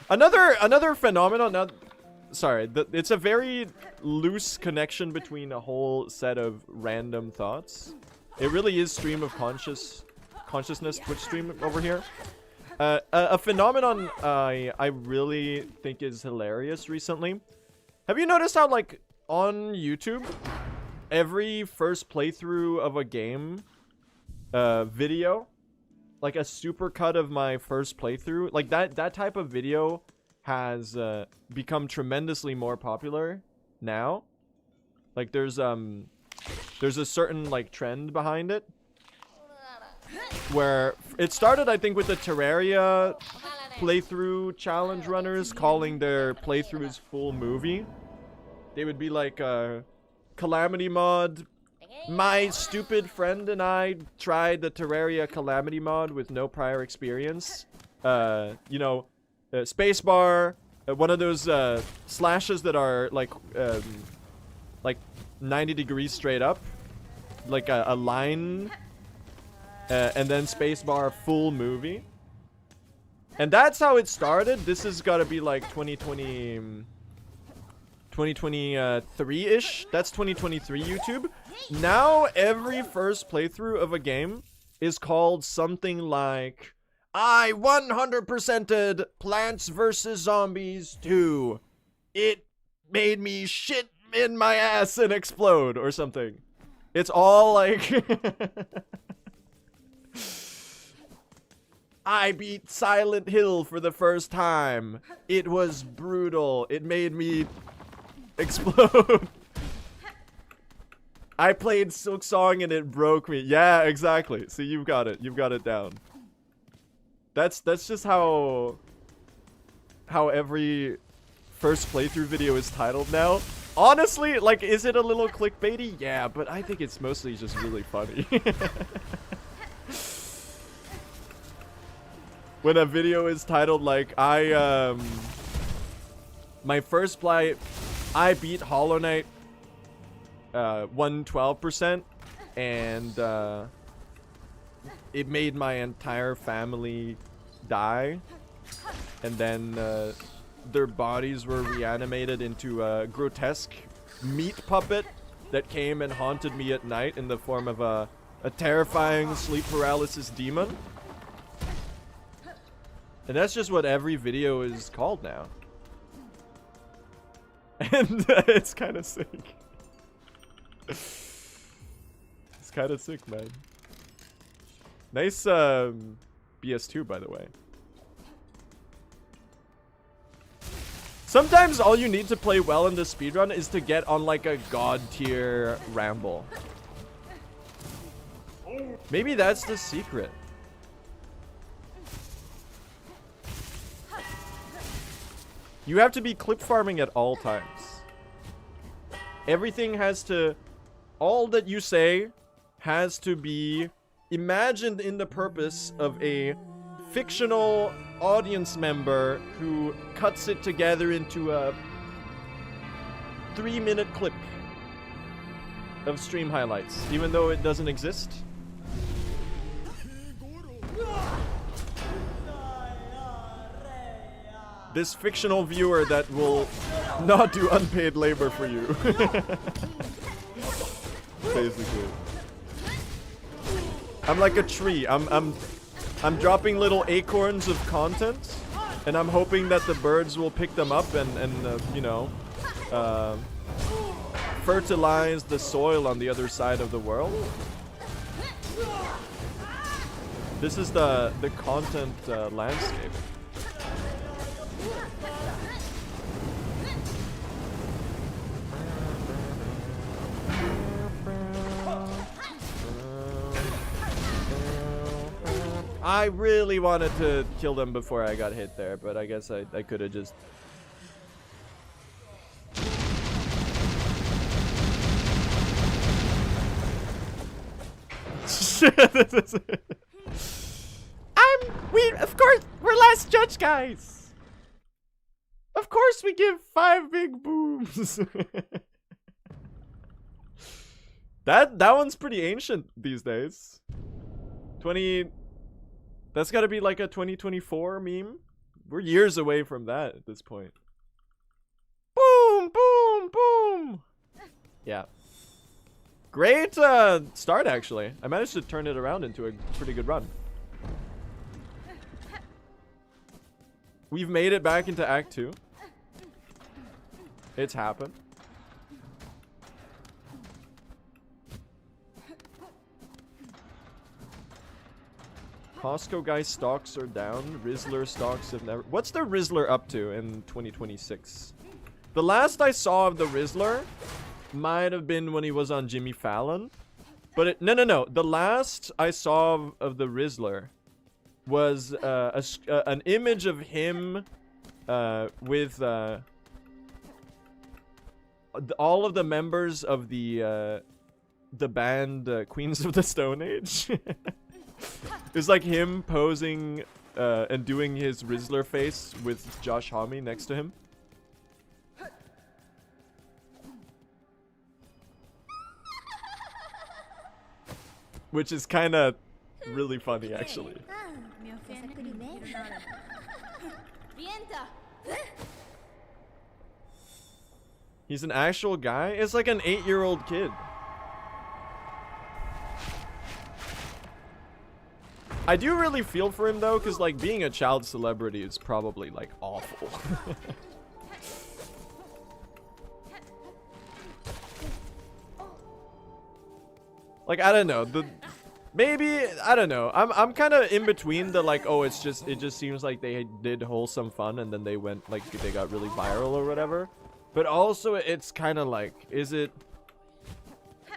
Another phenomenon. Now, sorry, it's a very loose connection between a whole set of random thoughts. It really is stream of consciousness Twitch stream over here. A phenomenon I really think is hilarious recently. Have you noticed how, like, on YouTube, every first playthrough of a game video, like a super cut of my first playthrough, like that type of video has become tremendously more popular now. Like there's a certain like trend behind it where it started, I think, with the Terraria playthrough challenge runners calling their playthroughs full movie. They would be like Calamity mod. My stupid friend and I tried the Terraria Calamity mod with no prior experience. You know, spacebar, one of those slashes that are like 90 degrees straight up, like a line, and then spacebar full movie. And that's how it started. This has got to be like 2023-ish. That's 2023 YouTube. Now every first playthrough of a game is called something like, I 100%ed Plants vs. Zombies 2. It made me shit in my ass and explode or something. It's all like I beat Silent Hill for the first time. It was brutal. It made me explode. I played Silksong and it broke me. Yeah, exactly. See, you've got it. You've got it down. That's just how every first playthrough video is titled now. Honestly, like, is it a little clickbaity? Yeah, but I think it's mostly just really funny. When a video is titled like, my first play, I beat Hollow Knight 112%, and it made my entire family die, and then their bodies were reanimated into a grotesque meat puppet that came and haunted me at night in the form of a terrifying sleep paralysis demon. And that's just what every video is called now. And it's kind of sick. It's kind of sick, man. Nice BS2, by the way. Sometimes all you need to play well in the speedrun is to get on like a god tier ramble. Maybe that's the secret. You have to be clip farming at all times. Everything has to, all that you say has to be imagined in the purpose of a fictional audience member who cuts it together into a 3-minute clip of stream highlights, even though it doesn't exist. This fictional viewer that will not do unpaid labor for you. Basically. I'm like a tree. I'm dropping little acorns of content, and I'm hoping that the birds will pick them up and you know, fertilize the soil on the other side of the world. This is the content landscape. I really wanted to kill them before I got hit there, but I guess I could have just... Of course, we're last judge, guys! Of course we give 5 big booms! That one's pretty ancient these days. 20... That's gotta be like a 2024 meme. We're years away from that at this point. Boom, boom, boom! Yeah. Great start, actually. I managed to turn it around into a pretty good run. We've made it back into Act 2. It's happened. Costco guy stocks are down. Rizzler stocks have never... What's the Rizzler up to in 2026? The last I saw of the Rizzler might have been when he was on Jimmy Fallon. But no. The last I saw of the Rizzler was an image of him with all of the members of the band Queens of the Stone Age. It's like him posing and doing his Rizzler face with Josh Homme next to him. Which is kind of really funny, actually. He's an actual guy? It's like an 8-year-old kid. I do really feel for him though, because like being a child celebrity is probably like awful. Like, I don't know, maybe, I don't know, I'm kind of in between the like, oh, it just seems like they did wholesome fun and then they went, like, they got really viral or whatever. But also, it's kind of like, is it...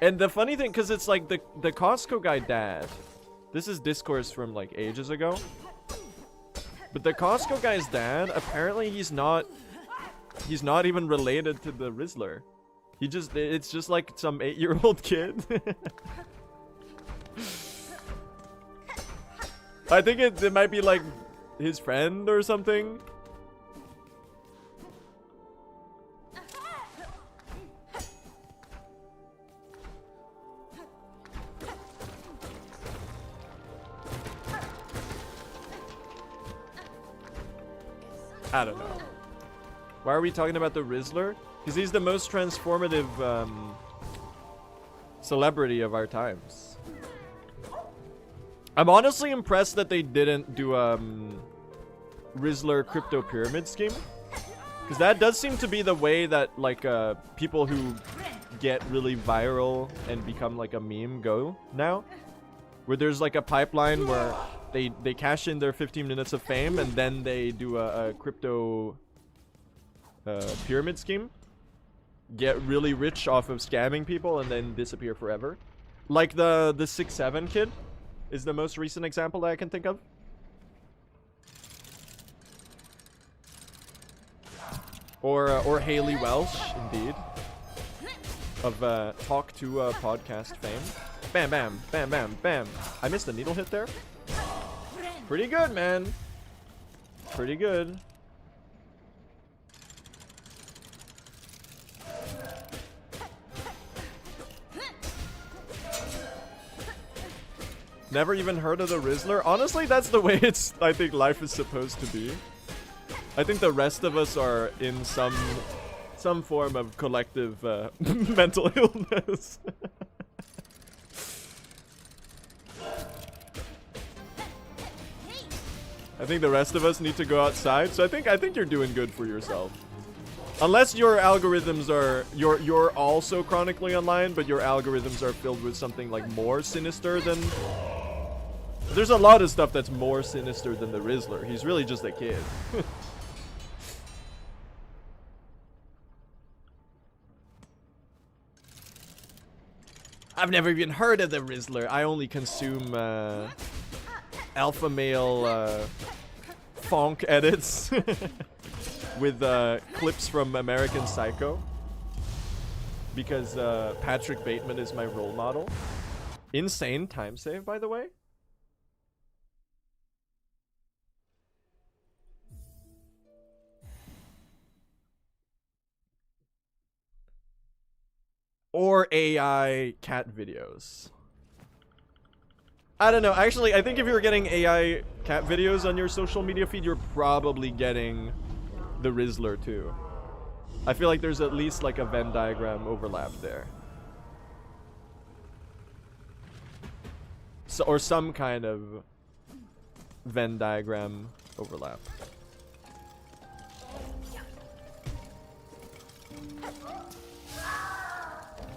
And the funny thing, because it's like the Costco guy dad, this is discourse from like ages ago, but the Costco guy's dad, apparently he's not even related to the Rizzler. It's just like some 8-year-old kid. I think it might be like his friend or something. I don't know. Why are we talking about the Rizzler? Because he's the most transformative celebrity of our times. I'm honestly impressed that they didn't do Rizzler crypto pyramid scheme. Because that does seem to be the way that like people who get really viral and become like a meme go now. Where there's like a pipeline where they cash in their 15 minutes of fame and then they do a crypto pyramid scheme. Get really rich off of scamming people and then disappear forever. Like the 6'7" kid is the most recent example that I can think of. Or Haley Welsh, indeed. Of Talk to podcast fame. Bam, bam, bam, bam, bam. I missed a needle hit there. Pretty good, man. Pretty good. Never even heard of the Rizzler. Honestly, that's the way I think life is supposed to be. I think the rest of us are in some form of collective mental illness. I think the rest of us need to go outside. So I think you're doing good for yourself. Unless your algorithms are you're also chronically online, but your algorithms are filled with something like more sinister than. There's a lot of stuff that's more sinister than the Rizzler. He's really just a kid. I've never even heard of the Rizzler. I only consume alpha male funk edits with clips from American Psycho because Patrick Bateman is my role model. Insane time save, by the way. Or AI cat videos. I don't know. Actually, I think if you're getting AI cat videos on your social media feed, you're probably getting the Rizzler too. I feel like there's at least like a Venn diagram overlap there. So, or some kind of Venn diagram overlap.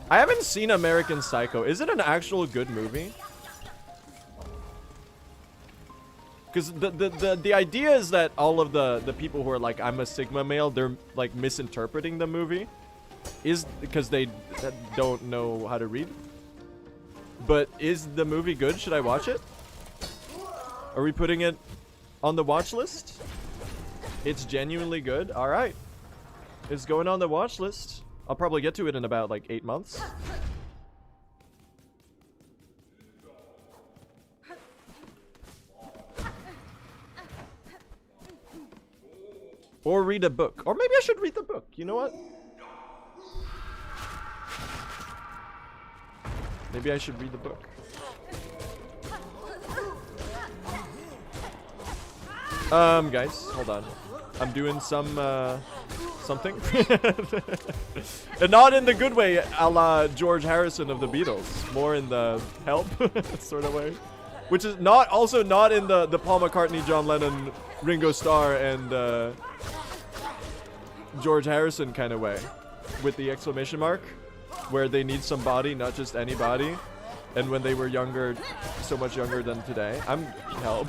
I haven't seen American Psycho. Is it an actual good movie? Because the idea is that all of the people who are like, I'm a Sigma male, they're like misinterpreting the movie. Is because they don't know how to read. But is the movie good? Should I watch it? Are we putting it on the watch list? It's genuinely good. All right. It's going on the watch list. I'll probably get to it in about like 8 months. Or read a book. Or maybe I should read the book. You know what? Maybe I should read the book. Guys, hold on. I'm doing some, something. And not in the good way, a la George Harrison of the Beatles. More in the help sort of way. Which is not, also not in the Paul McCartney, John Lennon, Ringo Starr, and, George Harrison kind of way. With the exclamation mark. Where they need somebody, not just anybody. And when they were younger, so much younger than today. I'm help.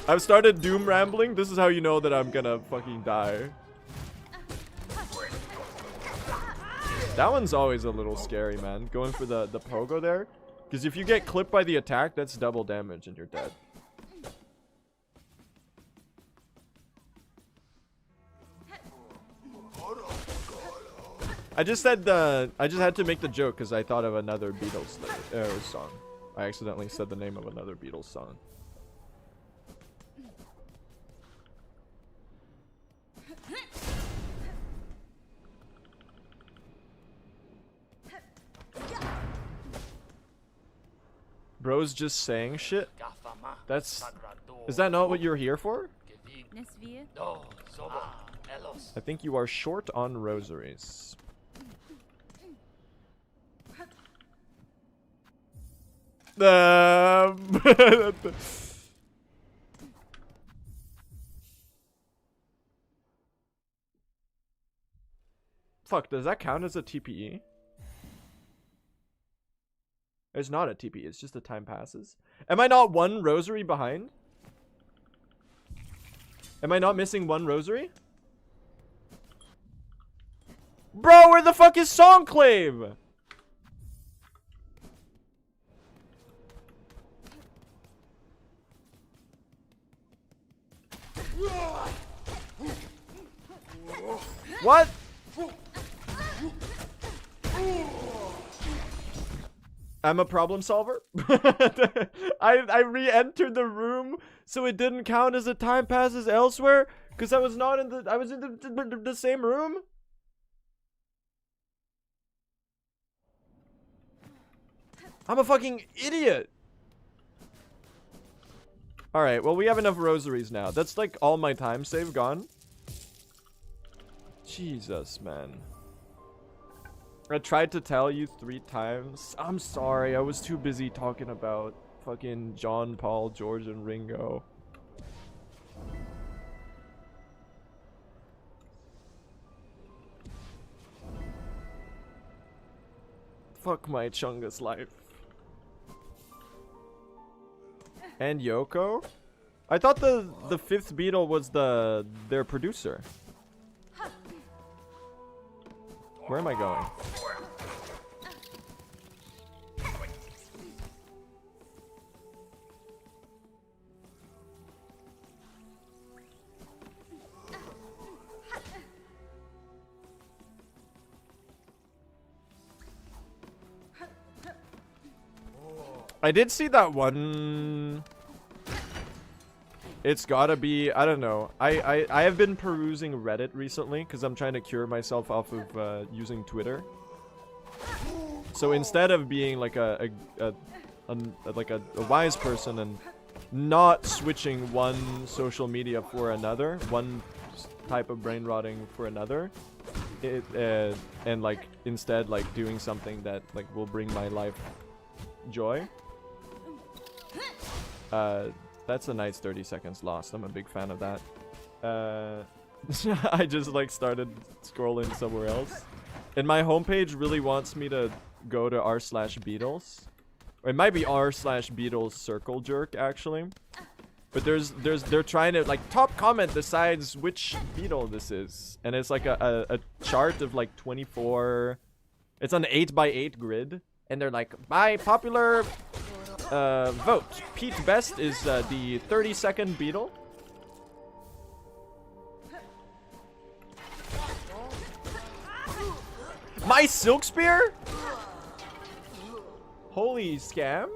I've started doom rambling. This is how you know that I'm gonna fucking die. That one's always a little scary, man. Going for the pogo there. Because if you get clipped by the attack, that's double damage and you're dead. I just said I just had to make the joke because I thought of another Beatles song. I accidentally said the name of another Beatles song. Bro's just saying shit? Is that not what you're here for? I think you are short on rosaries. Fuck, does that count as a TPE? It's not a TPE, it's just the time passes. Am I not one rosary behind? Am I not missing one rosary? Bro, where the fuck is Songclave? What? I'm a problem solver. I re-entered the room so it didn't count as a time passes elsewhere because I was not in I was in the same room. I'm a fucking idiot. Alright, well, we have enough rosaries now. That's like all my time save gone. Jesus, man. I tried to tell you 3 times. I'm sorry, I was too busy talking about fucking John, Paul, George, and Ringo. Fuck my Chungus life. And Yoko? I thought the 5th Beatle was their producer. Where am I going? I did see that one. It's gotta be, I don't know. I have been perusing Reddit recently because I'm trying to cure myself off of using Twitter. So instead of being like a wise person and not switching one social media for another, one type of brain rotting for another, and like instead like doing something that like will bring my life joy. That's a nice 30 seconds lost. I'm a big fan of that. I just like started scrolling somewhere else. And my homepage really wants me to go to r/Beatles. Or it might be r/Beatles circle jerk actually. But they're trying to like top comment decides which beetle this is, and it's like a chart of like 24. It's an 8x8 grid, and they're like by popular vote, Pete Best is the 32nd beetle. My silk spear? Holy scam.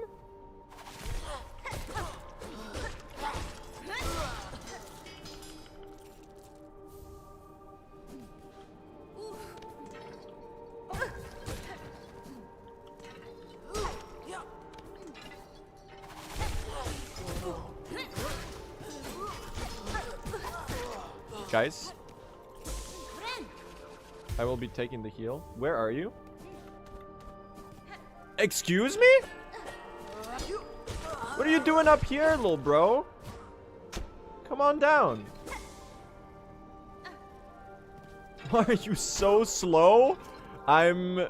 Guys, I will be taking the heal. Where are you? Excuse me? What are you doing up here, little bro? Come on down. Why are you so slow? Where'd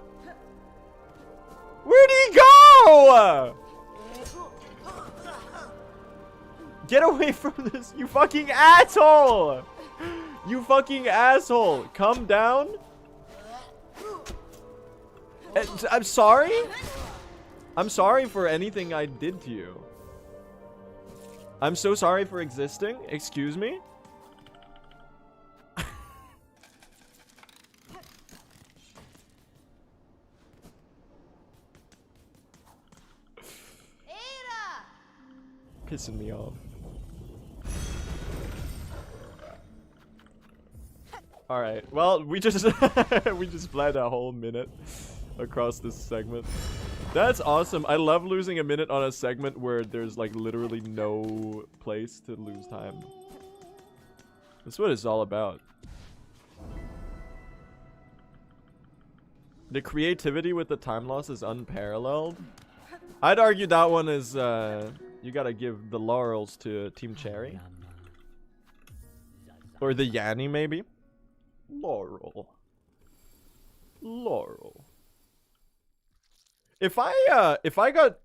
he go? Get away from this, you fucking asshole! You fucking asshole! Come down. I'm sorry? I'm sorry for anything I did to you. I'm so sorry for existing. Excuse me? Pissing me off. Alright, well, we just we just played a whole minute across this segment. That's awesome. I love losing a minute on a segment where there's like literally no place to lose time. That's what it's all about. The creativity with the time loss is unparalleled. I'd argue that one is you gotta give the laurels to Team Cherry. Or the Yanni maybe. Laurel. If I got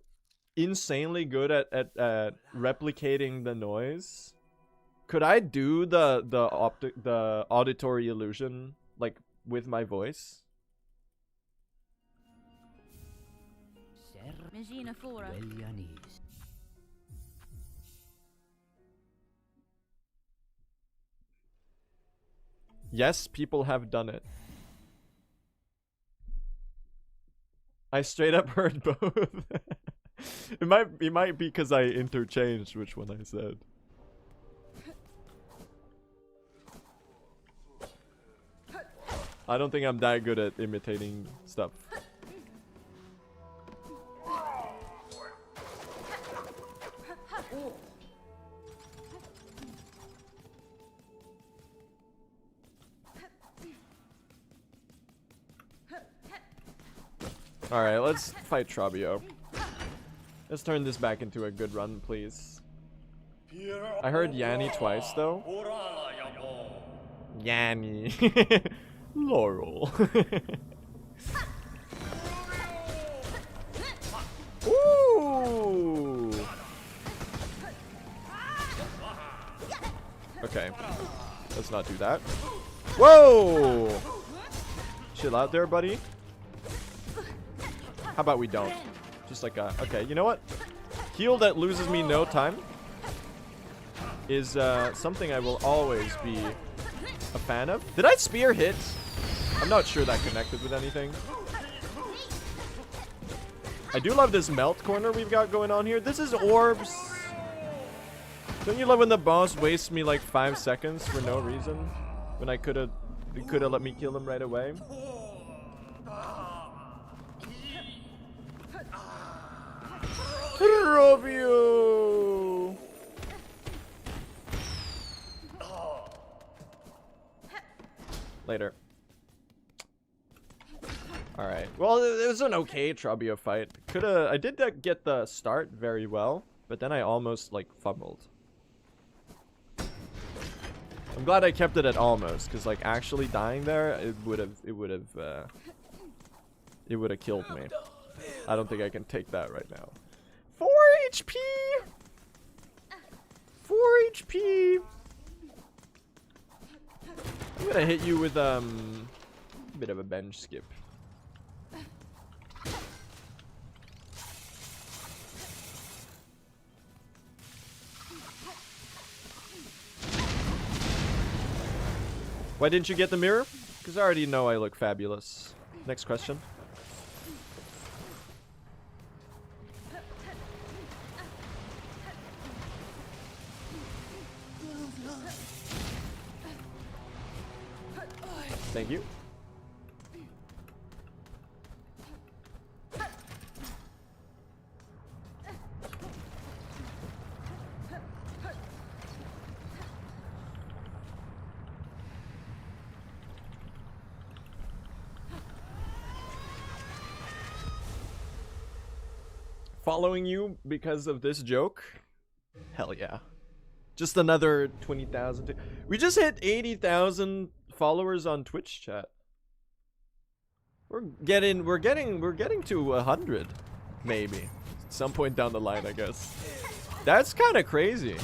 insanely good at replicating the noise, could I do the auditory illusion like with my voice? Yes, people have done it. I straight up heard both. it might be because I interchanged which one I said. I don't think I'm that good at imitating stuff. Alright, let's fight Trabio. Let's turn this back into a good run, please. I heard Yanni twice, though. Yanni. Laurel. Ooh! Okay. Let's not do that. Whoa! Chill out there, buddy. How about we don't? Just like a... Okay, you know what? Heal that loses me no time is something I will always be a fan of. Did I spear hit? I'm not sure that connected with anything. I do love this melt corner we've got going on here. This is orbs. Don't you love when the boss wastes me like 5 seconds for no reason? When I could have let me kill him right away. Robio! Later. Alright. Well, it was an okay Trabio fight. I did get the start very well, but then I almost like fumbled. I'm glad I kept it at almost, because like actually dying there, it would have killed me. I don't think I can take that right now. 4 HP! 4 HP! I'm gonna hit you with a bit of a bench skip. Why didn't you get the mirror? Because I already know I look fabulous. Next question. Thank you. Following you because of this joke? Hell yeah. Just another 20,000. We just hit 80,000 followers on Twitch chat. We're getting to 100 maybe. At some point down the line, I guess. That's kind of crazy.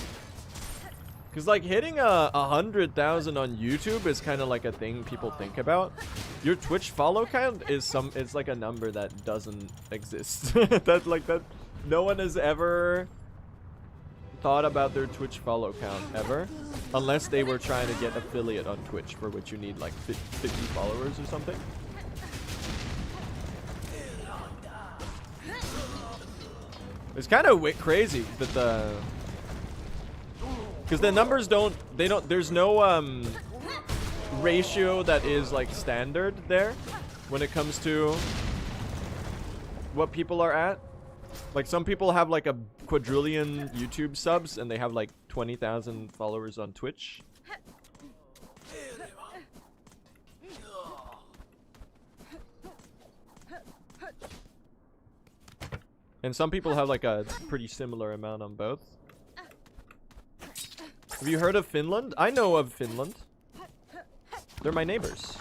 Cuz like hitting 100,000 on YouTube is kind of like a thing people think about. Your Twitch follow count is it's like a number that doesn't exist. that no one has ever thought about their Twitch follow count ever, unless they were trying to get affiliate on Twitch, for which you need like 50 followers or something. It's kind of crazy that because the numbers there's no ratio that is like standard there when it comes to what people are at. Like some people have like a quadrillion YouTube subs and they have like 20,000 followers on Twitch. And some people have like a pretty similar amount on both. Have you heard of Finland? I know of Finland. They're my neighbors.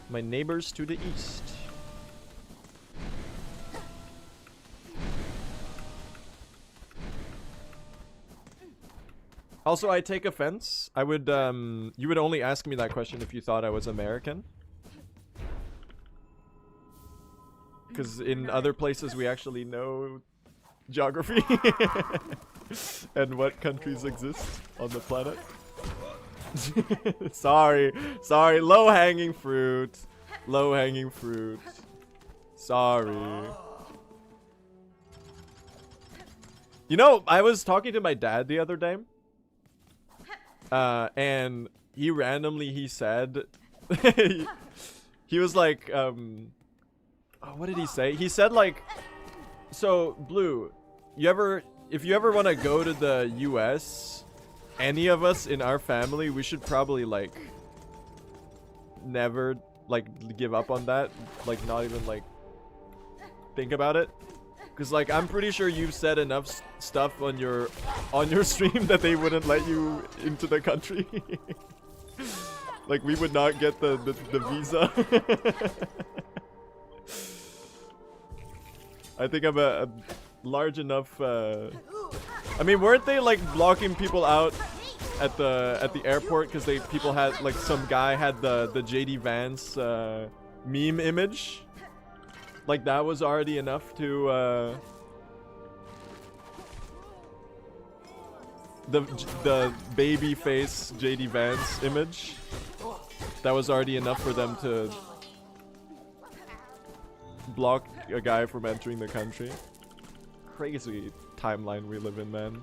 My neighbors to the east. Also, I take offense. I would, you would only ask me that question if you thought I was American. Because in other places we actually know geography and what countries exist on the planet. Sorry, low-hanging fruit. Low-hanging fruit. Sorry. You know, I was talking to my dad the other day. And he said, he was like, oh, what did he say? He said like, so Blue, if you ever want to go to the US, any of us in our family, we should probably like never like give up on that, like not even like think about it, because like I'm pretty sure you've said enough stuff on your stream that they wouldn't let you into the country. Like we would not get the visa. I think I'm a large enough I mean, weren't they like blocking people out at the airport because people had like some guy had the JD Vance meme image? Like that was already enough to the baby face JD Vance image. That was already enough for them to block a guy from entering the country. Crazy timeline we live in, man.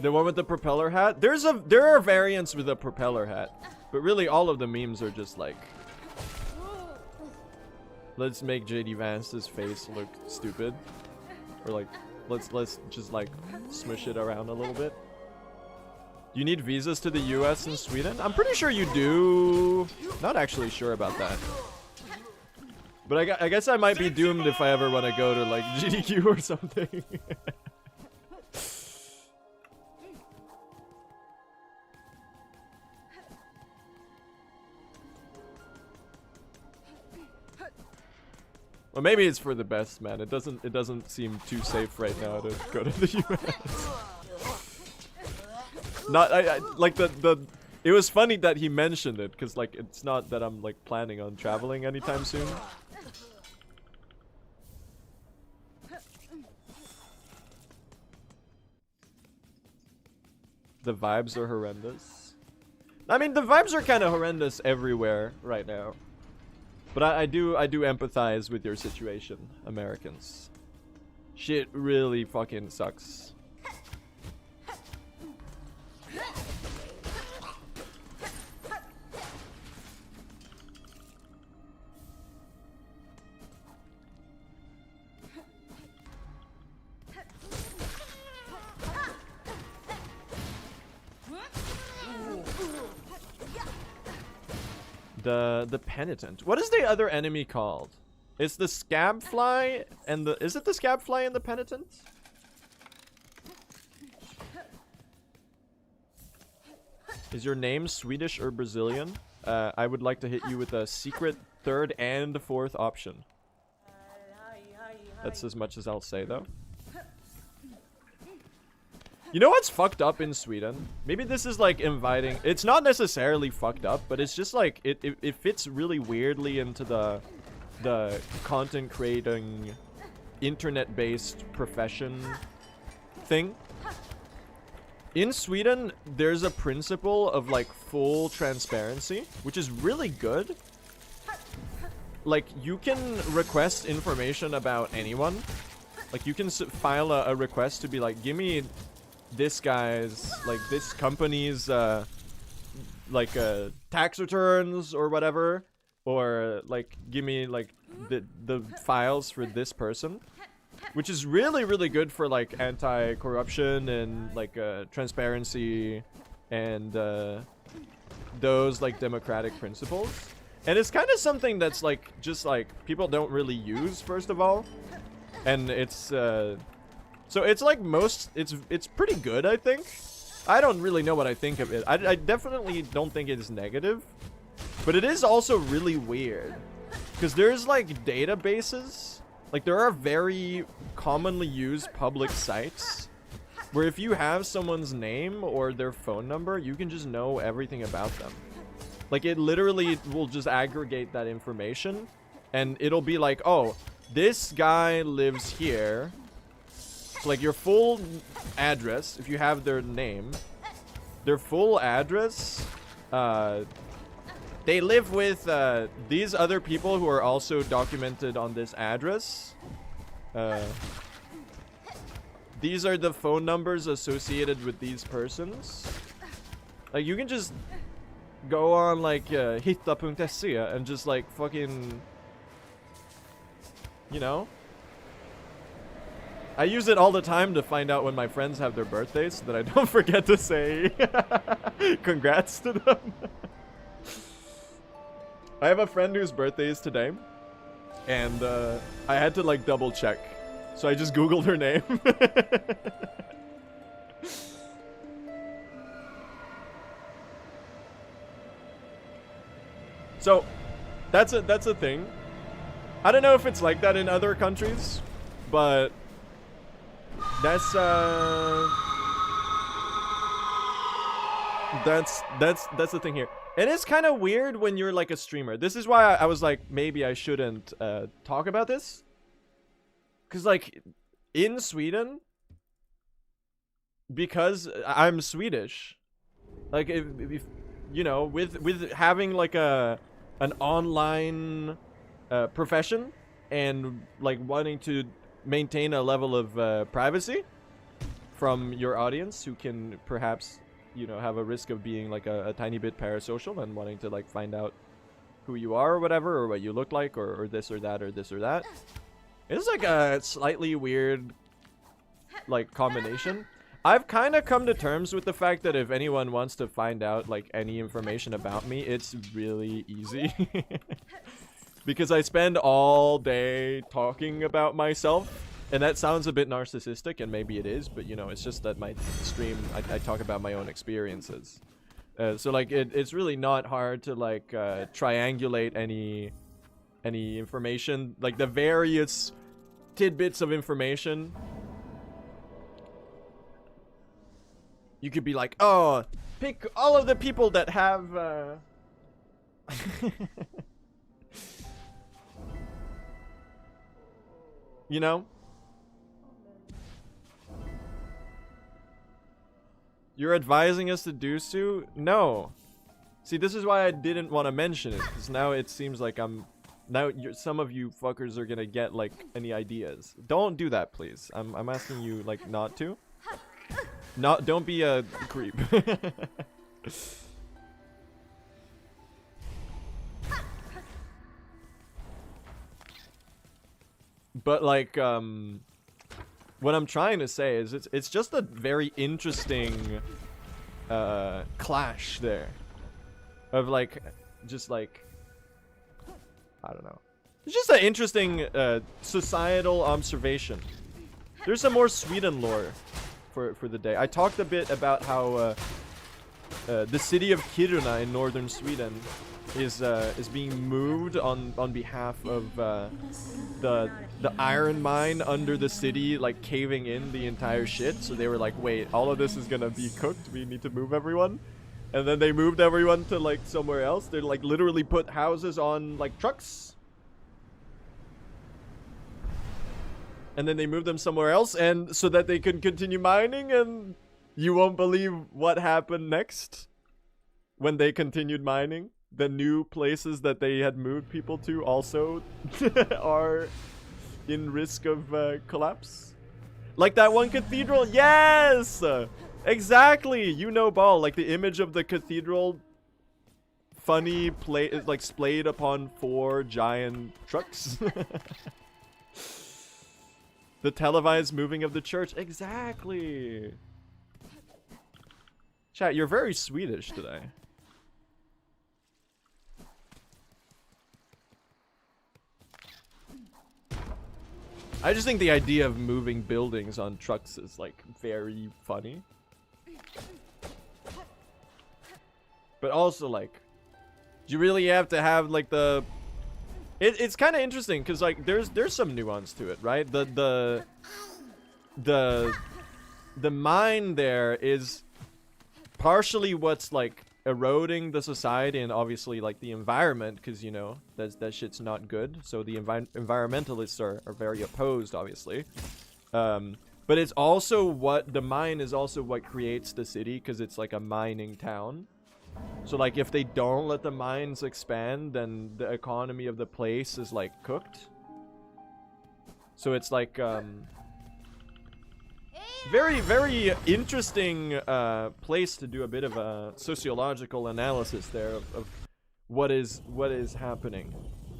The one with the propeller hat? There are variants with a propeller hat, but really all of the memes are just like, let's make JD Vance's face look stupid, or like let's just like smush it around a little bit. You need visas to the US and Sweden? I'm pretty sure you do. Not actually sure about that. But I guess I might be doomed if I ever want to go to like GDQ or something. Well, maybe it's for the best, man. It doesn't seem too safe right now to go to the US. Not I like it was funny that he mentioned it, because like it's not that I'm like planning on traveling anytime soon. The vibes are horrendous. I mean, the vibes are kind of horrendous everywhere right now. But I do empathize with your situation, Americans. Shit really fucking sucks. The penitent. What is the other enemy called? It's the scab fly and the... Is it the scab fly and the penitent? Is your name Swedish or Brazilian? I would like to hit you with a secret third and fourth option. That's as much as I'll say, though. You know what's fucked up in Sweden? Maybe this is like inviting... It's not necessarily fucked up, but it's just like... It fits really weirdly into the content creating, internet-based profession thing. In Sweden, there's a principle of like full transparency, which is really good. Like, you can request information about anyone. Like, you can file a request to be like, give me this guy's, like, this company's, like, tax returns or whatever. Or, like, give me, like, the files for this person. Which is really, really good for, like, anti-corruption and, like, transparency and, those, like, democratic principles. And it's kind of something that's, like, just, like, people don't really use, first of all. And it's, so it's like it's pretty good, I think. I don't really know what I think of it. I definitely don't think it's negative. But it is also really weird. Because there's like databases. Like there are very commonly used public sites. Where if you have someone's name or their phone number, you can just know everything about them. Like it literally will just aggregate that information. And it'll be like, oh, this guy lives here. So like your full address, if you have their name, their full address, they live with these other people who are also documented on this address. These are the phone numbers associated with these persons. Like you can just go on like hitta.se and just like fucking, you know. I use it all the time to find out when my friends have their birthdays so that I don't forget to say congrats to them. I have a friend whose birthday is today, and I had to like double check, so I just googled her name. So that's a thing. I don't know if it's like that in other countries, but that's the thing here. And it's kind of weird when you're like a streamer. This is why I was like, maybe I shouldn't talk about this. Because like in Sweden, because I'm Swedish, like if you know, with having like an online profession and like wanting to maintain a level of privacy from your audience who can perhaps, you know, have a risk of being like a tiny bit parasocial and wanting to like find out who you are or whatever, or what you look like, or this or that or this or that. It's like a slightly weird like combination. I've kind of come to terms with the fact that if anyone wants to find out like any information about me, it's really easy. Because I spend all day talking about myself, and that sounds a bit narcissistic, and maybe it is, but you know, it's just that my stream, I talk about my own experiences. So like, it's really not hard to like triangulate any information, like the various tidbits of information. You could be like, oh, pick all of the people that have you know? You're advising us to do so? No. See, this is why I didn't want to mention it, because now it seems like some of you fuckers are gonna get like any ideas. Don't do that, please. I'm asking you like not to. Don't be a creep. But like what I'm trying to say is it's just a very interesting clash there of like just like I don't know. It's just an interesting societal observation. There's some more Sweden lore for the day. I talked a bit about how the city of Kiruna in northern Sweden is being moved on behalf of the iron mine under the city, like caving in the entire shit. So they were like, wait, all of this is gonna be cooked, we need to move everyone. And then they moved everyone to like somewhere else. They like literally put houses on like trucks, and then they moved them somewhere else, and so that they could continue mining. And you won't believe what happened next when they continued mining. The new places that they had moved people to also are in risk of collapse. Like that one cathedral. Yes! Exactly! You know, Ball. Like the image of the cathedral, funny like splayed upon 4 giant trucks. The televised moving of the church. Exactly! Chat, you're very Swedish today. I just think the idea of moving buildings on trucks is like very funny. But also like, you really have to have like the... It's kind of interesting because like there's some nuance to it, right? The mine there is partially what's like eroding the society and obviously like the environment, because you know that shit's not good. So the environmentalists are very opposed, obviously. But it's also what the mine is also what creates the city, because it's like a mining town. So like if they don't let the mines expand, then the economy of the place is like cooked. So it's like very, very interesting place to do a bit of a sociological analysis there of what is happening.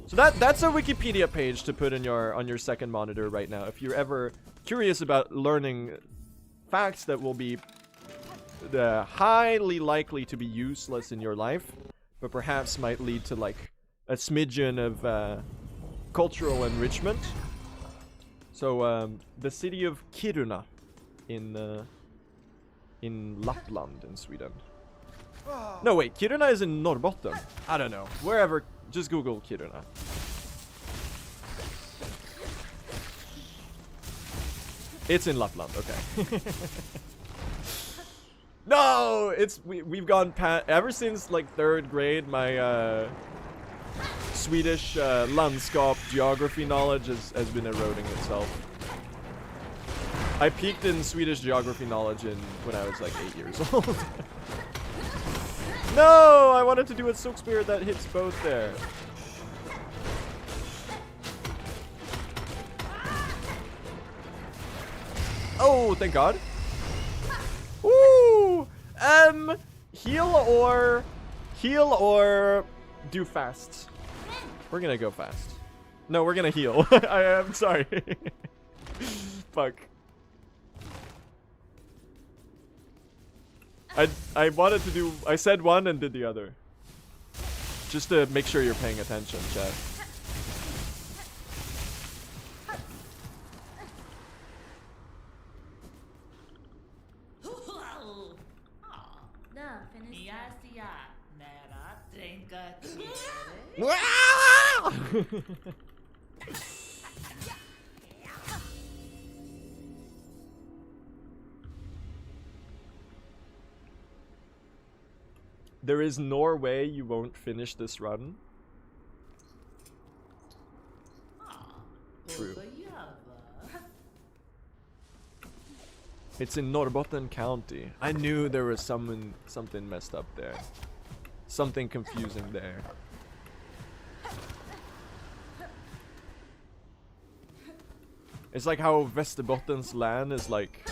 So that's a Wikipedia page to put in on your second monitor right now. If you're ever curious about learning facts that will be highly likely to be useless in your life, but perhaps might lead to like a smidgen of cultural enrichment. So the city of Kiruna in Lapland in Sweden. No, wait, Kiruna is in Norrbotten. I don't know. Wherever, just Google Kiruna. It's in Lapland, okay. No, we've gone past, ever since like 3rd grade, my Swedish landskap geography knowledge has been eroding itself. I peaked in Swedish geography knowledge when I was like 8 years old. No, I wanted to do a Silk Spear that hits both there. Oh, thank God. Woo! Heal or do fast. We're gonna go fast. No, we're gonna heal. I'm sorry. Fuck. I wanted to do, I said one and did the other. Just to make sure you're paying attention, chat. There is no way you won't finish this run. True. It's in Norrbotten County. I knew there was something messed up there. Something confusing there. It's like how Västerbotten's land is like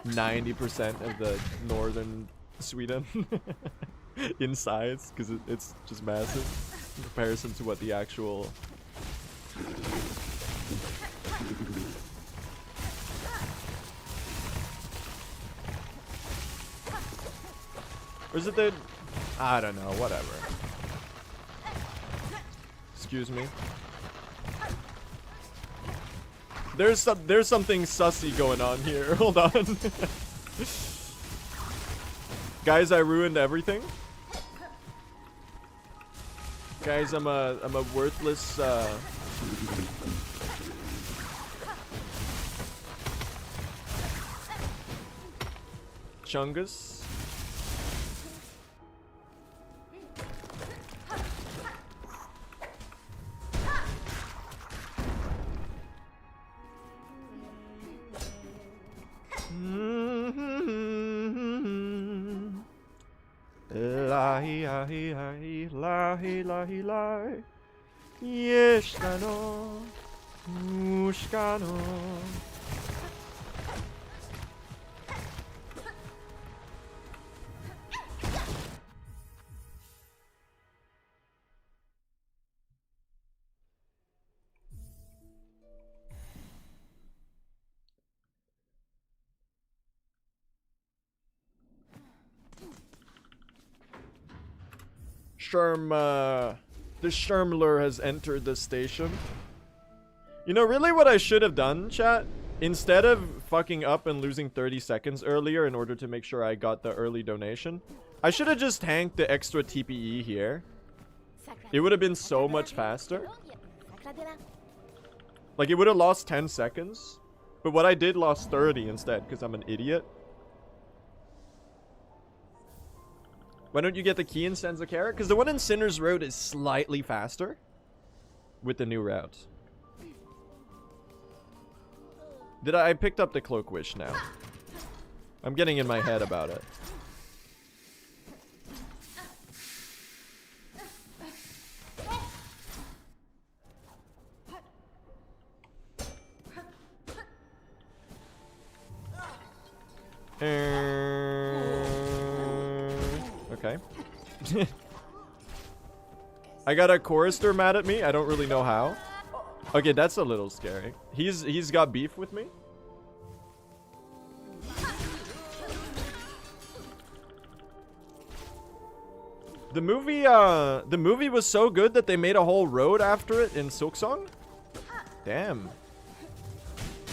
90% of the northern Sweden in size, because it's just massive in comparison to what the actual or is it the I don't know, whatever. Excuse me. There's something sussy going on here. Hold on. Guys, I ruined everything. Guys, I'm a worthless Chungus. Lahi Yeshkano Mushkano. The Shermler has entered the station. You know, really what I should have done, chat? Instead of fucking up and losing 30 seconds earlier in order to make sure I got the early donation, I should have just tanked the extra TPE here. It would have been so much faster. Like, it would have lost 10 seconds. But what I did lost 30 instead, because I'm an idiot. Why don't you get the key in Senzakara? Because the one in Sinner's Road is slightly faster with the new route. I picked up the Cloak Wish now. I'm getting in my head about it. Okay. I got a chorister mad at me. I don't really know how. Okay, that's a little scary. He's got beef with me. The movie was so good that they made a whole road after it in Silksong. Damn.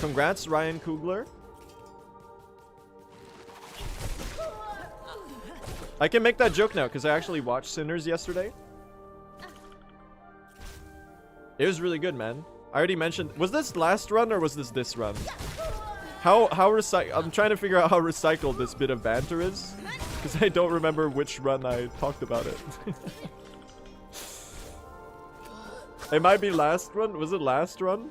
Congrats, Ryan Coogler. I can make that joke now because I actually watched Sinners yesterday. It was really good, man. I already mentioned. Was this last run or was this run? How I'm trying to figure out how recycled this bit of banter is, because I don't remember which run I talked about it. It might be last run. Was it last run?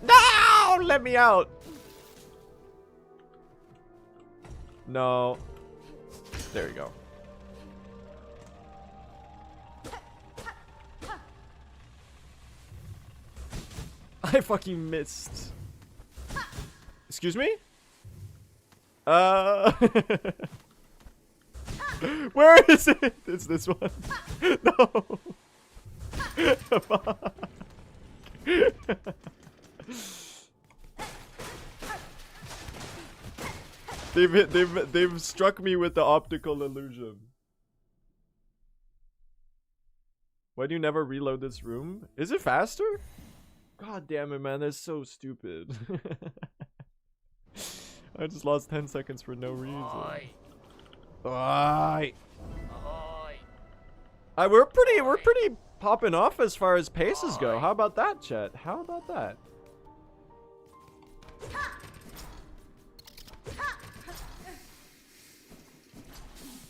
No! Let me out! No. There you go. I fucking missed. Excuse me? Where is it? It's this one. No. Fuck. They've struck me with the optical illusion. Why do you never reload this room? Is it faster? God damn it, man, that's so stupid. I just lost 10 seconds for no reason. Oi. We're pretty popping off as far as paces go. How about that, chat? How about that?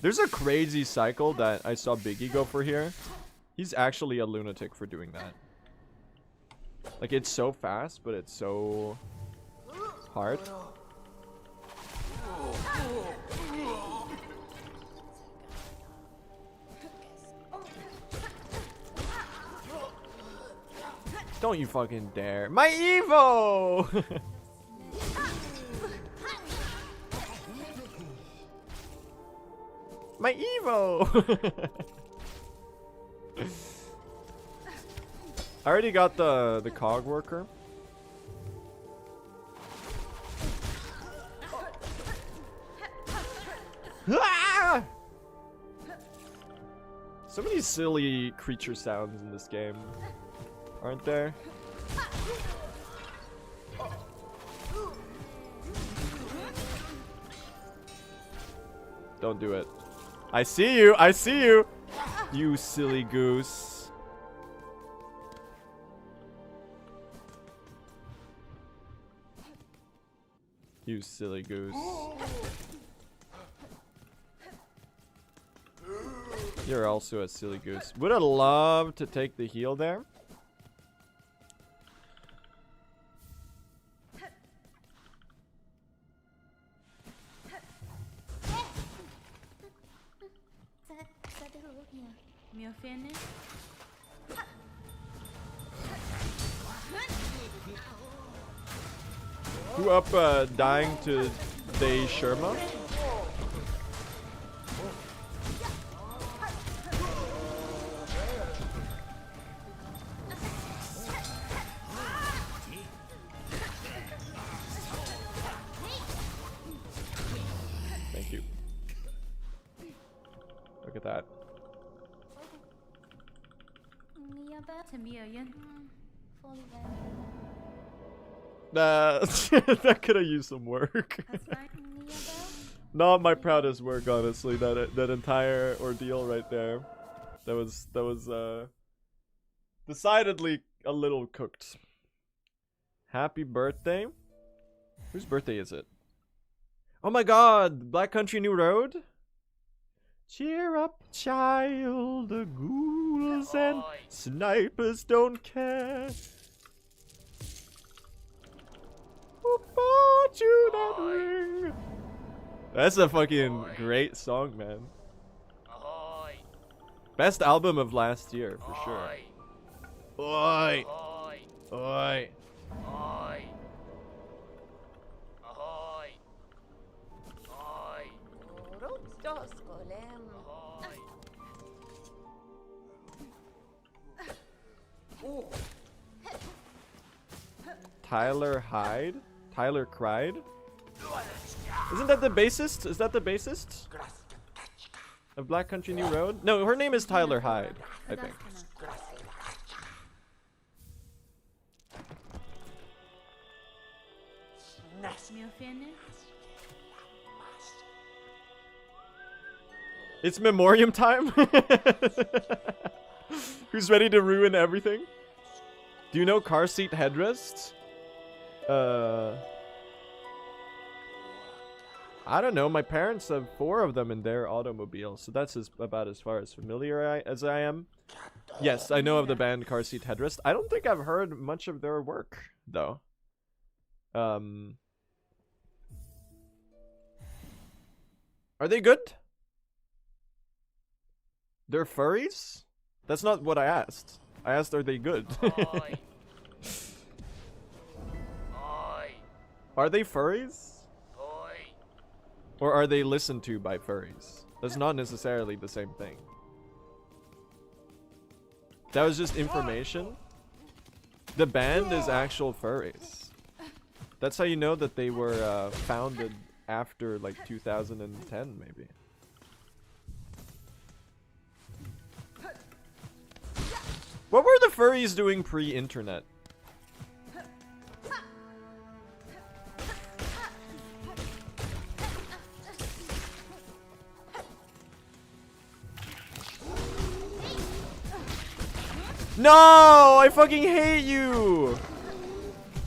There's a crazy cycle that I saw Biggie go for here. He's actually a lunatic for doing that. Like, it's so fast, but it's so hard. Don't you fucking dare. My Evo! My Evo! I already got the cog worker. Ah! So many silly creature sounds in this game, aren't there? Don't do it. I see you! I see you! You silly goose. You silly goose. You're also a silly goose. Would have loved to take the heal there. Who up dying to Day Sherma? Thank you. Look at that. That could have used some work. Not my proudest work, honestly. That entire ordeal right there. That was decidedly a little cooked. Happy birthday. Whose birthday is it? Oh my god, Black Country New Road? Cheer up, child, the ghouls and snipers don't care. Who bought you that ring? That's a fucking great song, man. Best album of last year, for sure. Oi! Oi! Tyler Hyde? Tyler cried? Isn't that the bassist? Is that the bassist? Of Black Country New Road? No, her name is Tyler Hyde, I think. It's memoriam time? Who's ready to ruin everything? Do you know car seat headrests? I don't know. My parents have 4 of them in their automobile, so that's about as far as familiar as I am. Yes, I know of the band Car Seat Headrest. I don't think I've heard much of their work, though. Are they good? They're furries? That's not what I asked. I asked, are they good? Are they furries? Or are they listened to by furries? That's not necessarily the same thing. That was just information. The band is actual furries. That's how you know that they were founded after like 2010 maybe. What were the furries doing pre-internet? No! I fucking hate you!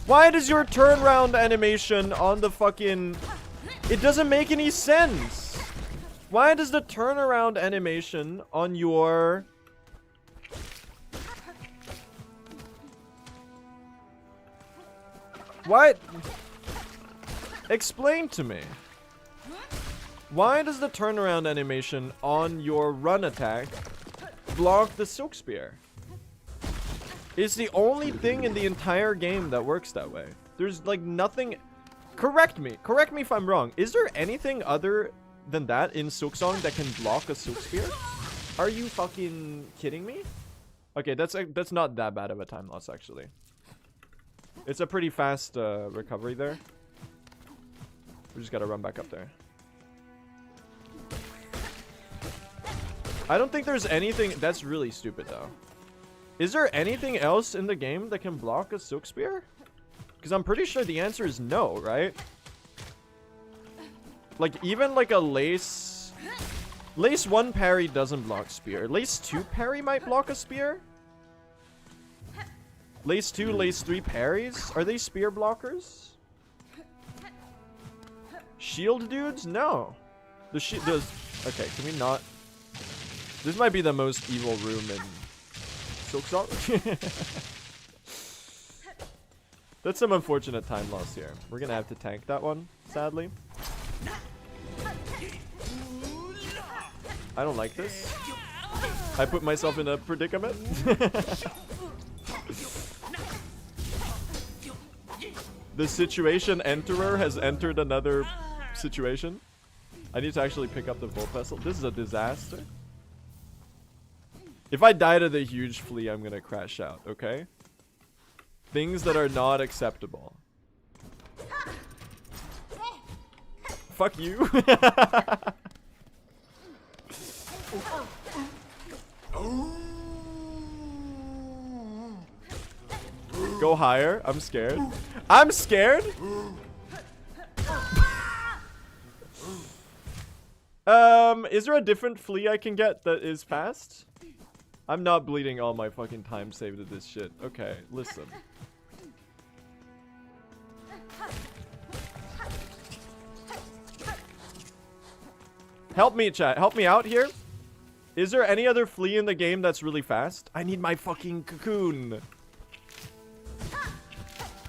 Why does your turnaround animation on the fucking... It doesn't make any sense! Why does the turnaround animation on your... What? Explain to me. Why does the turnaround animation on your run attack block the Silk Spear? It's the only thing in the entire game that works that way. There's like nothing... Correct me if I'm wrong. Is there anything other than that in Silksong that can block a Silk Spear? Are you fucking kidding me? Okay, that's not that bad of a time loss actually. It's a pretty fast recovery there. We just gotta run back up there. I don't think there's anything... That's really stupid though. Is there anything else in the game that can block a Silk Spear? Because I'm pretty sure the answer is no, right? Like even like a Lace 1 parry doesn't block spear. Lace 2 parry might block a spear. Lace 2, Lace 3 parries? Are they spear blockers? Shield dudes? No. The shield does... Okay, can we not... This might be the most evil room in Silksong. That's some unfortunate time loss here. We're gonna have to tank that one, sadly. I don't like this. I put myself in a predicament. The situation enterer has entered another situation. I need to actually pick up the Volt Vessel. This is a disaster. If I die to the huge flea, I'm gonna crash out, okay? Things that are not acceptable. Fuck you. Go higher. I'm scared. I'm scared. Is there a different flea I can get that is fast? I'm not bleeding all my fucking time saved to this shit. Okay, listen. Help me, chat. Help me out here. Is there any other flea in the game that's really fast? I need my fucking cocoon.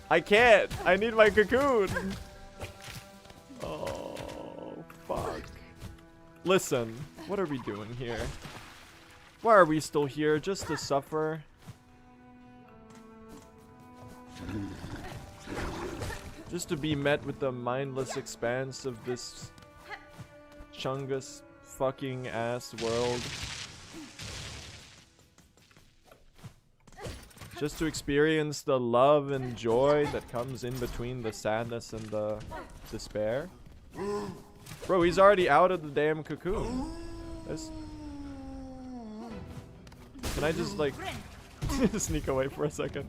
I can't. I need my cocoon. Oh, fuck. Listen, what are we doing here? Why are we still here? Just to suffer? Just to be met with the mindless expanse of this Chungus fucking ass world. Just to experience the love and joy that comes in between the sadness and the despair. Bro, he's already out of the damn cocoon. Can I just like sneak away for a second?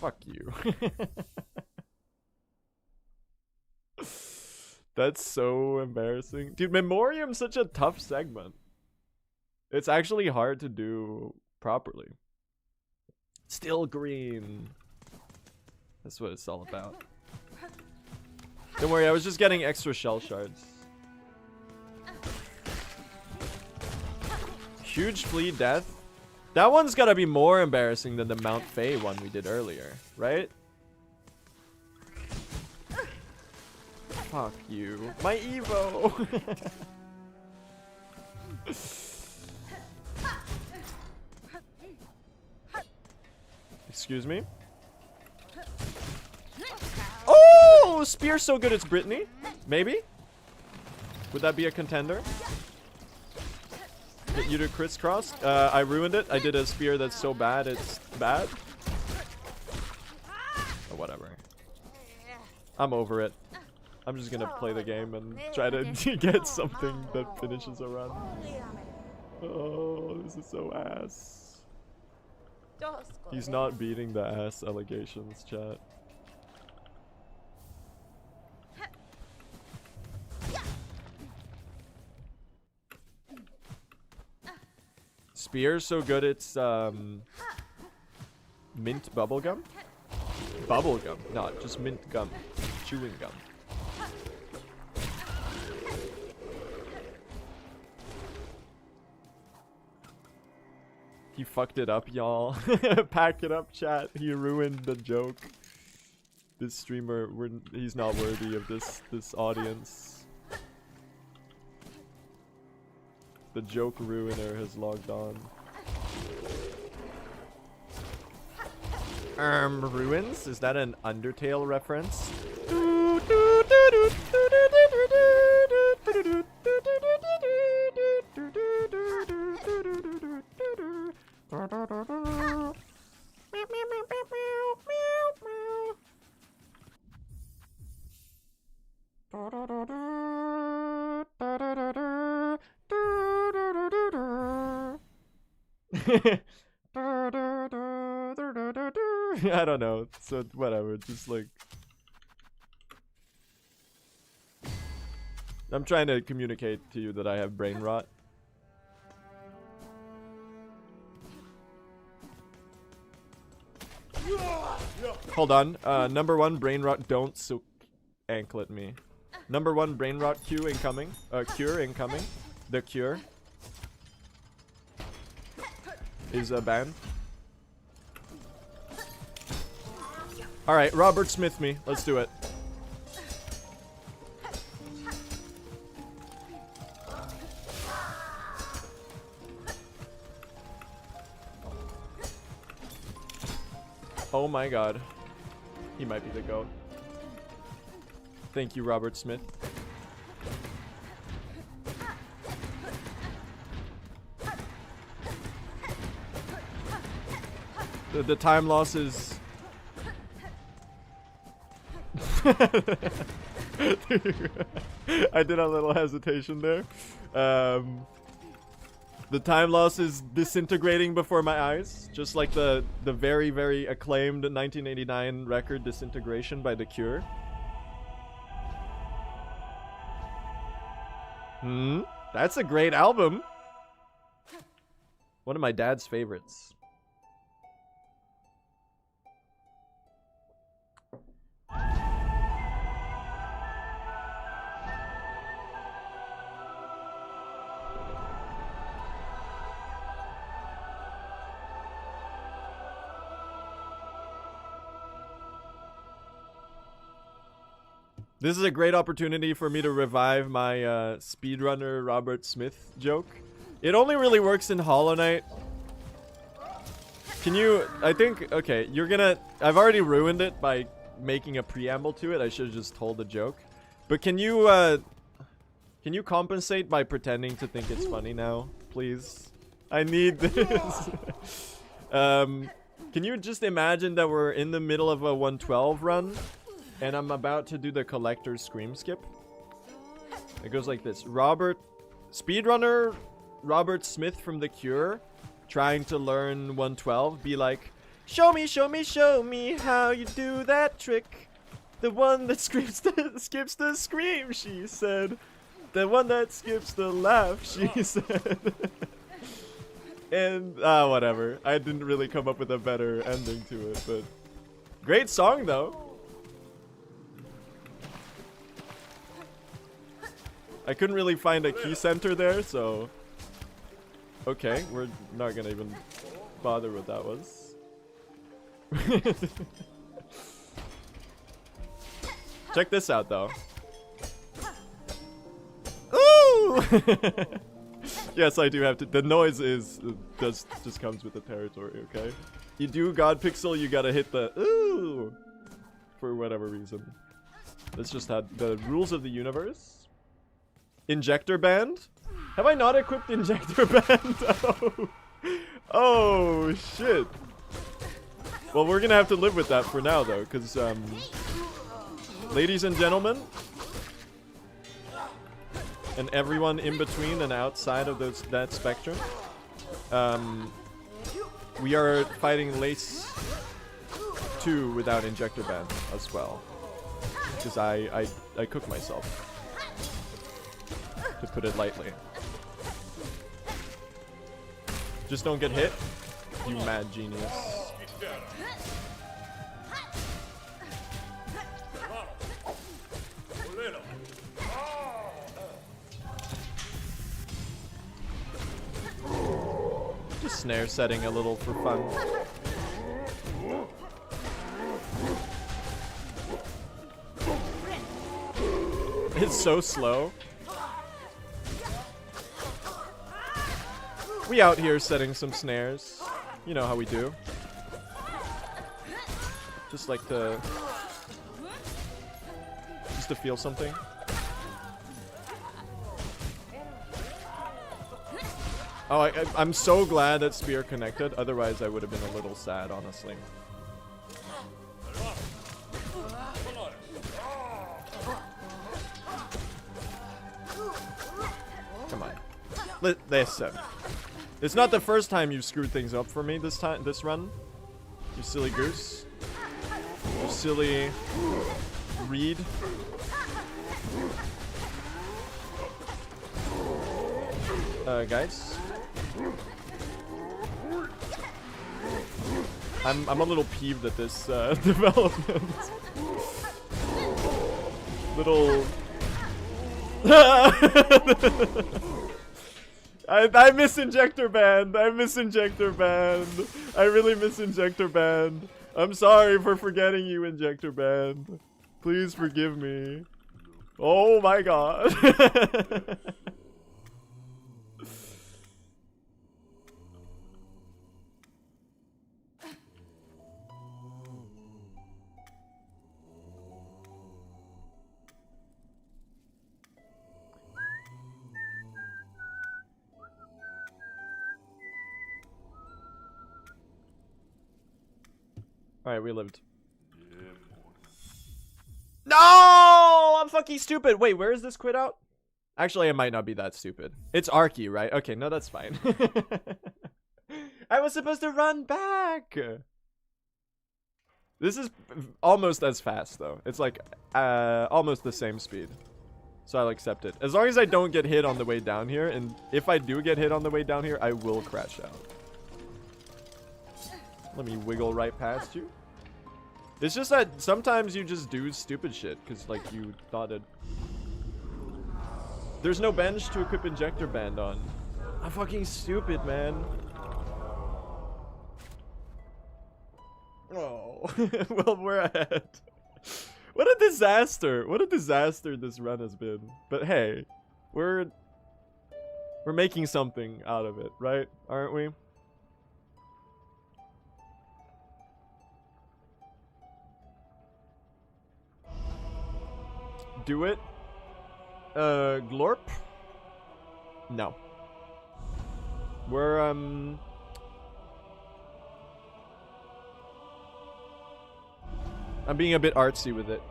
Fuck you. That's so embarrassing. Dude, Memoriam's such a tough segment. It's actually hard to do properly. Still green. That's what it's all about. Don't worry, I was just getting extra shell shards. Huge flea death. That one's gotta be more embarrassing than the Mount Faye one we did earlier, right? Fuck you. My Evo! Excuse me? Oh! Spear's so good it's Brittany? Maybe? Would that be a contender? Get you to crisscross? I ruined it. I did a spear that's so bad it's bad. Or whatever. I'm over it. I'm just gonna play the game and try to get something that finishes a run. Oh, this is so ass. He's not beating the ass allegations, chat. Spear's so good it's mint bubblegum? Bubblegum, not just mint gum. Chewing gum. He fucked it up, y'all. Pack it up, chat. He ruined the joke. This streamer, he's not worthy of this audience. The joke ruiner has logged on. Ruins? Is that an Undertale reference? I don't know, so whatever, just like I'm trying to communicate to you that I have brain rot. Hold on, number one brain rot, don't silk anklet me. Number one brain rot Q incoming, cure incoming. The cure is a ban. Alright, Robert Smith me. Let's do it. Oh my god. He might be the GOAT. Thank you, Robert Smith. The time loss is... I did a little hesitation there. The time loss is disintegrating before my eyes, just like the very, very acclaimed 1989 record Disintegration by The Cure. That's a great album. One of my dad's favorites. This is a great opportunity for me to revive my speedrunner Robert Smith joke. It only really works in Hollow Knight. Can you... I think... Okay, you're gonna... I've already ruined it by making a preamble to it. I should have just told the joke. But can you compensate by pretending to think it's funny now? Please? I need this. Can you just imagine that we're in the middle of a 112 run? And I'm about to do the collector's scream skip. It goes like this. Speedrunner Robert Smith from The Cure, trying to learn 112, be like, show me, show me, show me how you do that trick. The one that skips the scream, she said. The one that skips the laugh, she said. And, whatever. I didn't really come up with a better ending to it, but... Great song, though. I couldn't really find a key center there, so... Okay, we're not gonna even bother what that was. Check this out, though. Ooh! Yes, I do have to... The noise is... just comes with the territory, okay? You do God Pixel, you gotta hit the... Ooh! For whatever reason. That's just how... The rules of the universe. Injector band? Have I not equipped injector band? Oh. Oh, shit. Well, we're gonna have to live with that for now, though, because, ladies and gentlemen, and everyone in between and outside of that spectrum, we are fighting Lace 2 without injector band as well. Because I cook myself. To put it lightly. Just don't get hit. You mad genius. Just snare setting a little for fun. It's so slow. We out here setting some snares. You know how we do. Just like to... just to feel something. Oh, I'm so glad that Spear connected. Otherwise, I would have been a little sad, honestly. Come on. Listen. It's not the first time you've screwed things up for me this run. You silly goose. You silly reed. Guys. I'm a little peeved at this development. Little I miss Injector Band. I miss Injector Band. I really miss Injector Band. I'm sorry for forgetting you, Injector Band. Please forgive me. Oh my god. Alright, we lived. No! I'm fucking stupid. Wait, where is this quit out? Actually, I might not be that stupid. It's Arky, right? Okay, no, that's fine. I was supposed to run back. This is almost as fast, though. It's like almost the same speed. So I'll accept it. As long as I don't get hit on the way down here. And if I do get hit on the way down here, I will crash out. Let me wiggle right past you. It's just that sometimes you just do stupid shit because, like, you thought it. There's no bench to equip Injector Band on. I'm fucking stupid, man. Oh, well, we're ahead. What a disaster! What a disaster this run has been. But hey, we're making something out of it, right? Aren't we? Do it. Glorp? No. We're, I'm being a bit artsy with it.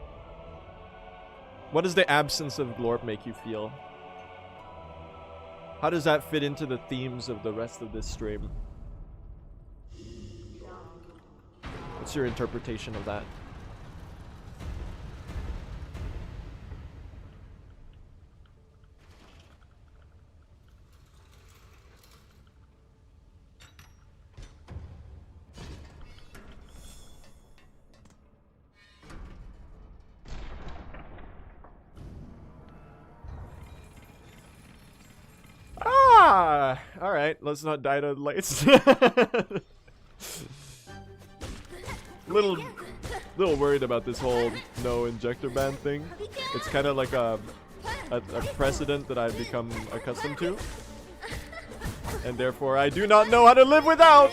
What does the absence of Glorp make you feel? How does that fit into the themes of the rest of this stream? What's your interpretation of that? Alright, let's not die to lights. little worried about this whole no Injector Band thing. It's kind of like a precedent that I've become accustomed to. And therefore I do not know how to live without!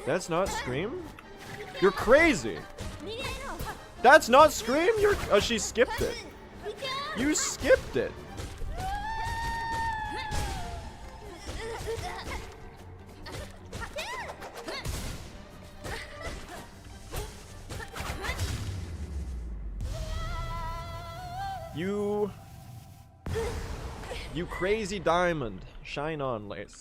That's not Scream? You're crazy! That's not Scream? Oh, she skipped it. You skipped it. You crazy diamond. Shine on, Lace.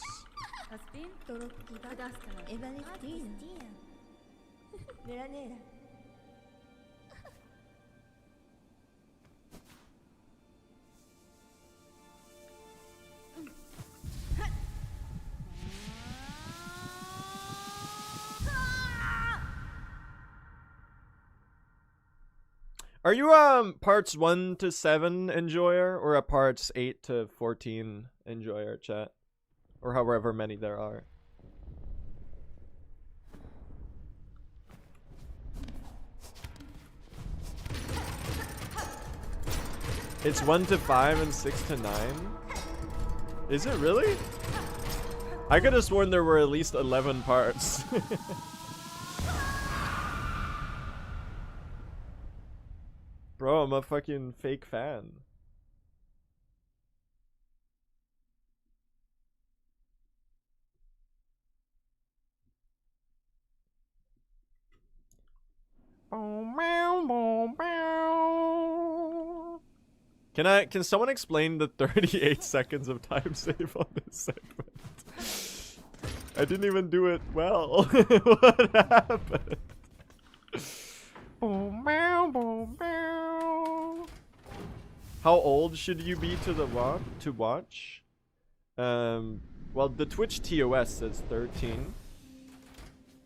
Are you parts 1 to 7 enjoyer or a parts 8 to 14 enjoyer, chat? Or however many there are. It's 1 to 5 and 6 to 9? Is it really? I could have sworn there were at least 11 parts. Bro, I'm a fucking fake fan. Can someone explain the 38 seconds of time save on this segment? I didn't even do it well. What happened? How old should you be to watch? Well, the Twitch TOS says 13,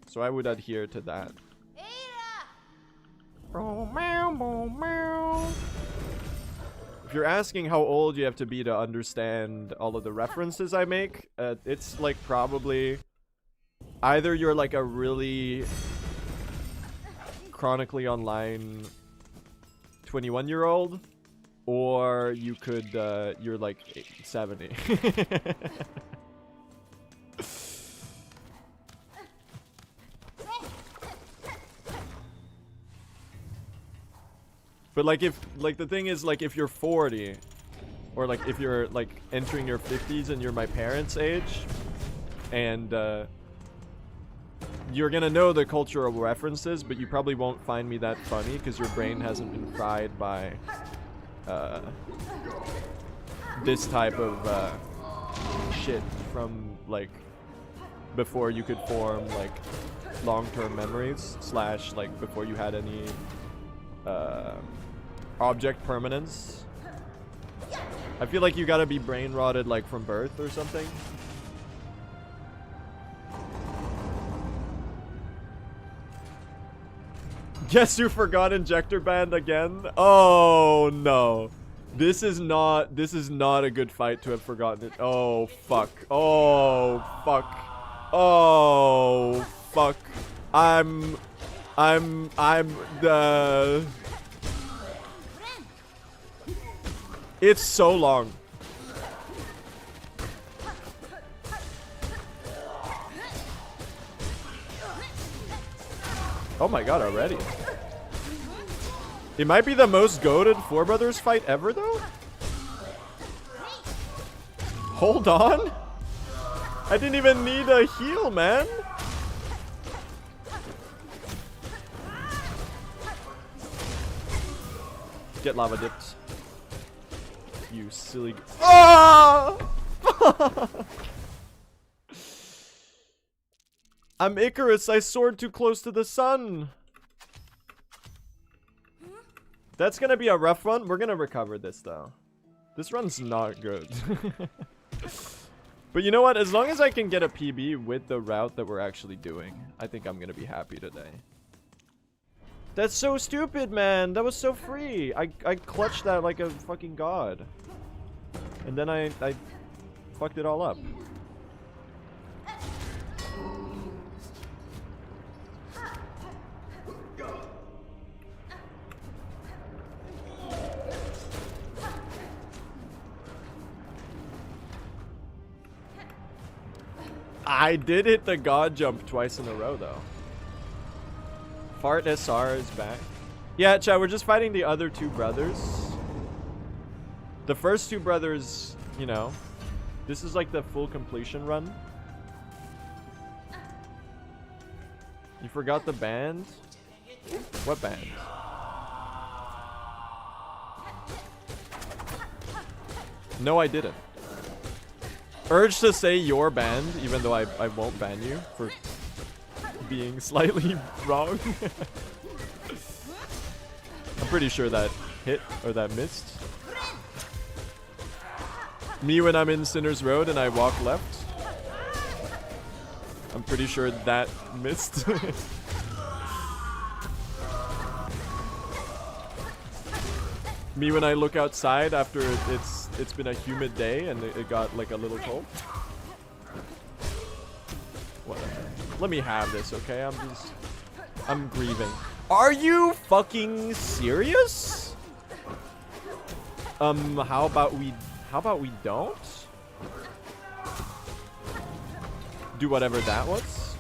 so I would adhere to that. If you're asking how old you have to be to understand all of the references I make, it's like probably either you're like a really chronically online 21-year-old, or you could you're like 70. But like the thing is, like, if you're 40, or like if you're like entering your 50s and you're my parents' age, and you're gonna know the cultural references, but you probably won't find me that funny because your brain hasn't been fried by this type of shit from like before you could form like long-term memories, slash like before you had any object permanence. I feel like you gotta be brain rotted like from birth or something. Guess you forgot injector band again? Oh no. This is not a good fight to have forgotten it. Oh fuck. Oh fuck. Oh fuck. I'm the... It's so long. Oh my god, already. It might be the most goated Four Brothers fight ever, though? Hold on. I didn't even need a heal, man. Get lava dipped. You silly... Oh! I'm Icarus. I soared too close to the sun. That's gonna be a rough run. We're gonna recover this, though. This run's not good. But you know what? As long as I can get a PB with the route that we're actually doing, I think I'm gonna be happy today. That's so stupid, man. That was so free. I clutched that like a fucking god. And then I fucked it all up. I did hit the god jump twice in a row, though. Fart SR is back. Yeah, chat, we're just fighting the other two brothers. The first two brothers, you know, this is like the full completion run. You forgot the band? What band? No, I didn't. Urge to say your band, even though I won't ban you for being slightly wrong. I'm pretty sure that hit or that missed. Me when I'm in Sinner's Road and I walk left. I'm pretty sure that missed. Me when I look outside after it's been a humid day and it got like a little cold. Whatever. Let me have this, okay? I'm grieving. Are you fucking serious? How about we don't? Do whatever that was?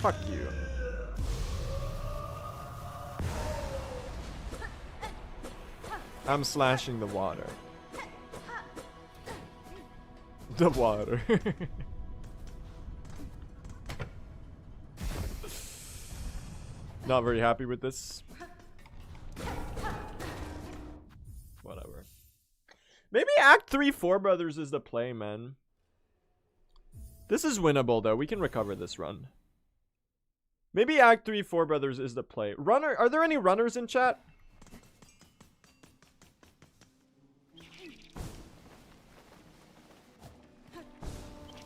Fuck you. I'm slashing the water. The water. Not very happy with this. Whatever. Maybe Act 3 Four Brothers is the play, man. This is winnable, though. We can recover this run. Maybe Act 3 Four Brothers is the play. Runner, are there any runners in chat?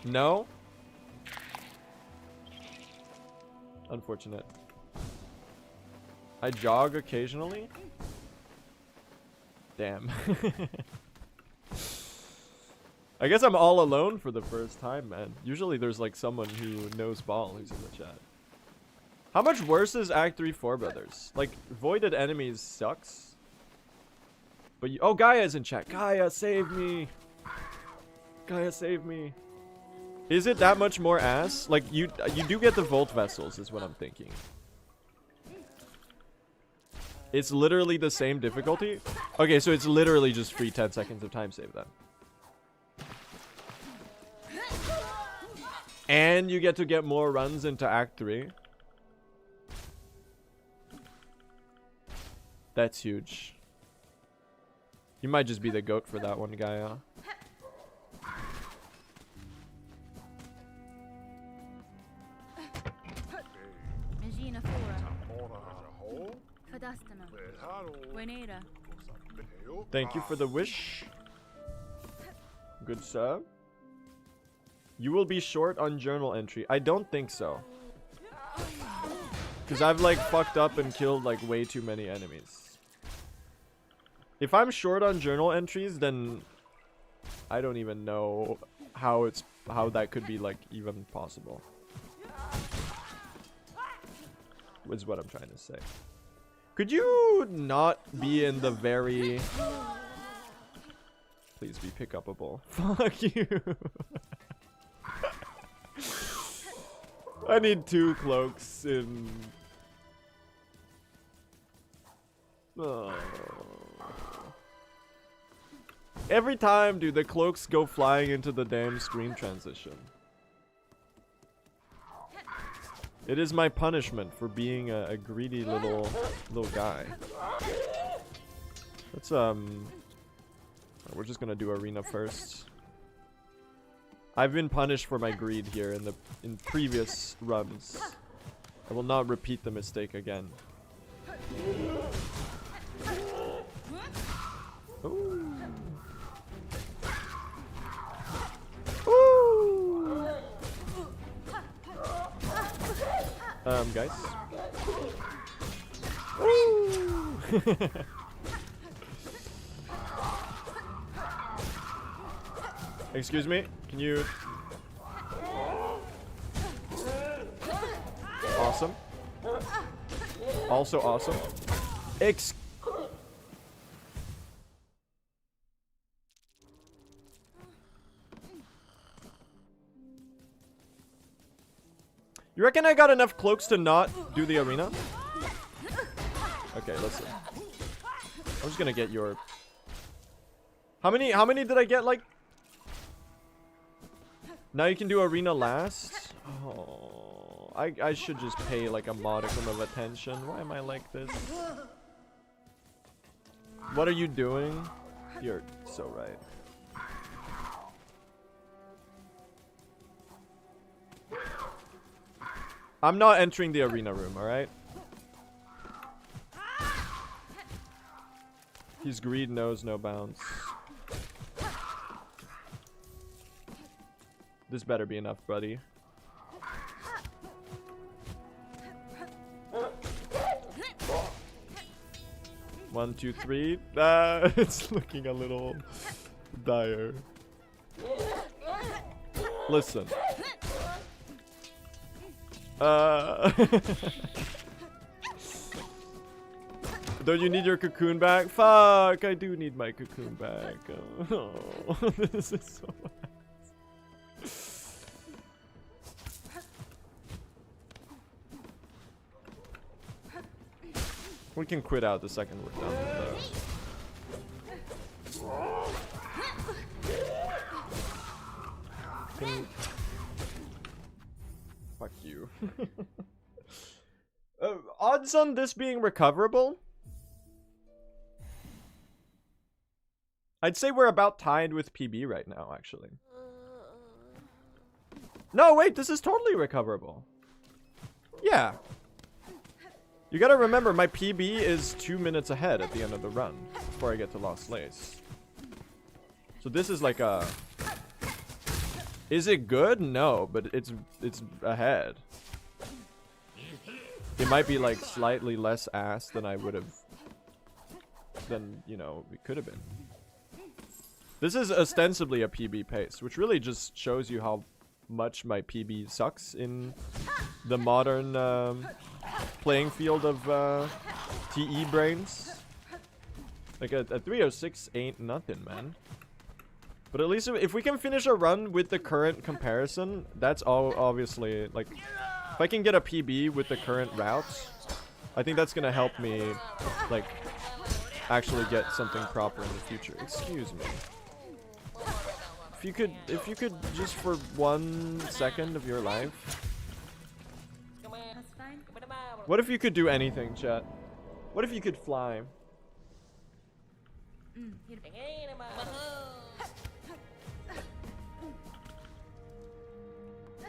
No? Unfortunate. I jog occasionally? Damn. I guess I'm all alone for the first time, man. Usually there's like someone who knows ball who's in the chat. How much worse is Act 3 Four Brothers? Like, voided enemies sucks. But oh, Gaia's in chat. Gaia, save me. Gaia, save me. Is it that much more ass? Like, you do get the Volt Vessels, is what I'm thinking. It's literally the same difficulty? Okay, so it's literally just free 10 seconds of time save then. And you get to get more runs into Act 3. That's huge. You might just be the GOAT for that one, Gaia. Thank you for the wish. Good sir. You will be short on journal entry. I don't think so. Because I've like fucked up and killed like way too many enemies. If I'm short on journal entries, then I don't even know how that could be like even possible. Is what I'm trying to say. Could you not be in the very... Please be pick upable. Fuck you. I need 2 cloaks in... Oh. Every time, dude, the cloaks go flying into the damn screen transition. It is my punishment for being a greedy little guy. Let's we're just gonna do arena first. I've been punished for my greed here in previous runs. I will not repeat the mistake again. Ooh. Ooh. Guys. Ooh. Excuse me, can you... Awesome. Also awesome. You reckon I got enough cloaks to not do the arena? Okay, listen. I'm just gonna get your... How many did I get, like... Now you can do arena last? Oh, I should just pay like a modicum of attention. Why am I like this? What are you doing? You're so right. I'm not entering the arena room, alright? His greed knows no bounds. This better be enough, buddy. 1, 2, 3. It's looking a little dire. Listen. Don't you need your cocoon back? Fuck, I do need my cocoon back. Oh, this is so bad. We can quit out the second we're done with those. Fuck you. Odds on this being recoverable? I'd say we're about tied with PB right now, actually. No, wait, this is totally recoverable. Yeah. You gotta remember, my PB is 2 minutes ahead at the end of the run before I get to Lost Lace. So this is like a... Is it good? No, but it's ahead. It might be like slightly less ass than I would have... Than, you know, it could have been. This is ostensibly a PB pace, which really just shows you how much my PB sucks in the modern playing field of TE brains. Like a 306 ain't nothing, man. But at least if we can finish a run with the current comparison, that's all obviously, like, if I can get a PB with the current routes, I think that's gonna help me, like, actually get something proper in the future. Excuse me. If you could just for 1 second of your life. What if you could do anything, chat? What if you could fly?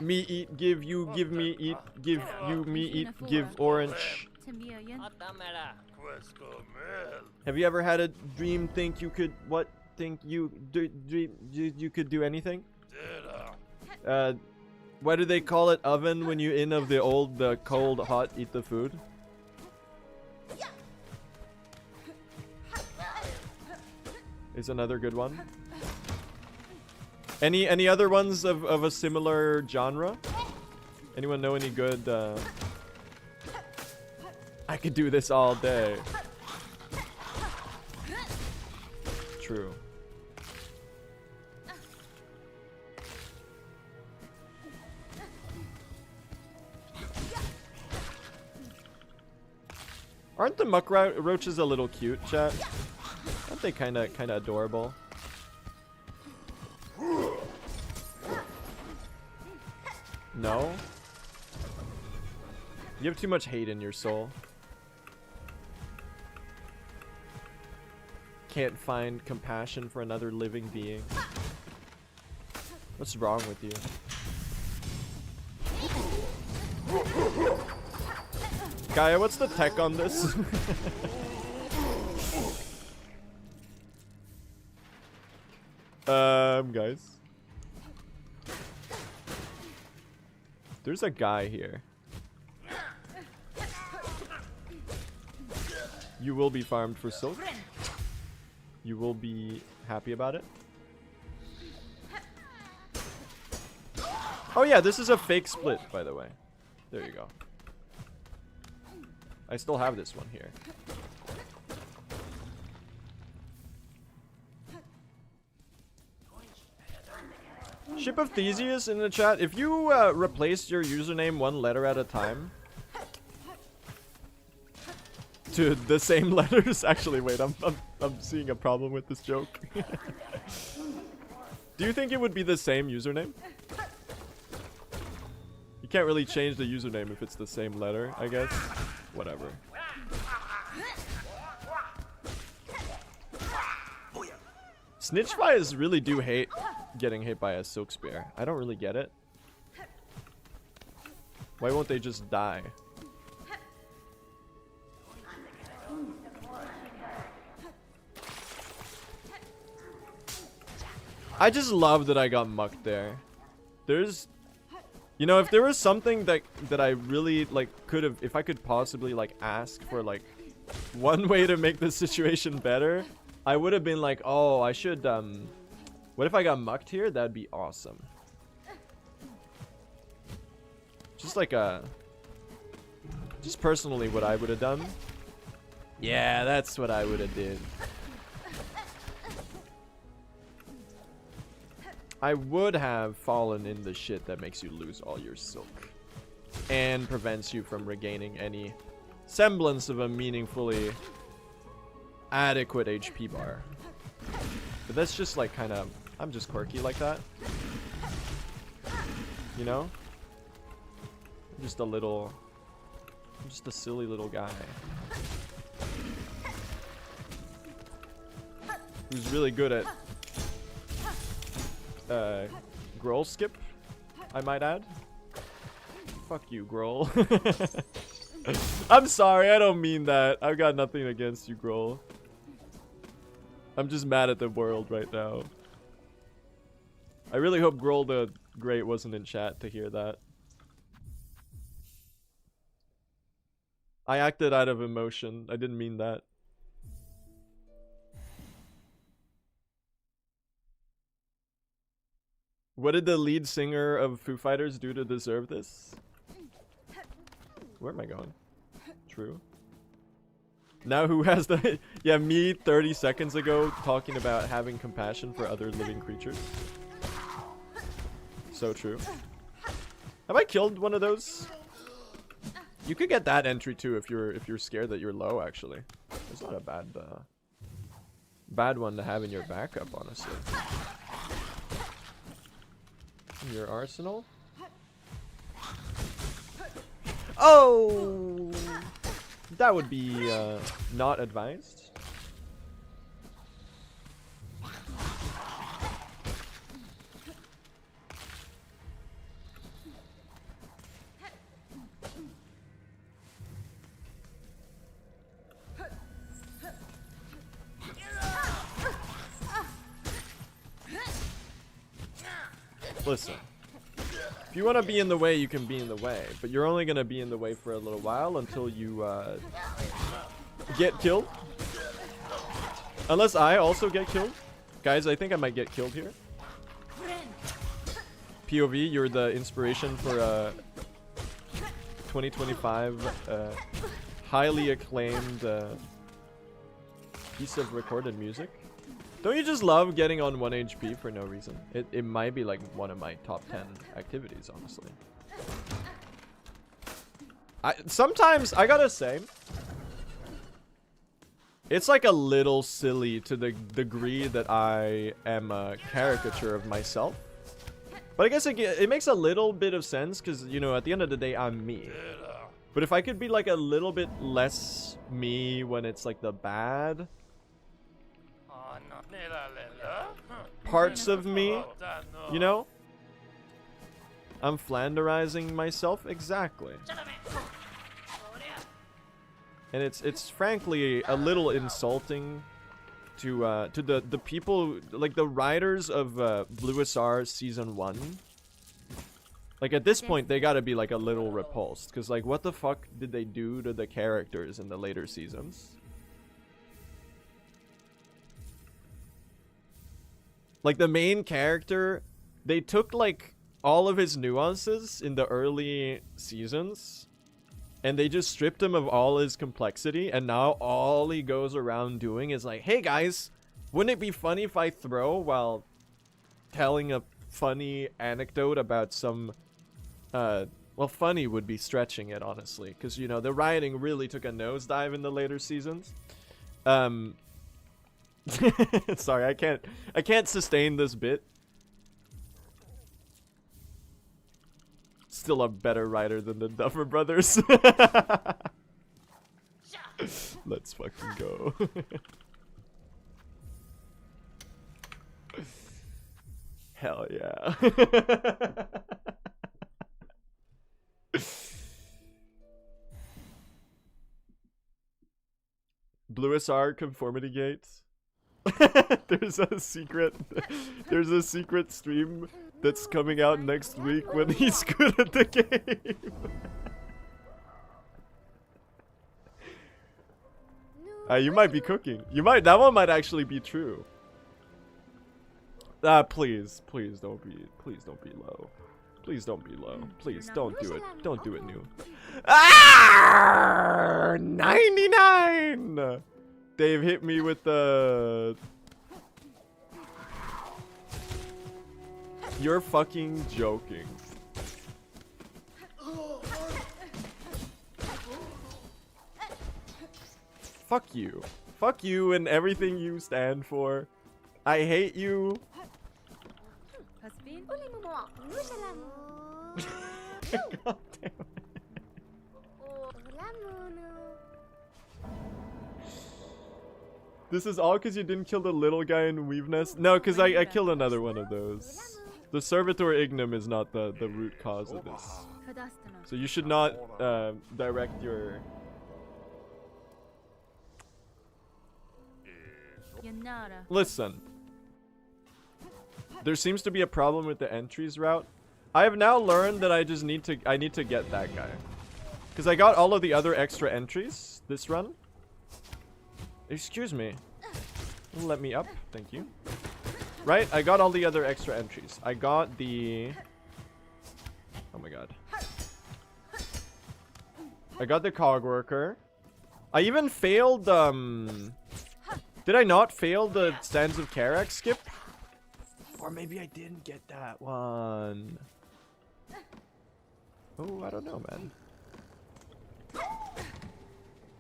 Me eat, give you, give me eat, give you, me eat, give orange. Have you ever had a dream think you could, what? Think you you could do anything? Why do they call it oven when you in of the old, the cold, hot, eat the food? Is another good one. Any other ones of a similar genre? Anyone know any good? I could do this all day. True. Aren't the muck roaches a little cute, chat? Aren't they kind of adorable? No? You have too much hate in your soul. Can't find compassion for another living being. What's wrong with you? Gaia, what's the tech on this? Guys. There's a guy here. You will be farmed for silk. You will be happy about it. Oh yeah, this is a fake split, by the way. There you go. I still have this one here. Ship of Theseus in the chat. If you replace your username 1 letter at a time to the same letters. Actually, wait, I'm seeing a problem with this joke. Do you think it would be the same username? You can't really change the username if it's the same letter, I guess. Whatever. Snitchflies really do hate getting hit by a silk spear. I don't really get it. Why won't they just die? I just love that I got mucked there. There's, you know, if there was something that I really like could have, if I could possibly like ask for like one way to make the situation better, I would have been like, oh, I should, what if I got mucked here? That'd be awesome. Just like just personally what I would have done. Yeah, that's what I would have did. I would have fallen in the shit that makes you lose all your silk and prevents you from regaining any semblance of a meaningfully adequate HP bar. But that's just like kind of, I'm just quirky like that. You know? I'm just a silly little guy. Who's really good at Growl skip, I might add. Fuck you, Growl. I'm sorry, I don't mean that. I've got nothing against you, Growl. I'm just mad at the world right now. I really hope Growl the Great wasn't in chat to hear that. I acted out of emotion. I didn't mean that. What did the lead singer of Foo Fighters do to deserve this? Where am I going? True. Now who has the... Yeah, me 30 seconds ago talking about having compassion for other living creatures. So true. Have I killed one of those? You could get that entry too if you're scared that you're low, actually. It's not a bad one to have in your backup, honestly. Your arsenal? Oh! That would be not advised. Listen, if you want to be in the way, you can be in the way, but you're only going to be in the way for a little while until you get killed. Unless I also get killed. Guys, I think I might get killed here. POV, you're the inspiration for 2025 highly acclaimed piece of recorded music. Don't you just love getting on 1 HP for no reason? It might be like one of my top 10 activities, honestly. Sometimes, I gotta say, it's like a little silly to the degree that I am a caricature of myself. But I guess it makes a little bit of sense because, you know, at the end of the day, I'm me. But if I could be like a little bit less me when it's like the bad parts of me, you know? I'm flanderizing myself, exactly. And it's frankly a little insulting to the people, like the writers of Blue SR Season 1. Like at this point they gotta be like a little repulsed, because like what the fuck did they do to the characters in the later seasons? Like the main character, they took like all of his nuances in the early seasons and they just stripped him of all his complexity, and now all he goes around doing is like, hey guys, wouldn't it be funny if I throw while telling a funny anecdote about some well, funny would be stretching it, honestly, because, you know, the writing really took a nosedive in the later seasons. Sorry, I can't sustain this bit. Still a better writer than the Duffer Brothers. Let's fucking go. Hell yeah. Blue SR conformity gates. There's a secret stream that's coming out next week when he's good at the game. You might be cooking. You might. That one might actually be true. Please don't be low. Please don't be low. Please don't do it. Don't do it, new. 99. Dave hit me with the. You're fucking joking. Fuck you. Fuck you and everything you stand for. I hate you. God damn it. This is all because you didn't kill the little guy in Weave Nest? No, because I killed another one of those. The Servitor Ignum is not the root cause of this. So you should not direct your... Listen. There seems to be a problem with the entries route. I have now learned that I need to get that guy. Because I got all of the other extra entries this run. Excuse me. Let me up. Thank you. Right? I got all the other extra entries. I got the... Oh my god. I got the cog worker. I even failed, Did I not fail the Sands of Karak skip? Or maybe I didn't get that one. Oh, I don't know, man.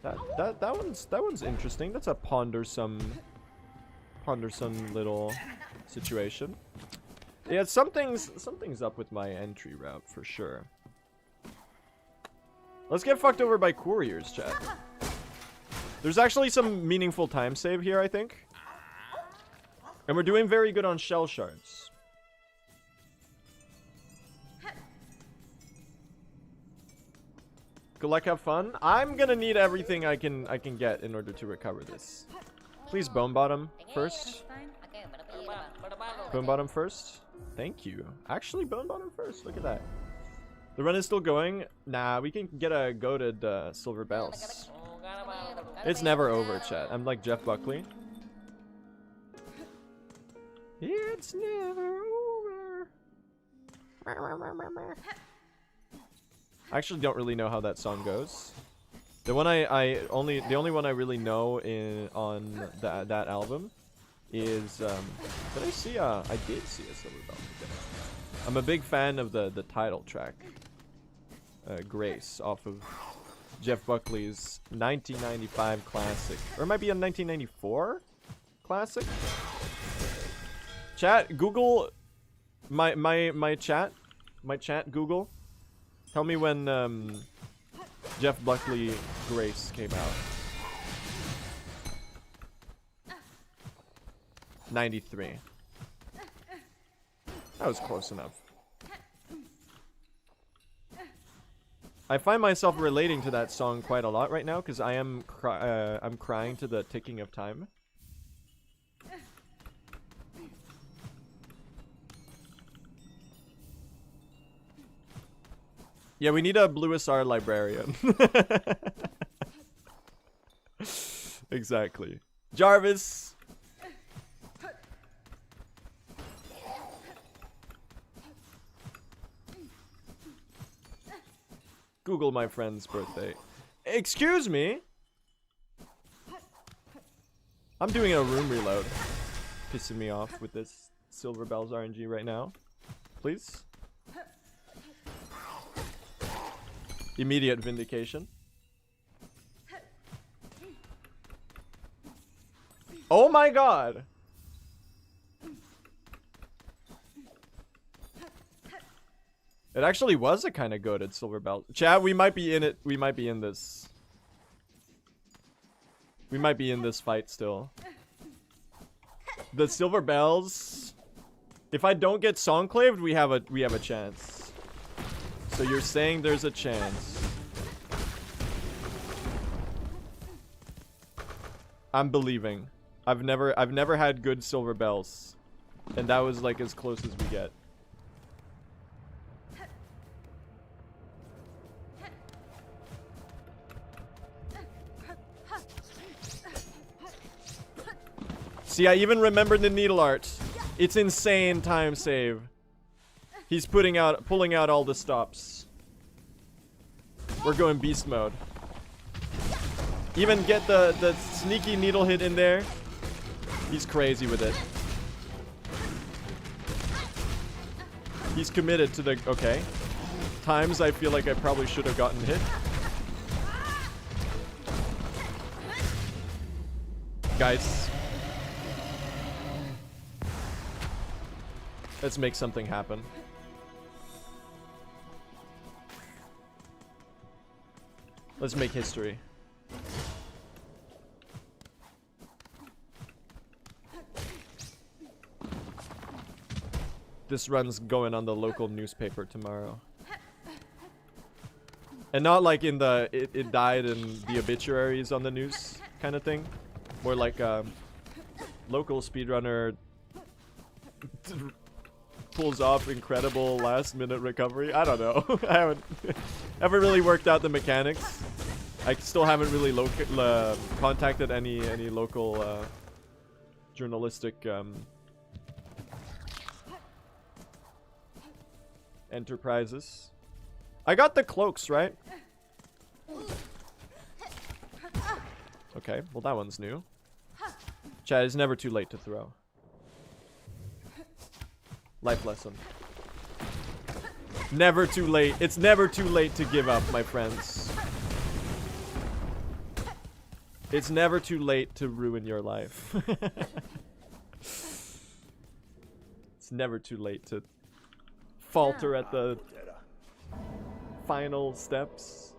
That one's interesting. That's a pondersome little situation. Yeah, something's up with my entry route for sure. Let's get fucked over by couriers, chat. There's actually some meaningful time save here, I think. And we're doing very good on shell shards. Good luck, have fun. I'm gonna need everything I can get in order to recover this. Please bone bottom first. Bone bottom first. Thank you. Actually, bone bottom first. Look at that. The run is still going. Nah, we can get a goated silver bells. It's never over, chat. I'm like Jeff Buckley. It's never over. I actually don't really know how that song goes. The one the only one I really know on that album is did I see I did see a silver bell today. I'm a big fan of the title track, Grace, off of Jeff Buckley's 1995 classic, or it might be a 1994 classic. Chat, Google my chat Google. Tell me when Jeff Buckley Grace came out. 93. That was close enough. I find myself relating to that song quite a lot right now because I'm crying to the ticking of time. Yeah, we need a Blue SR librarian. Exactly. Jarvis. Google my friend's birthday. Excuse me? I'm doing a room reload. Pissing me off with this Silver Bells RNG right now. Please? Immediate vindication. Oh my god! It actually was a kind of goated silver belt. Chat, we might be in it. We might be in this. We might be in this fight still. The silver bells. If I don't get songclaved, we have a chance. So you're saying there's a chance. I'm believing. I've never had good silver bells. And that was like as close as we get. See, I even remembered the needle art. It's insane time save. He's pulling out all the stops. We're going beast mode. Even get the sneaky needle hit in there. He's crazy with it. He's committed to the... Okay. Times I feel like I probably should have gotten hit. Guys. Let's make something happen. Let's make history. This run's going on the local newspaper tomorrow. And not like in the it died in the obituaries on the news kind of thing. More like local speedrunner pulls off incredible last minute recovery. I don't know. I haven't really worked out the mechanics. I still haven't really contacted any local journalistic enterprises. I got the cloaks, right? Okay, well that one's new. Chad, it's never too late to throw. Life lesson. Never too late. It's never too late to give up, my friends. It's never too late to ruin your life. It's never too late to falter at the final steps.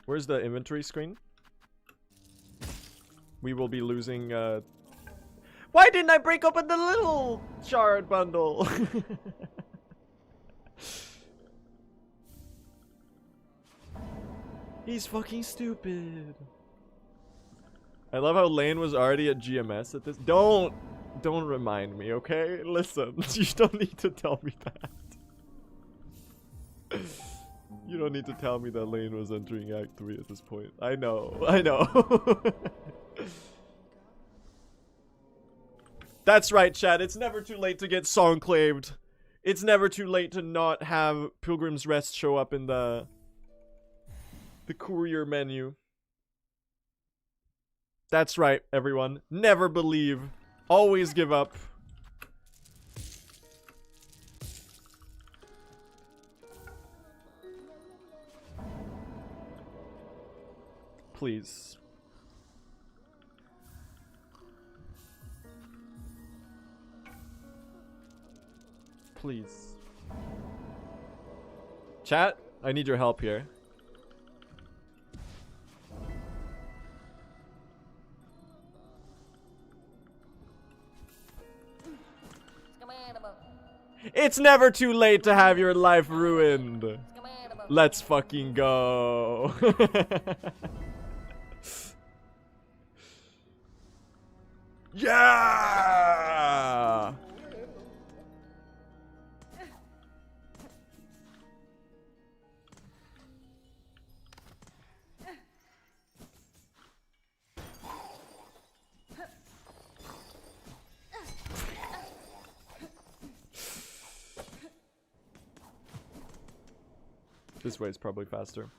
Where's the inventory screen? We will be losing, Why didn't I break open the little shard bundle? He's fucking stupid. I love how Lane was already at GMS at this. Don't remind me, okay? Listen, you don't need to tell me that. You don't need to tell me that Lane was entering Act 3 at this point. I know. That's right, chat. It's never too late to get songclaved. It's never too late to not have Pilgrim's Rest show up in the courier menu. That's right, everyone. Never believe. Always give up. Please. Please. Chat, I need your help here. It's never too late to have your life ruined. Let's fucking go. Yeah! This way is probably faster.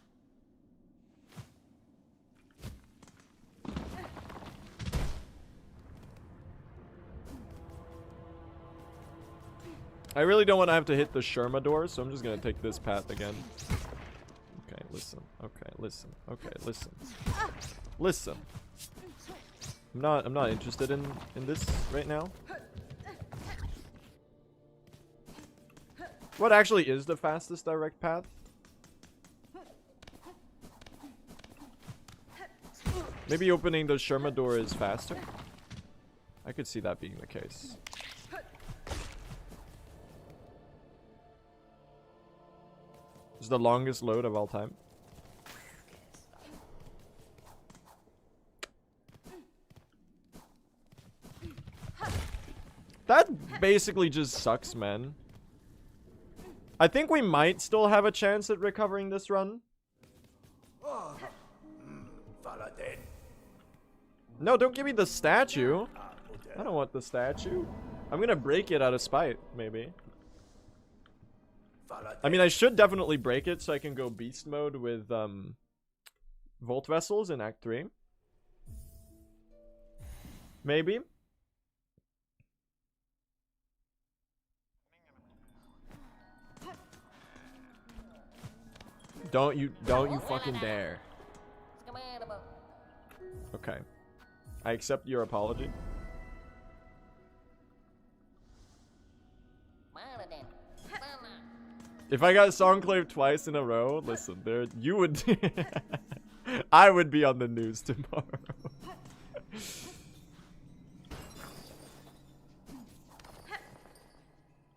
I really don't want to have to hit the Sherma door, so I'm just gonna take this path again. Okay, listen. Okay, listen. Okay, listen. Listen. I'm not interested in this right now. What actually is the fastest direct path? Maybe opening the Sherma door is faster? I could see that being the case. It's the longest load of all time. That basically just sucks, man. I think we might still have a chance at recovering this run. No, don't give me the statue. I don't want the statue. I'm gonna break it out of spite, maybe. I mean, I should definitely break it so I can go beast mode with Volt Vessels in Act 3. Maybe. Don't you fucking dare. Okay. I accept your apology. If I got Songclave twice in a row, listen, there you would I would be on the news tomorrow.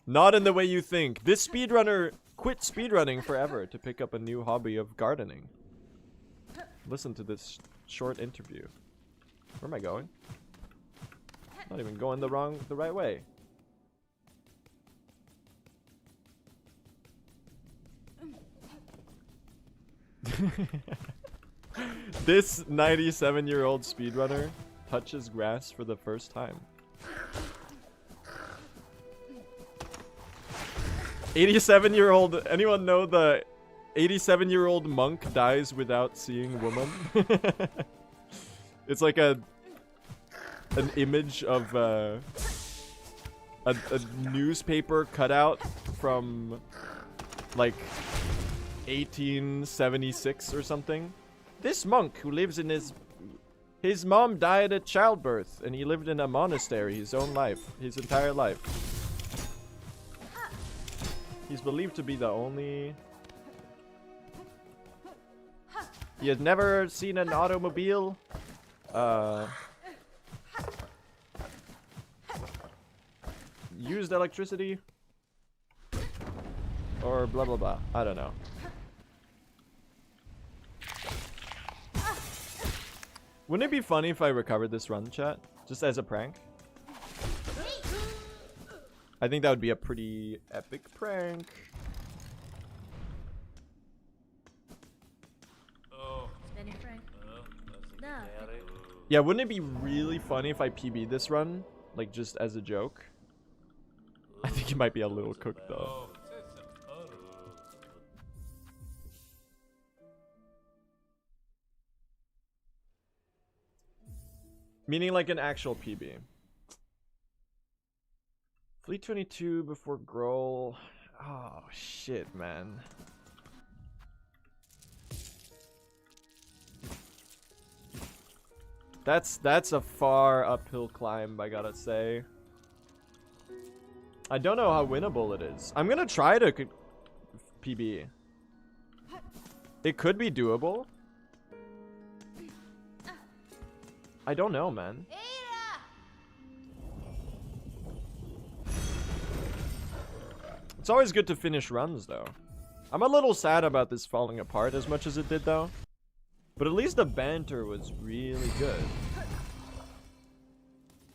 Not in the way you think. This speedrunner quit speedrunning forever to pick up a new hobby of gardening. Listen to this short interview. Where am I going? Not even going the right way. This 97-year-old speedrunner touches grass for the first time. 87-year-old, anyone know the 87-year-old monk dies without seeing woman? It's like an image of a newspaper cutout from like 1876 or something. This monk who lives in his mom died at childbirth and he lived in a monastery his entire life. He's believed to be the only... He had never seen an automobile. Used electricity. Or blah blah blah. I don't know. Wouldn't it be funny if I recovered this run, chat? Just as a prank? I think that would be a pretty epic prank. Yeah, wouldn't it be really funny if I PB'd this run? Like, just as a joke? I think it might be a little cooked, though. Meaning like an actual PB. Fleet 22 before Grohl. Oh, shit, man. That's a far uphill climb, I gotta say. I don't know how winnable it is. I'm gonna try to PB. It could be doable. I don't know, man. It's always good to finish runs, though. I'm a little sad about this falling apart as much as it did, though. But at least the banter was really good.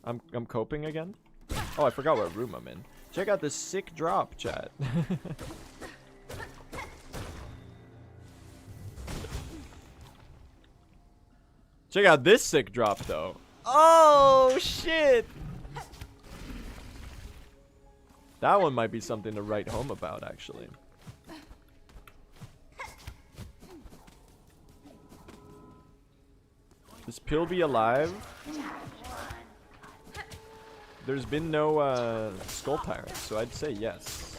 I'm coping again? Oh, I forgot what room I'm in. Check out this sick drop, chat. Check out this sick drop, though. Oh, shit! That one might be something to write home about, actually. Is Pilby alive? There's been no Skull Tyrant, so I'd say yes.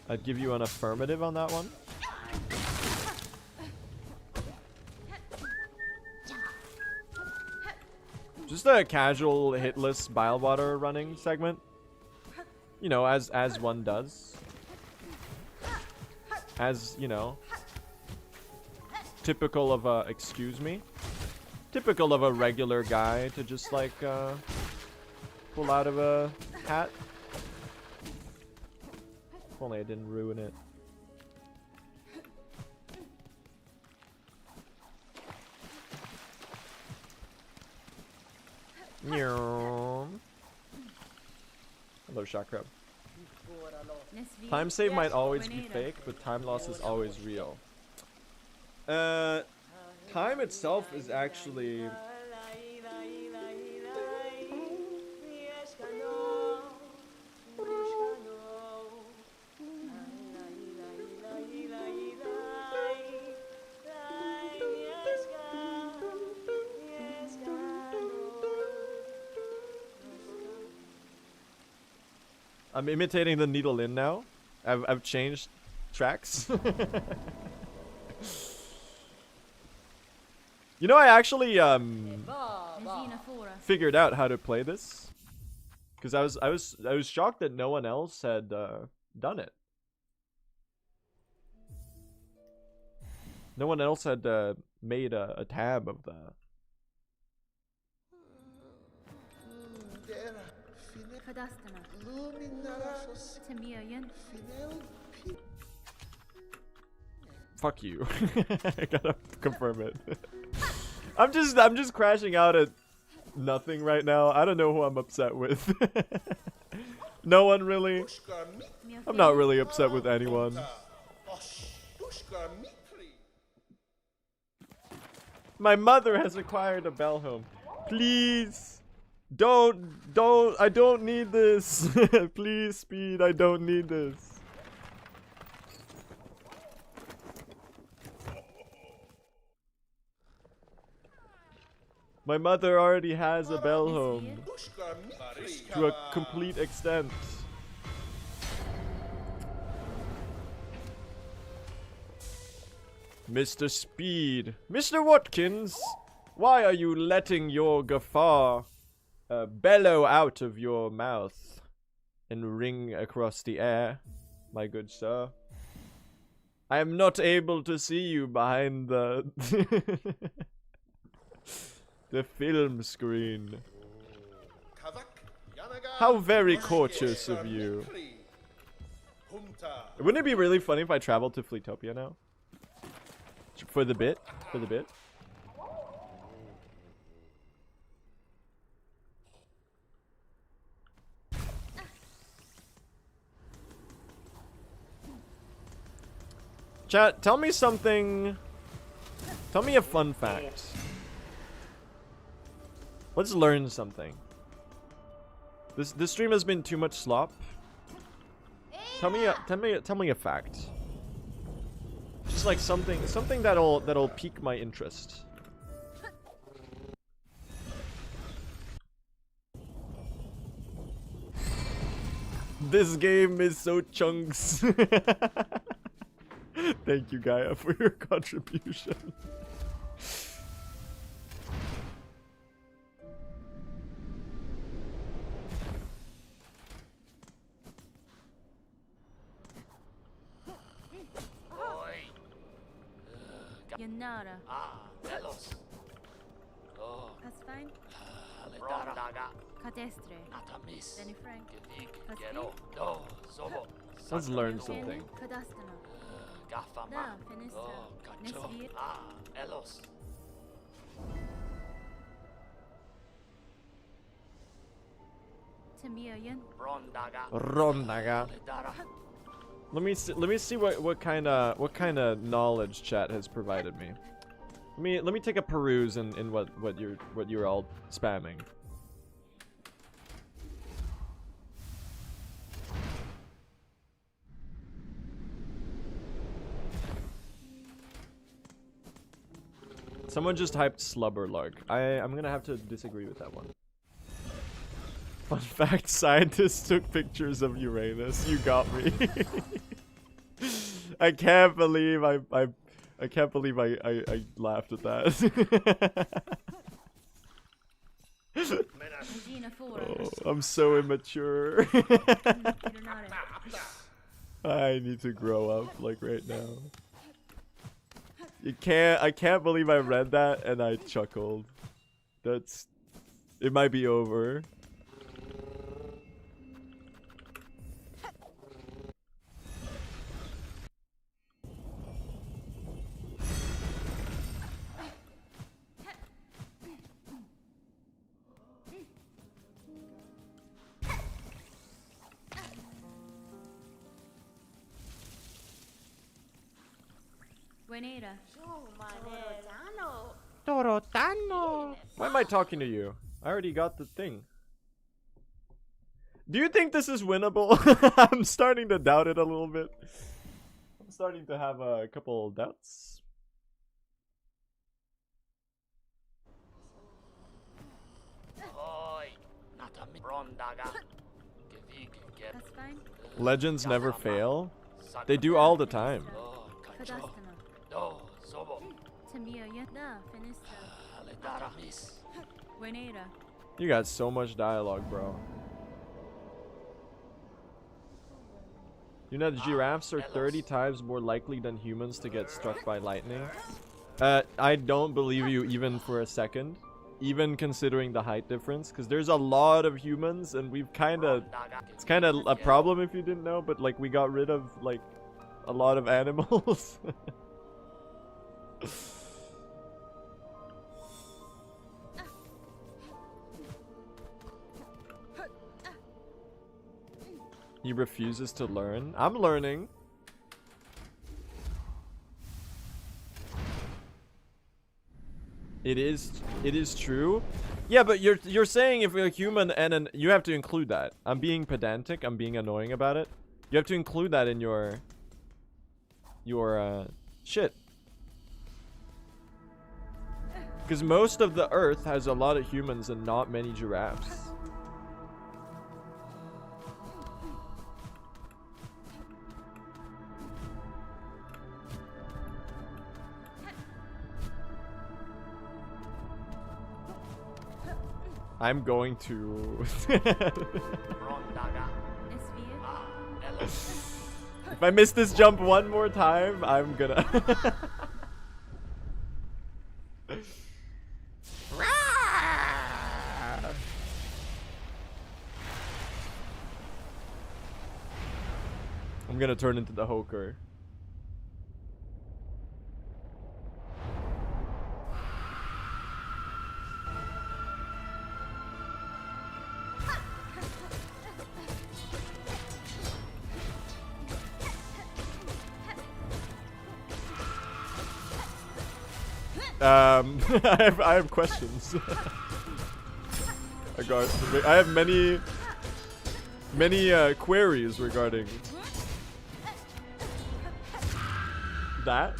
I'd give you an affirmative on that one. Just a casual hitless Bilewater running segment. You know, as one does. As, you know, typical of a, excuse me? Typical of a regular guy to just like pull out of a hat. If only I didn't ruin it. Hello, Shot Crab. Time save might always be fake, but time loss is always real. Time itself is actually... I'm imitating the needle in now. I've changed tracks. You know, I actually figured out how to play this, because I was shocked that no one else had done it. No one else had made a tab of that. Fuck you. I gotta confirm it. I'm just crashing out at nothing right now. I don't know who I'm upset with. No one really. I'm not really upset with anyone. My mother has acquired a bell home. Please. I don't need this. Please, Speed, I don't need this. My mother already has a bell home to a complete extent. Mr. Speed. Mr. Watkins, why are you letting your guffaw bellow out of your mouth and ring across the air, my good sir? I am not able to see you behind the the film screen. How very courteous of you. Wouldn't it be really funny if I traveled to Fleetopia now? For the bit? For the bit? Chat, tell me something. Tell me a fun fact. Let's learn something. This stream has been too much slop. Tell me a fact. Just like something that'll pique my interest. This game is so chunks. Thank you, Gaia, for your contribution. Yanara. Velos. Oh. Pasfine. Rondaga. Cadestre. Natamis. Benny Frank. Gevig. Gero. Do. Zobo. Let's learn something. Cadastana. Gafama. Da. Fenistra. Oh, Gacho. Nesvir. Elos. Tamiayan. Rondaga. Rondaga. Dara. Let me see what kind of knowledge chat has provided me. Let me take a peruse in what you're all spamming. Someone just typed slubberlark. I'm gonna have to disagree with that one. Fun fact, scientists took pictures of Uranus. You got me. I can't believe I can't believe I laughed at that. Oh, I'm so immature. I need to grow up like right now. I can't believe I read that and I chuckled. It might be over. Buenera. Torotano. Why am I talking to you? I already got the thing. Do you think this is winnable? I'm starting to doubt it a little bit. I'm starting to have a couple doubts. Oi. Natami. Rondaga. Gevig. That's fine. Legends never fail. They do all the time. Kadastana. No, sobo. Tamia yada finistra. Aledara miss. Wenera. You got so much dialogue, bro. You know that giraffes are 30 times more likely than humans to get struck by lightning? I don't believe you even for a second. Even considering the height difference. Because there's a lot of humans and we've kind of... It's kind of a problem if you didn't know. But like we got rid of like a lot of animals. He refuses to learn. I'm learning. It is true. Yeah, but you're saying if you're a human and you have to include that. I'm being pedantic. I'm being annoying about it. You have to include that in your shit. Because most of the Earth has a lot of humans and not many giraffes. I'm going to... Rondaga. Nesvia. Elos. If I miss this jump one more time, I'm gonna... I'm gonna turn into the Hoker. I have questions. I have many queries regarding that.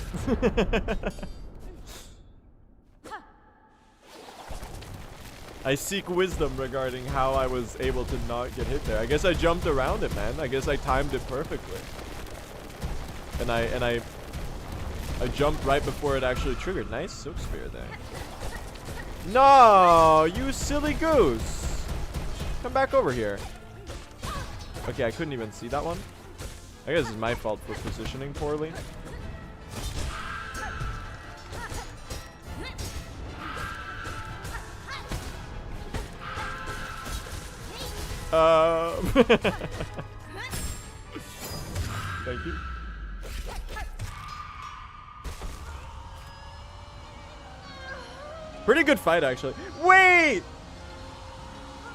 I seek wisdom regarding how I was able to not get hit there. I guess I jumped around it, man. I guess I timed it perfectly. And I jumped right before it actually triggered. Nice silk spear there. No, you silly goose. Come back over here. Okay, I couldn't even see that one. I guess it's my fault for positioning poorly. Thank you. Pretty good fight, actually. Wait!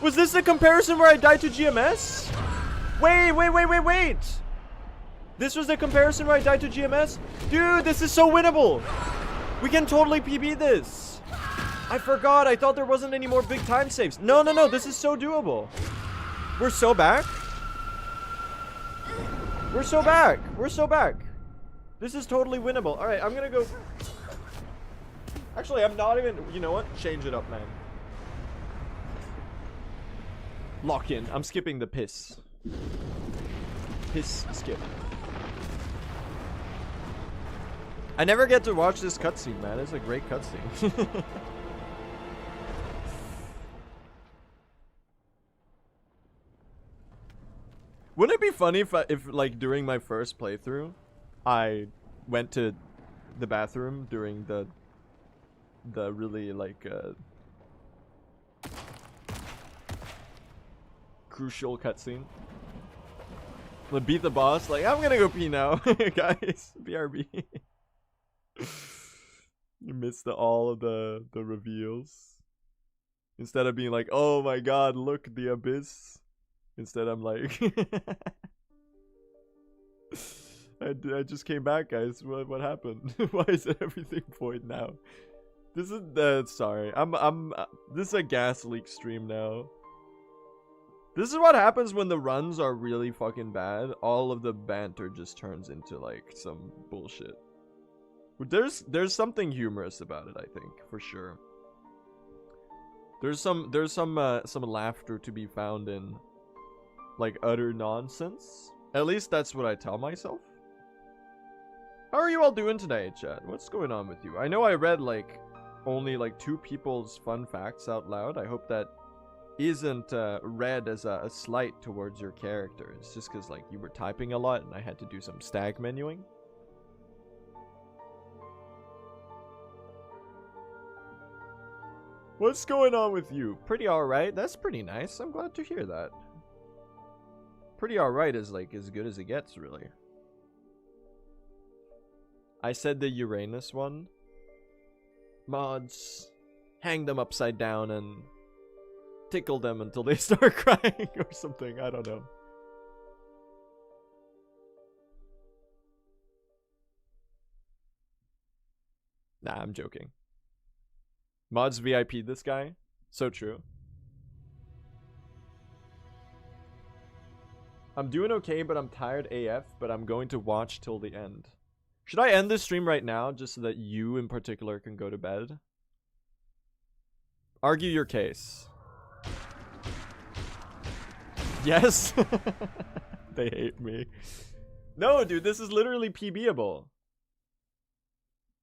Was this the comparison where I died to GMS? Wait! This was the comparison where I died to GMS? Dude, this is so winnable! We can totally PB this! I forgot, I thought there wasn't any more big time saves. No, this is so doable. We're so back. We're so back. This is totally winnable. Alright, I'm gonna go... Actually, I'm not even... You know what? Change it up, man. Lock in. I'm skipping the piss. Piss skip. I never get to watch this cutscene, man. It's a great cutscene. Wouldn't it be funny if like during my first playthrough, I went to the bathroom during the really like crucial cutscene? Beat the boss, like I'm gonna go pee now, guys. BRB. You missed all of the reveals. Instead of being like, oh my god, look, the abyss. Instead, I'm like, I just came back, guys. What happened? Why is everything void now? This is sorry. This is a gas leak stream now. This is what happens when the runs are really fucking bad. All of the banter just turns into like some bullshit. There's something humorous about it, I think, for sure. There's some laughter to be found in like utter nonsense. At least that's what I tell myself. How are you all doing today, chat? What's going on with you? I know I read like only like 2 people's fun facts out loud. I hope that isn't read as a slight towards your character. It's just because like you were typing a lot and I had to do some stag menuing. What's going on with you? Pretty alright. That's pretty nice. I'm glad to hear that. Pretty alright is like as good as it gets, really. I said the Uranus one. Mods, hang them upside down and tickle them until they start crying or something. I don't know. Nah, I'm joking. Mods VIP this guy. So true. I'm doing okay, but I'm tired AF, but I'm going to watch till the end. Should I end this stream right now just so that you in particular can go to bed? Argue your case. Yes? They hate me. No, dude, this is literally PBable.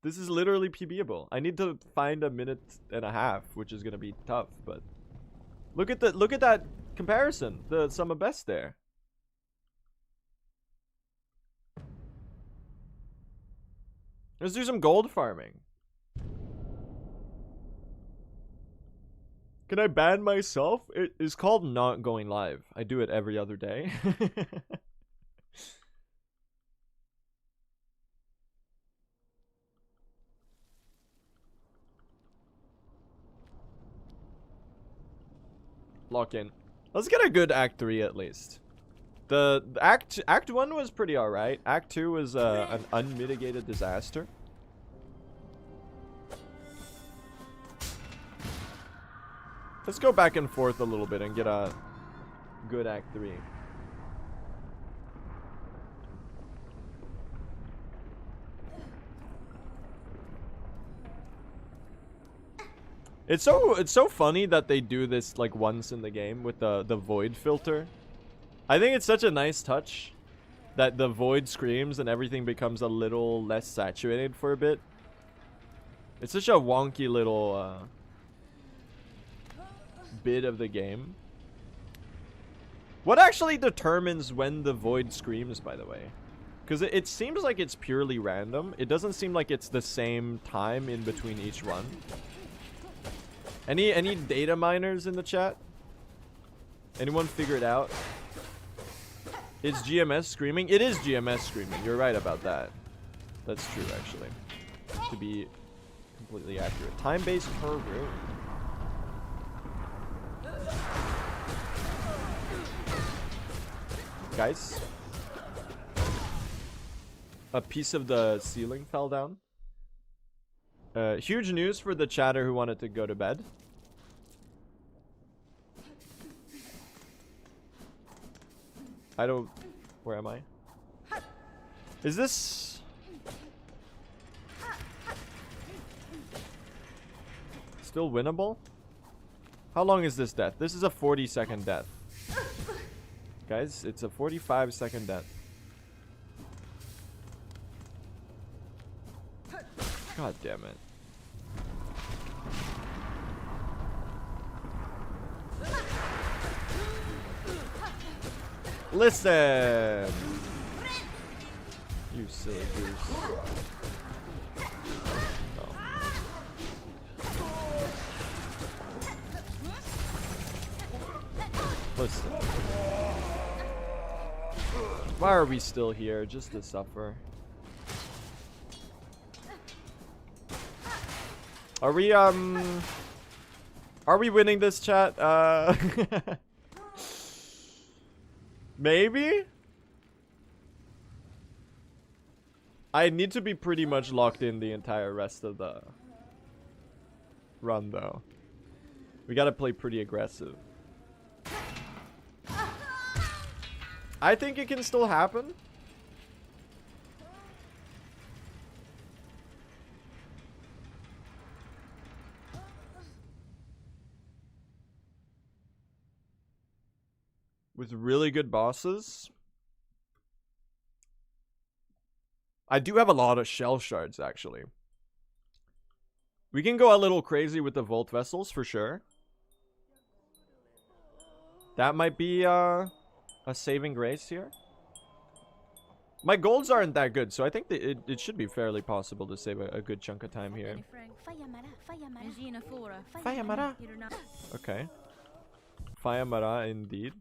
This is literally PBable. I need to find a minute and a half, which is gonna be tough, but look at that comparison. The sum of best there. Let's do some gold farming. Can I ban myself? It is called not going live. I do it every other day. Lock in. Let's get a good Act 3 at least. The Act 1 was pretty alright. Act 2 was an unmitigated disaster. Let's go back and forth a little bit and get a good Act 3. It's so funny that they do this like once in the game with the void filter. I think it's such a nice touch that the void screams and everything becomes a little less saturated for a bit. It's such a wonky little bit of the game. What actually determines when the void screams, by the way? Because it seems like it's purely random. It doesn't seem like it's the same time in between each one. Any data miners in the chat? Anyone figure it out? Is GMS screaming? It is GMS screaming. You're right about that. That's true, actually. To be completely accurate. Time-based per room. Guys, a piece of the ceiling fell down. Huge news for the chatter who wanted to go to bed. I don't... Where am I? Is this... still winnable? How long is this death? This is a 40-second death. Guys, it's a 45-second death. God damn it. Listen! You silly goose. Oh. Listen. Why are we still here? Just to suffer. Are we winning this, chat? Maybe? I need to be pretty much locked in the entire rest of the run, though. We gotta play pretty aggressive. I think it can still happen. with really good bosses. I do have a lot of shell shards, actually. We can go a little crazy with the Volt Vessels, for sure. That might be a saving grace here. My golds aren't that good, so I think that it should be fairly possible to save a good chunk of time here. Fayamara. Okay. Fayamara, indeed.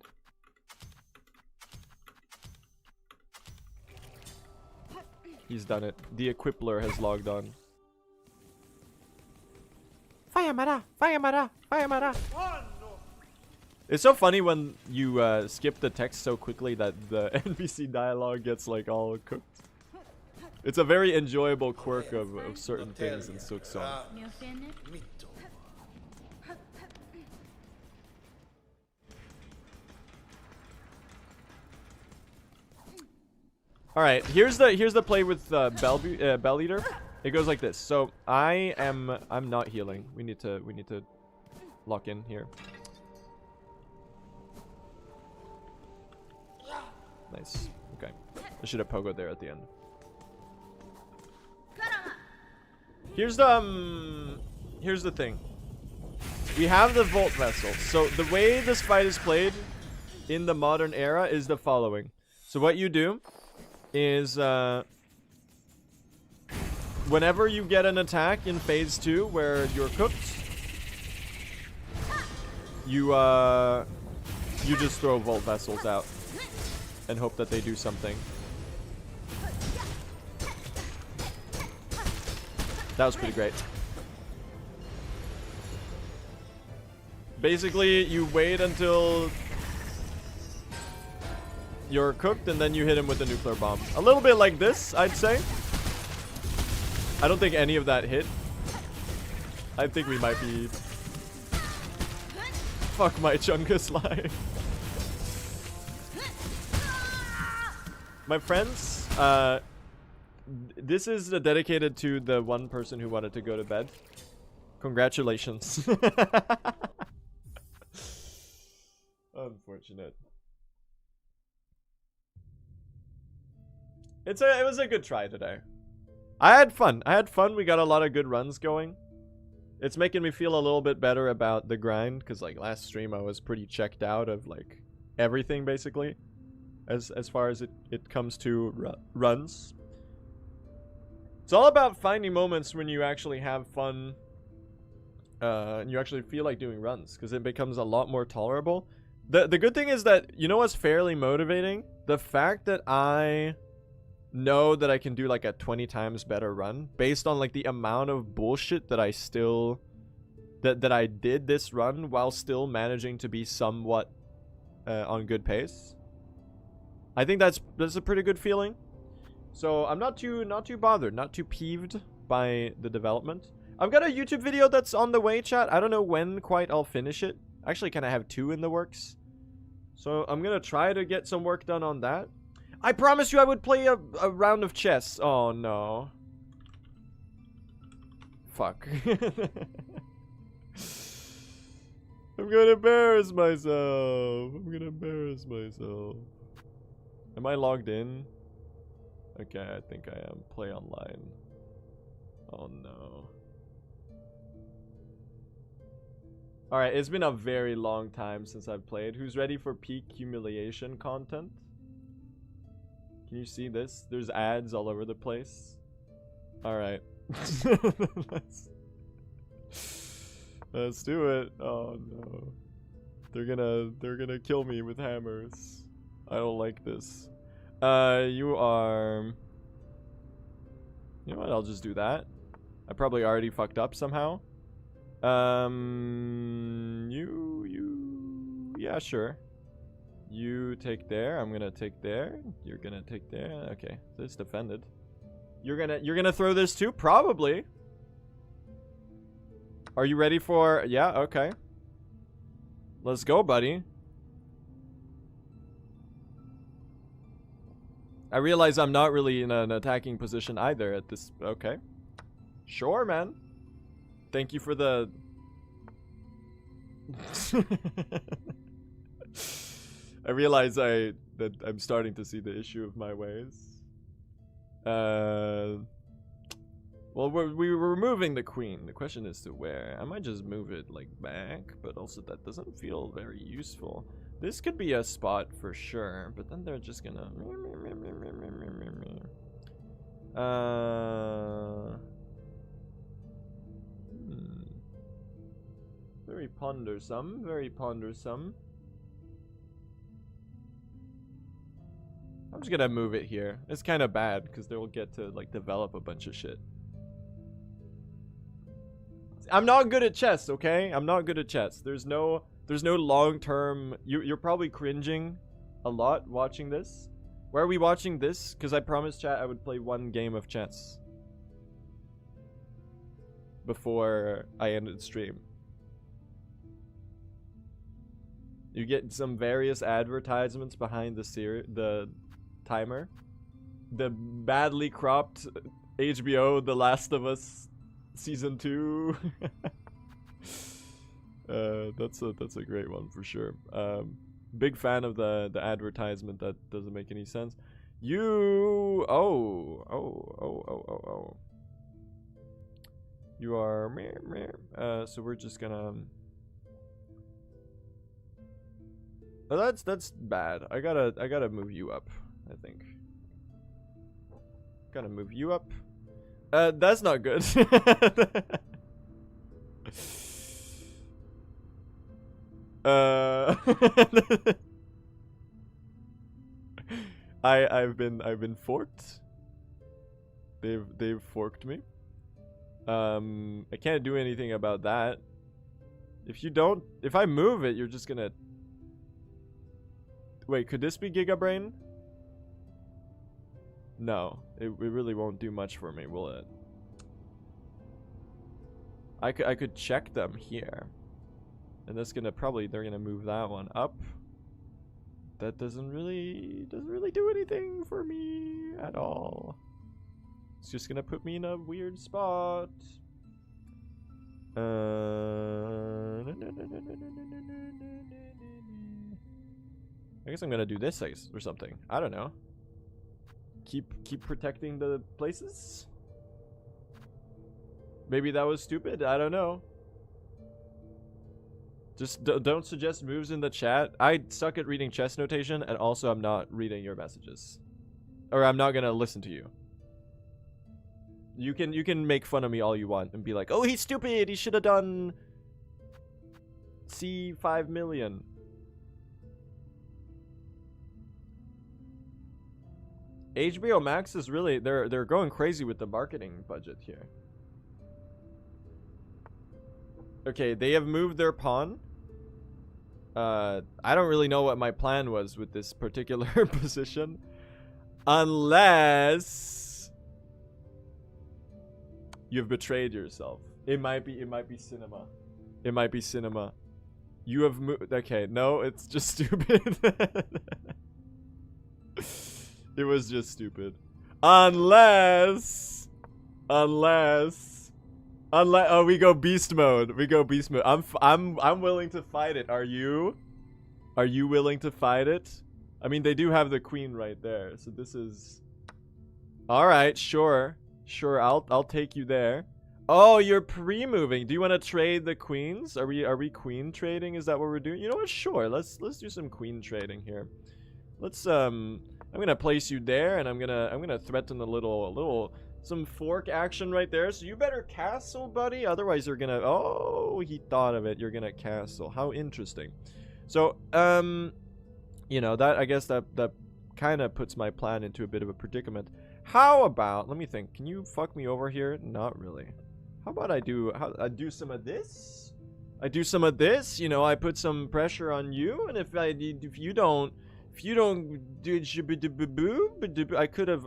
He's done it. The Equipler has logged on. Fayamara! Fayamara! Fayamara! It's so funny when you skip the text so quickly that the NPC dialogue gets like all cooked. It's a very enjoyable quirk of certain things in Silksong. All right, here's the play with Bell Eater. It goes like this. So I'm not healing. We need to lock in here. Nice. Okay. I should have pogoed there at the end. Here's the thing. We have the Volt Vessel. So the way this fight is played in the modern era is the following. So what you do is whenever you get an attack in phase 2 where you're cooked, you just throw Volt Vessels out and hope that they do something. That was pretty great. Basically, you wait until you're cooked and then you hit him with a nuclear bomb. A little bit like this, I'd say. I don't think any of that hit. I think we might be... Fuck my Chungus life. My friends, this is dedicated to the one person who wanted to go to bed. Congratulations. Unfortunate. It was a good try today. I had fun. We got a lot of good runs going. It's making me feel a little bit better about the grind, because like last stream I was pretty checked out of like everything basically. As far as it comes to runs. It's all about finding moments when you actually have fun and you actually feel like doing runs, because it becomes a lot more tolerable. The good thing is that, you know what's fairly motivating? The fact that I know that I can do like a 20 times better run based on like the amount of bullshit that I still that I did this run while still managing to be somewhat on good pace. I think that's a pretty good feeling. So I'm not too bothered, not too peeved by the development. I've got a YouTube video that's on the way, chat. I don't know when quite I'll finish it. Actually, kind of have 2 in the works. So I'm gonna try to get some work done on that. I promised you I would play a round of chess. Oh no. Fuck. I'm gonna embarrass myself. Am I logged in? Okay, I think I am. Play online. Oh no. Alright, it's been a very long time since I've played. Who's ready for peak humiliation content? Can you see this? There's ads all over the place. Alright. Let's do it. Oh no. They're gonna kill me with hammers. I don't like this. You are... You know what? I'll just do that. I probably already fucked up somehow. Yeah, sure. You take there. I'm gonna take there. You're gonna take there. Okay, this defended. You're gonna throw this too? Probably. Are you ready for... Yeah, okay. Let's go, buddy. I realize I'm not really in an attacking position either at this... Okay. Sure, man. Thank you for the... I realize that I'm starting to see the issue of my ways. Well, we're removing the queen. The question is to where. I might just move it like back, but also that doesn't feel very useful. This could be a spot for sure, but then they're just gonna. Very pondersome. Very pondersome. I'm just gonna move it here. It's kind of bad because they'll get to like develop a bunch of shit. I'm not good at chess, okay? I'm not good at chess. There's no long-term. You're probably cringing a lot watching this. Why are we watching this? Because I promised chat I would play one game of chess before I ended stream. You get some various advertisements behind the timer. The badly cropped HBO The Last of Us Season 2. That's a great one for sure. Big fan of the advertisement that doesn't make any sense. You you are so we're just gonna that's bad. I gotta move you up, I think. Gotta move you up. That's not good. I've been forked. They've forked me. I can't do anything about that. If I move it, you're just gonna. Wait, could this be Gigabrain? No, it really won't do much for me, will it? I could check them here, and that's gonna they're gonna move that one up. That doesn't really do anything for me at all. It's just gonna put me in a weird spot. I guess I'm gonna do this or something. I don't know. Keep protecting the places? Maybe that was stupid. I don't know. Just don't suggest moves in the chat. I suck at reading chess notation, and also I'm not reading your messages. Or I'm not gonna listen to you. You can make fun of me all you want and be like, oh, he's stupid, he should have done C5 million. HBO Max is really they're going crazy with the marketing budget here. Okay, they have moved their pawn. I don't really know what my plan was with this particular position, unless you've betrayed yourself. It might be cinema. It might be cinema. You have moved. Okay, no, it's just stupid. It was just stupid. Unless oh, we go beast mode. We go beast mode. I'm willing to fight it. Are you? Are you willing to fight it? I mean, they do have the queen right there, so this is. All right, sure. I'll take you there. Oh, you're pre-moving. Do you want to trade the queens? Are we queen trading? Is that what we're doing? You know what? Sure. Let's do some queen trading here. Let's I'm gonna place you there, and I'm gonna threaten some fork action right there. So you better castle, buddy. Otherwise, you're gonna. Oh, he thought of it. You're gonna castle. How interesting. So you know that I guess that kind of puts my plan into a bit of a predicament. How about, let me think. Can you fuck me over here? Not really. How about I do some of this? I do some of this. You know, I put some pressure on you, and if you don't do,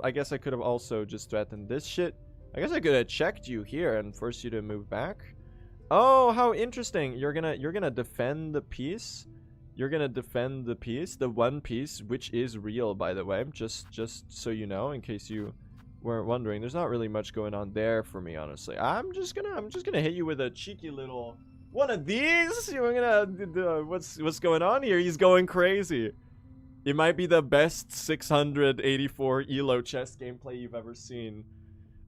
I guess I could have also just threatened this shit. I guess I could have checked you here and forced you to move back. Oh, how interesting. You're gonna defend the piece. You're gonna defend the piece, the one piece, which is real, by the way. Just so you know, in case you weren't wondering, there's not really much going on there for me, honestly. I'm just gonna hit you with a cheeky little one of these. You're gonna what's going on here? He's going crazy. It might be the best 684 ELO chess gameplay you've ever seen.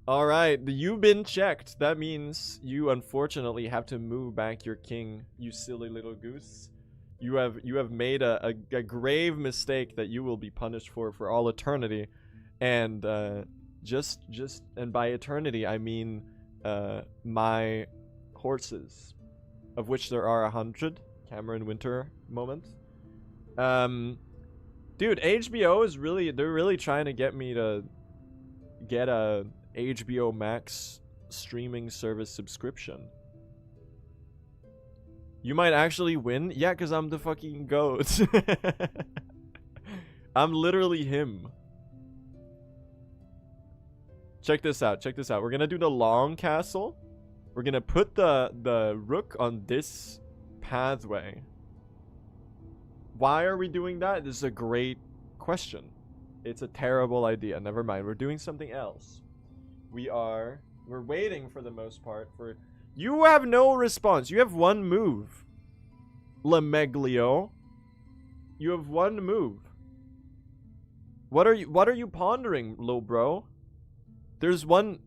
Alright, you've been checked. That means you unfortunately have to move back your king, you silly little goose. You have made a grave mistake that you will be punished for all eternity. And and by eternity I mean my horses, of which there are 100. Cameron Winter moment. Dude, HBO is they're really trying to get me to get a HBO Max streaming service subscription. You might actually win? Yeah, because I'm the fucking GOAT. I'm literally him. Check this out, check this out. We're gonna do the long castle. We're gonna put the rook on this pathway. Why are we doing that? This is a great question. It's a terrible idea. Never mind. We're doing something else. We're waiting for the most part for... You have no response. You have one move. Lemeglio. You have one move. What are you pondering, little bro? There's one...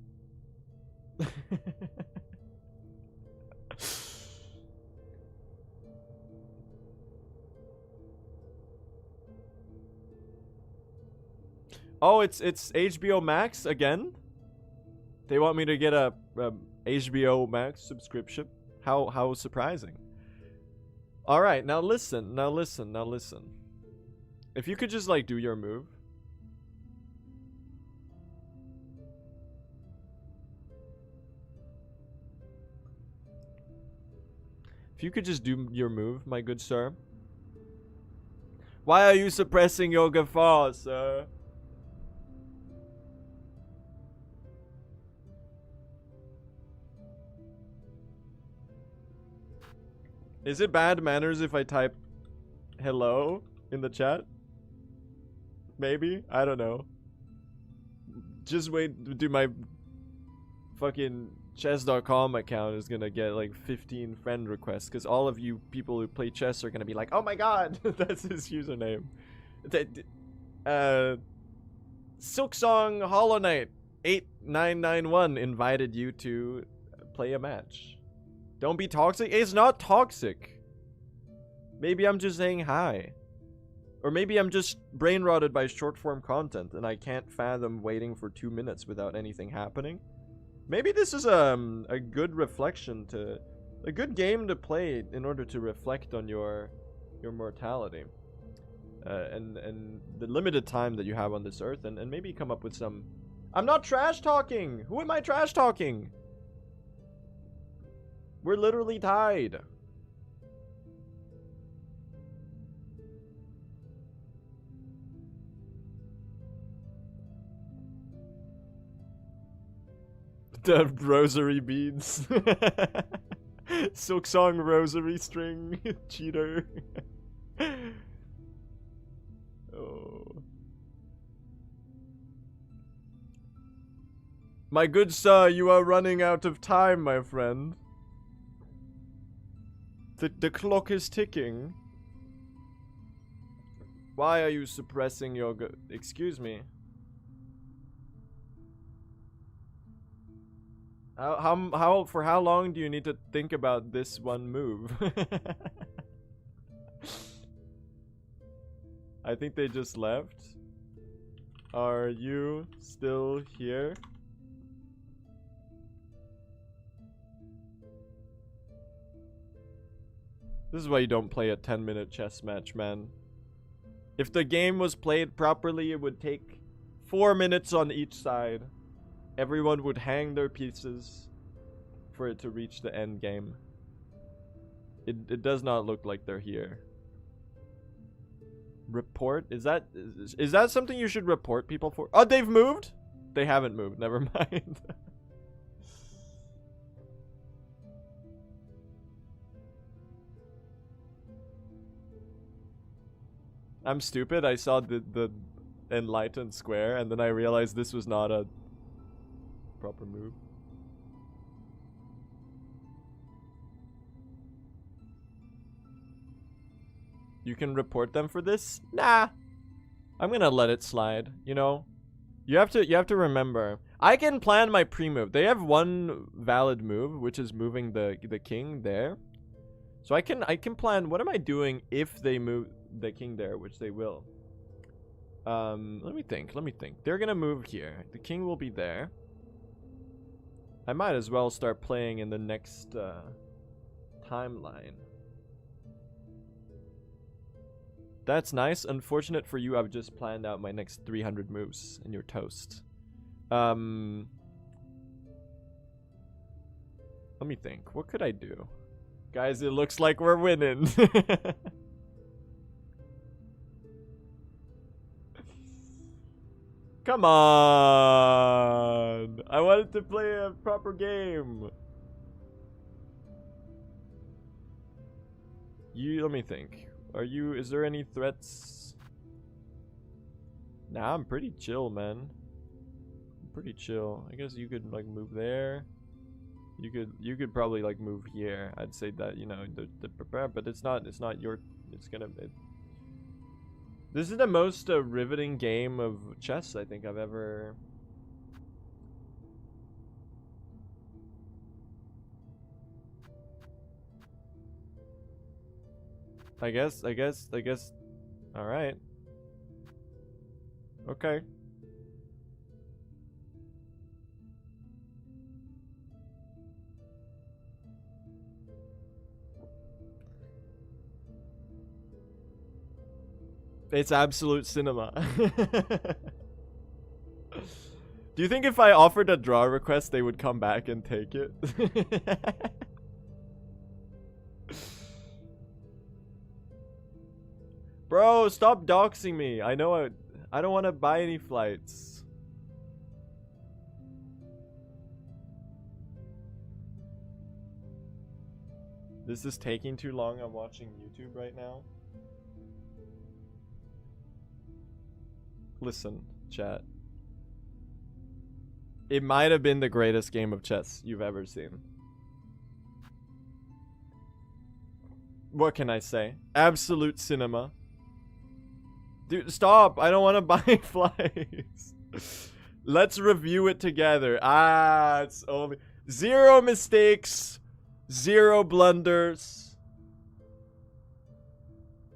Oh, it's HBO Max again? They want me to get a HBO Max subscription? How surprising. Alright, now listen. If you could just like do your move. If you could just do your move, my good sir. Why are you suppressing your guffaw, sir? Is it bad manners if I type hello in the chat? Maybe? I don't know. Just wait, do my fucking chess.com account is gonna get like 15 friend requests because all of you people who play chess are gonna be like, oh my god, that's his username. Silksong Hollow Knight 8991 invited you to play a match. Don't be toxic. It's not toxic. Maybe I'm just saying hi. Or maybe I'm just brain rotted by short form content and I can't fathom waiting for 2 minutes without anything happening. Maybe this is a good reflection to... a good game to play in order to reflect on your mortality. And the limited time that you have on this earth and maybe come up with some... I'm not trash talking! Who am I trash talking? We're literally tied. The rosary beads. Silksong rosary string. Cheater. Oh. My good sir, you are running out of time, my friend. The clock is ticking. Why are you suppressing your excuse me? For how long do you need to think about this one move? I think they just left. Are you still here? This is why you don't play a 10-minute chess match, man. If the game was played properly, it would take 4 minutes on each side. Everyone would hang their pieces for it to reach the end game. It does not look like they're here. Report? Is that something you should report people for? Oh, they've moved? They haven't moved. Never mind. I'm stupid. I saw the enlightened square and then I realized this was not a proper move. You can report them for this? Nah, I'm gonna let it slide, you know? You have to remember. I can plan my pre-move. They have one valid move, which is moving the king there. So I can plan what am I doing if they move the king there, which they will. Let me think. They're gonna move here. The king will be there. I might as well start playing in the next timeline. That's nice. Unfortunate for you, I've just planned out my next 300 moves and you're toast. Let me think. What could I do? Guys, it looks like we're winning. Come on! I wanted to play a proper game. Let me think. Is there any threats? Nah, I'm pretty chill, man. I'm pretty chill. I guess you could like move there. You could probably like move here. I'd say that, you know, but it's not your, this is the most riveting game of chess I think I've ever. I guess. All right. Okay. It's absolute cinema. Do you think if I offered a draw request, they would come back and take it? Bro, stop doxing me. I know I don't want to buy any flights. This is taking too long. I'm watching YouTube right now. Listen, chat. It might have been the greatest game of chess you've ever seen. What can I say? Absolute cinema. Dude, stop. I don't want to buy flights. Let's review it together. Ah, it's only 0 mistakes, 0 blunders.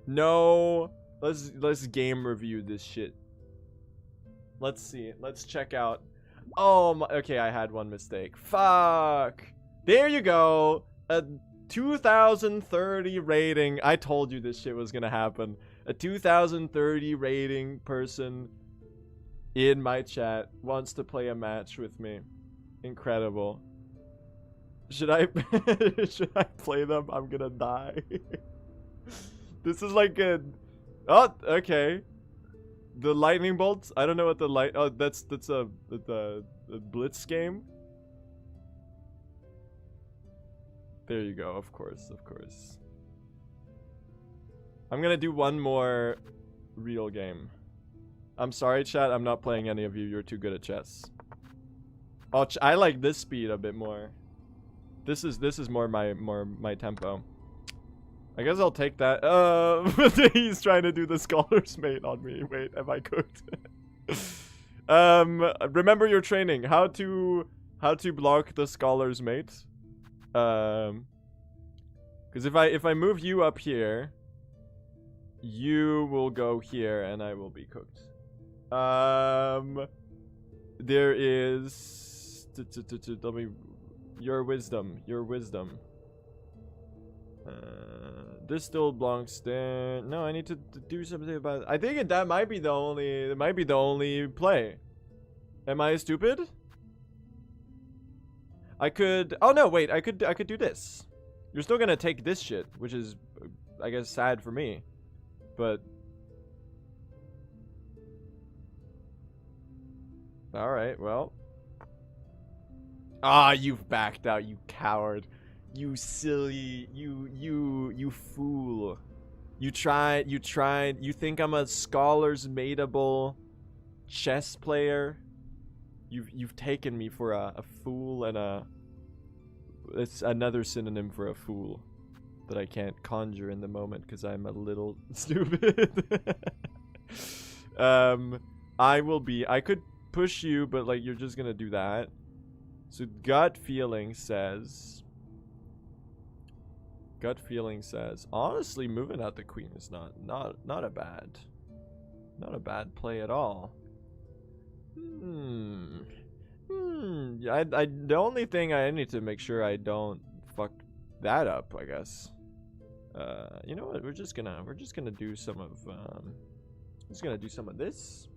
No. Let's game review this shit. Let's see. Let's check out. Oh my, okay, I had one mistake. Fuck. There you go. A 2030 rating. I told you this shit was gonna happen. A 2030 rating person in my chat wants to play a match with me. Incredible. Should I should I play them? I'm gonna die. This is like a, oh, okay. The lightning bolts? I don't know what the light, oh, that's a blitz game. There you go, of course. I'm gonna do one more real game. I'm sorry, chat, I'm not playing any of you. You're too good at chess. Oh, I like this speed a bit more. This is more my tempo. I guess I'll take that. He's trying to do the scholar's mate on me. Wait, am I cooked? Remember your training. How to block the scholar's mate. Because if I move you up here, you will go here and I will be cooked. There is your wisdom. This still belongs there. No, I need to do something about it. I think that might be the only play. Am I stupid? I could, oh no, wait, I could do this. You're still gonna take this shit, which is, I guess, sad for me. But alright, well. Ah, you've backed out, you coward. You silly, you fool. You think I'm a scholar's mateable chess player? You've taken me for a fool and it's another synonym for a fool that I can't conjure in the moment because I'm a little stupid. I could push you, but like you're just gonna do that. So gut feeling says, honestly, moving out the queen is not a bad play at all. The only thing I need to make sure I don't fuck that up, I guess. You know what? We're just gonna do some of this.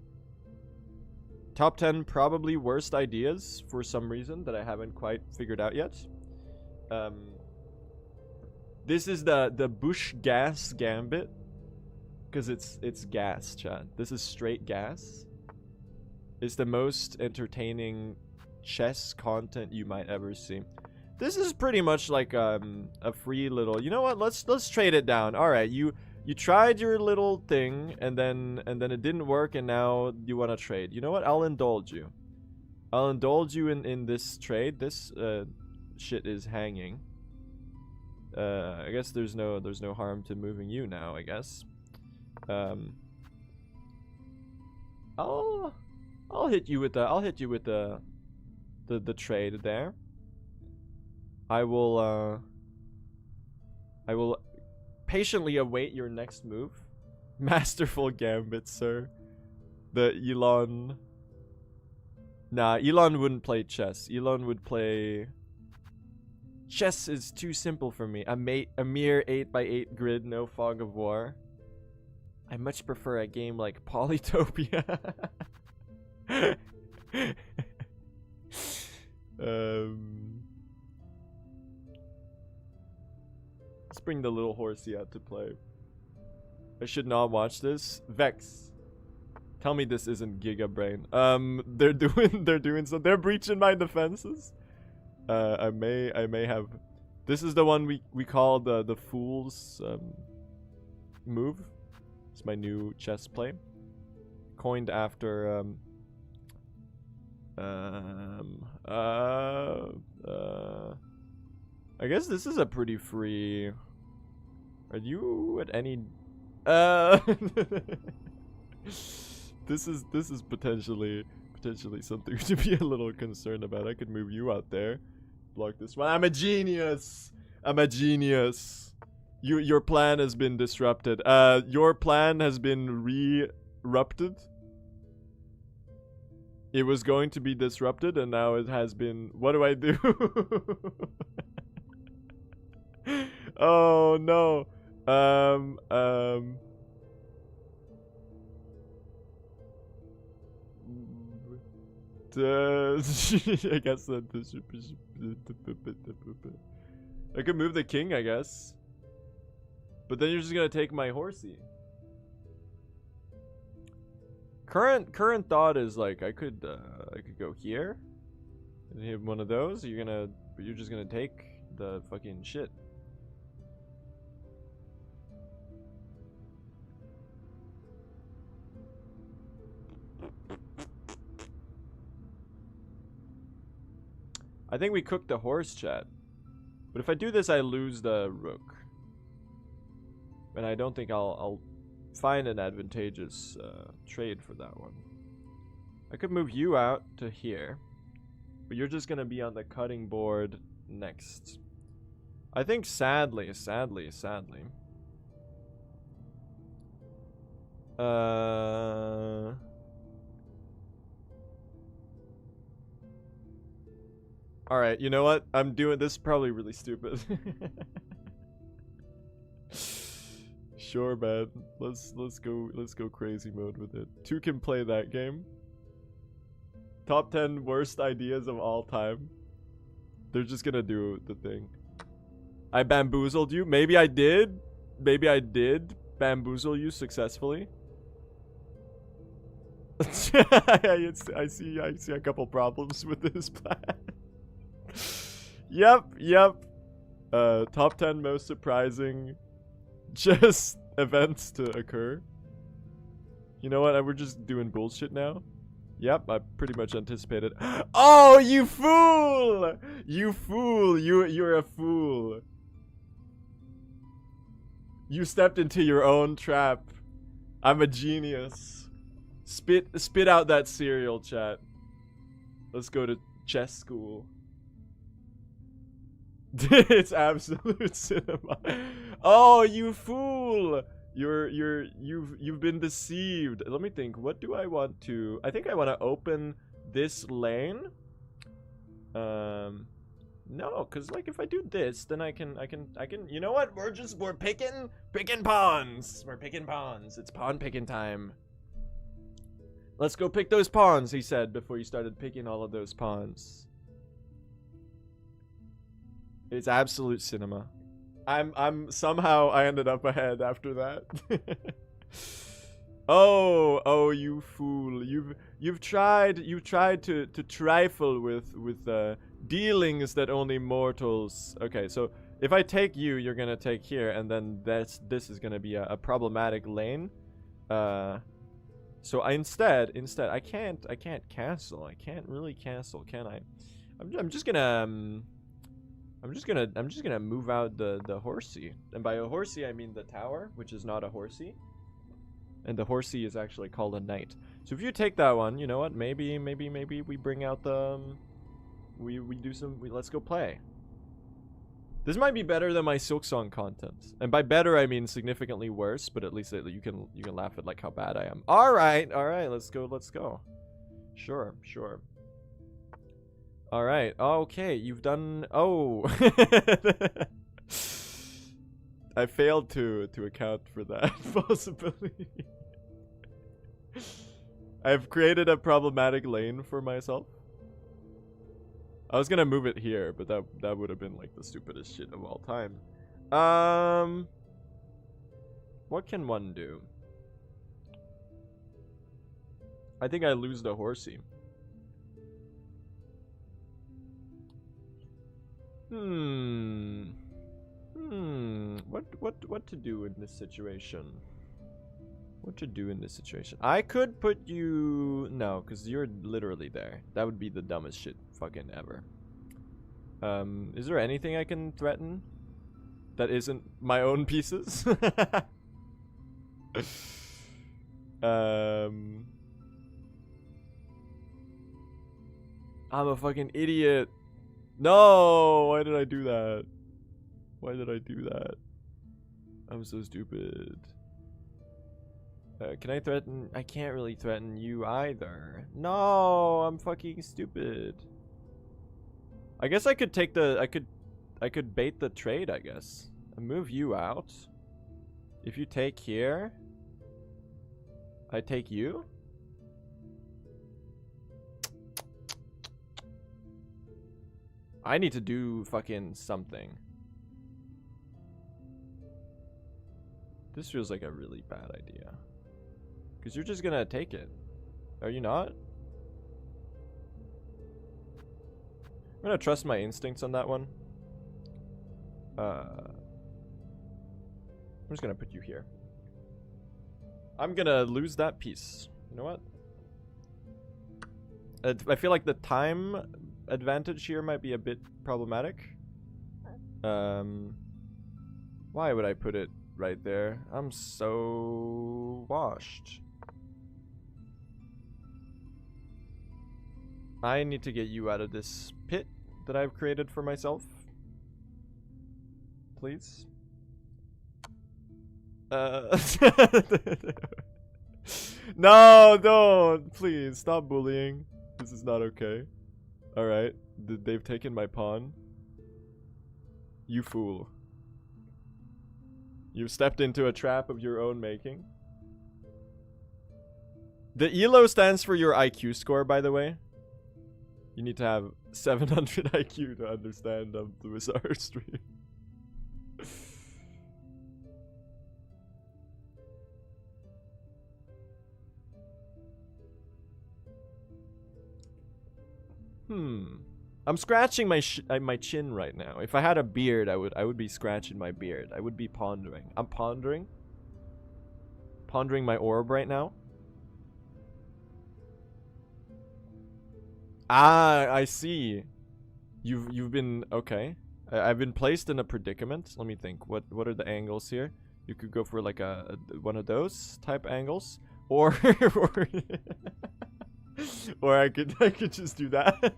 Top 10 probably worst ideas for some reason that I haven't quite figured out yet. This is the Bush gas gambit, because it's gas, chat. This is straight gas. It's the most entertaining chess content you might ever see. This is pretty much like a free little. You know what? Let's trade it down. All right, you tried your little thing and then it didn't work, and now you want to trade. You know what? I'll indulge you. I'll indulge you in this trade. This shit is hanging. I guess there's no harm to moving you now, I guess. I'll hit you with the trade there. I will patiently await your next move. Masterful gambit, sir. The Elon. Nah, Elon wouldn't play chess. Elon would play. Chess is too simple for me. A mere 8x8 grid, no fog of war. I much prefer a game like Polytopia. Let's bring the little horsey out to play. I should not watch this. Vex. Tell me this isn't Giga Brain. They're doing so. They're breaching my defenses. I may have. This is the one we call the fool's move. It's my new chess play, coined after I guess this is a pretty free. Are you at any? This is potentially something to be a little concerned about. I could move you out there, block this one. I'm a genius. Your plan has been disrupted. Your plan has been re-rupted. It was going to be disrupted, and now it has been. What do I do? Oh no. I guess that this should be. I could move the king, I guess. But then you're just gonna take my horsey. Current thought is like I could go here and hit one of those. You're just gonna take the fucking shit. I think we cooked the horse, chat. But if I do this, I lose the rook. And I don't think I'll find an advantageous trade for that one. I could move you out to here. But you're just going to be on the cutting board next. I think sadly. Alright, you know what? I'm doing this, probably really stupid. Sure, man. Let's go crazy mode with it. Two can play that game. Top 10 worst ideas of all time. They're just gonna do the thing. I bamboozled you. Maybe I did. Maybe I did bamboozle you successfully. I see a couple problems with this plan. Yep. Top 10 most surprising just events to occur. You know what? We're just doing bullshit now. Yep, I pretty much anticipated. Oh, you fool! You fool! You're a fool. You stepped into your own trap. I'm a genius. Spit out that cereal, chat. Let's go to chess school. It's absolute cinema. Oh, you fool! You've been deceived. Let me think. What do I want to? I think I want to open this lane. No, cause like if I do this, then I can. You know what? We're picking pawns. We're picking pawns. It's pawn picking time. Let's go pick those pawns, he said before he started picking all of those pawns. It's absolute cinema. I'm somehow I ended up ahead after that. Oh, you fool. You've tried to trifle with dealings that only mortals. Okay, so if I take you, you're gonna take here, and then this is gonna be a problematic lane. So instead I can't cancel. I can't really cancel, can I? I'm just gonna move out the horsey. And by a horsey I mean the tower, which is not a horsey. And the horsey is actually called a knight. So if you take that one, you know what? Maybe we bring out the we do some let's go play. This might be better than my Silksong content. And by better I mean significantly worse, but at least you can laugh at like how bad I am. All right, let's go. Sure. All right. Okay, you've done. Oh, I failed to account for that possibility. I've created a problematic lane for myself. I was gonna move it here, but that would have been like the stupidest shit of all time. What can one do? I think I lose the horsey. What to do in this situation? What to do in this situation? I could put you... No, because you're literally there. That would be the dumbest shit fucking ever. Is there anything I can threaten that isn't my own pieces? I'm a fucking idiot. No! Why did I do that? Why did I do that? I'm so stupid. Can I threaten? I can't really threaten you either. No, I'm fucking stupid. I guess I could take the... I could bait the trade, I guess. And move you out. If you take here... I take you? I need to do fucking something. This feels like a really bad idea. Because you're just gonna take it. Are you not? I'm gonna trust my instincts on that one. I'm just gonna put you here. I'm gonna lose that piece. You know what? I feel like the time advantage here might be a bit problematic. Why would I put it right there? I'm so washed. I need to get you out of this pit that I've created for myself. Please. No, don't. Please, stop bullying. This is not okay. Alright. They've taken my pawn. You fool. You've stepped into a trap of your own making. The ELO stands for your IQ score, by the way. You need to have 700 IQ to understand the Wizard stream. I'm scratching my chin right now. If I had a beard, I would be scratching my beard. I would be pondering. I'm pondering my orb right now. Ah, I see. You've been okay. I've been placed in a predicament. Let me think. What are the angles here? You could go for like one of those type angles, Or or I could just do that.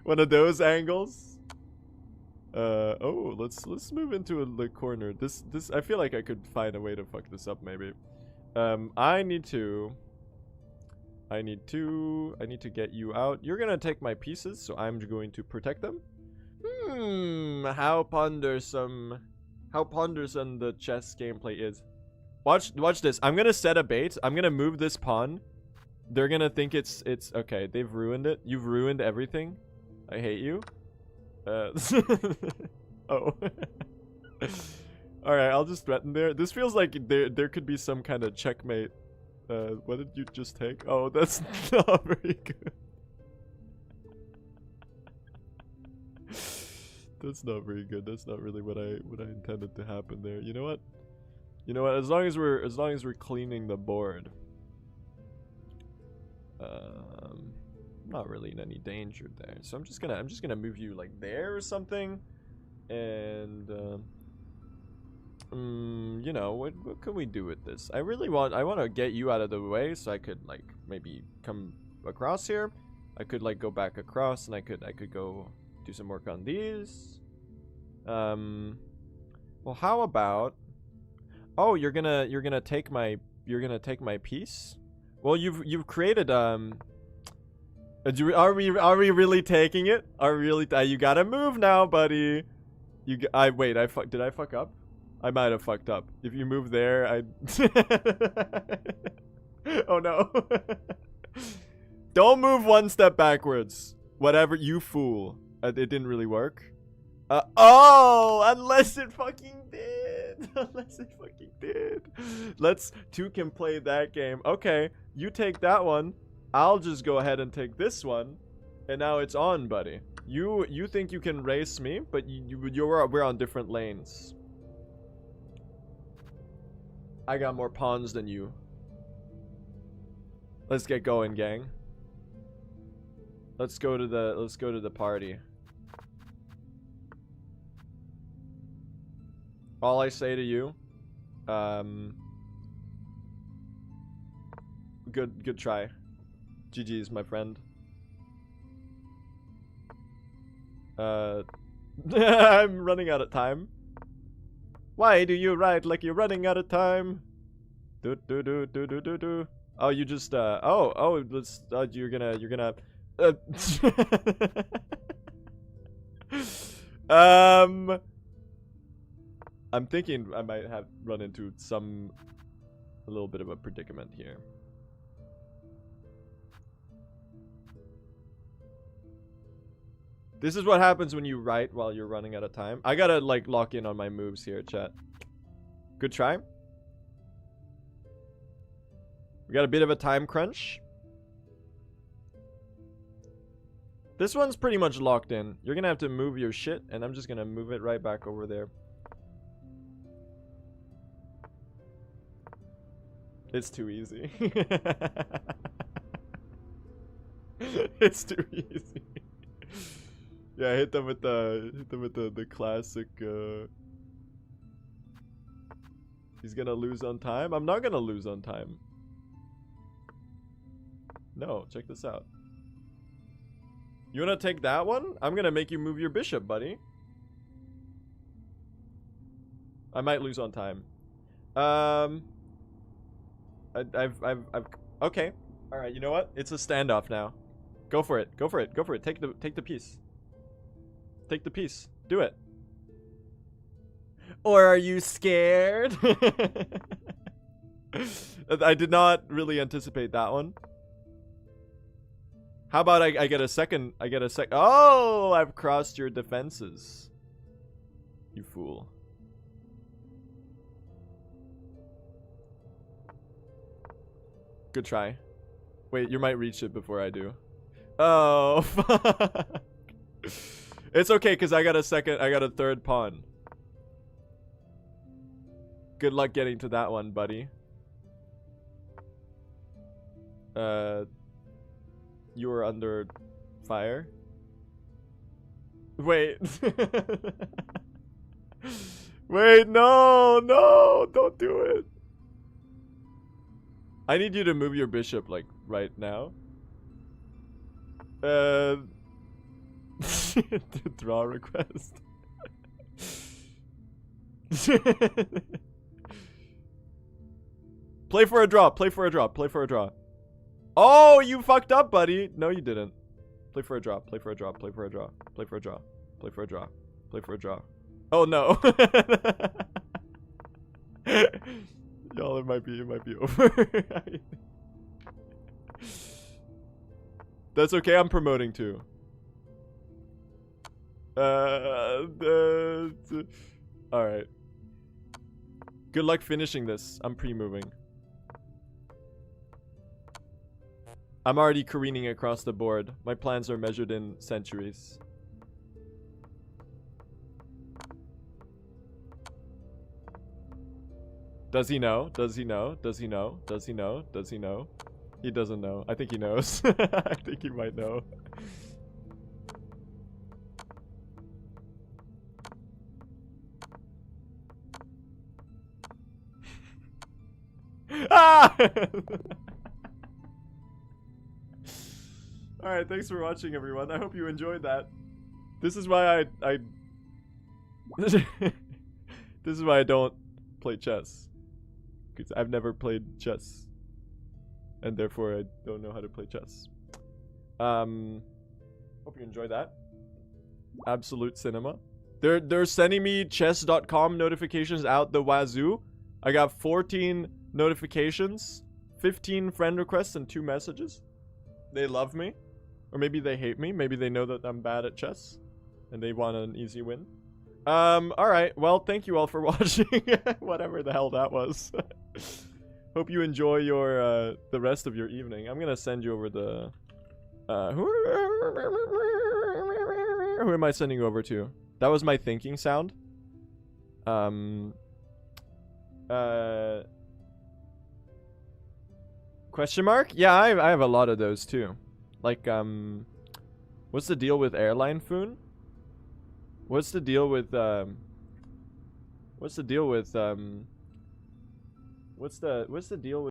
One of those angles. Oh, let's move into the corner. This I feel like I could find a way to fuck this up maybe. I need to get you out. You're gonna take my pieces, so I'm going to protect them. How pondersome the chess gameplay is. Watch this. I'm gonna set a bait. I'm gonna move this pawn. They're gonna think it's okay. They've ruined it. You've ruined everything. I hate you. Oh. Alright, I'll just threaten there. This feels like there could be some kind of checkmate. What did you just take? Oh, that's not very good. That's not very good. That's not really what I intended to happen there. You know what? You know what? As long as we're cleaning the board, not really in any danger there. So I'm just gonna move you like there or something, and you know, what can we do with this? I want to get you out of the way so I could like maybe come across here. I could like go back across, and I could go do some work on these. Well, how about? Oh, you're gonna take my piece. Well, you've created Are we really taking it? Are we really? You gotta move now, buddy. Did I fuck up? I might have fucked up. If you move there, oh no. Don't move one step backwards. Whatever, you fool. It didn't really work. Oh, unless it fucking did. Unless it fucking did. Two can play that game. Okay, you take that one. I'll just go ahead and take this one. And now it's on, buddy. You think you can race me, but we're on different lanes. I got more pawns than you. Let's get going, gang. Let's go to the party. All I say to you, good try. GG's, my friend. I'm running out of time. Why do you write like you're running out of time? Do. Oh, you just let's you're gonna I'm thinking I might have run into a little bit of a predicament here. This is what happens when you write while you're running out of time. I gotta like lock in on my moves here, chat. Good try. We got a bit of a time crunch. This one's pretty much locked in. You're gonna have to move your shit, and I'm just gonna move it right back over there. It's too easy. It's too easy. Yeah, hit them with the classic. He's gonna lose on time. I'm not gonna lose on time. No, check this out. You wanna take that one? I'm gonna make you move your bishop, buddy. I might lose on time. Okay. All right. You know what? It's a standoff now. Go for it. Go for it. Go for it. Take the piece. Take the piece. Do it. Or are you scared? I did not really anticipate that one. How about I get a second? Oh, I've crossed your defenses. You fool. Good try. Wait, you might reach it before I do. Oh, fuck. It's okay, because I got a third pawn. Good luck getting to that one, buddy. You were under fire. Wait. Wait, no, don't do it. I need you to move your bishop, like, right now. Draw request. Play for a draw, play for a draw, play for a draw. Oh, you fucked up, buddy. No, you didn't. Play for a draw, play for a draw, play for a draw, play for a draw, play for a draw, play for a draw. Oh no. Y'all, it might be over. That's okay, I'm promoting too. Alright. Good luck finishing this. I'm pre-moving. I'm already careening across the board. My plans are measured in centuries. Does he know? Does he know? Does he know? Does he know? Does he know? He doesn't know. I think he knows. I think he might know. Ah! Alright, thanks for watching, everyone. I hope you enjoyed that. This is why I this is why I don't play chess. Because I've never played chess. And therefore I don't know how to play chess. Hope you enjoyed that. Absolute cinema. They're sending me chess.com notifications out the wazoo. I got 14 notifications, 15 friend requests, and 2 messages. They love me. Or maybe they hate me. Maybe they know that I'm bad at chess. And they want an easy win. Alright. Well, thank you all for watching. Whatever the hell that was. Hope you enjoy your, the rest of your evening. I'm gonna send you over the... who am I sending you over to? That was my thinking sound. Question mark? Yeah, I have a lot of those too. Like, what's the deal with airline foon? What's the deal with, what's the deal with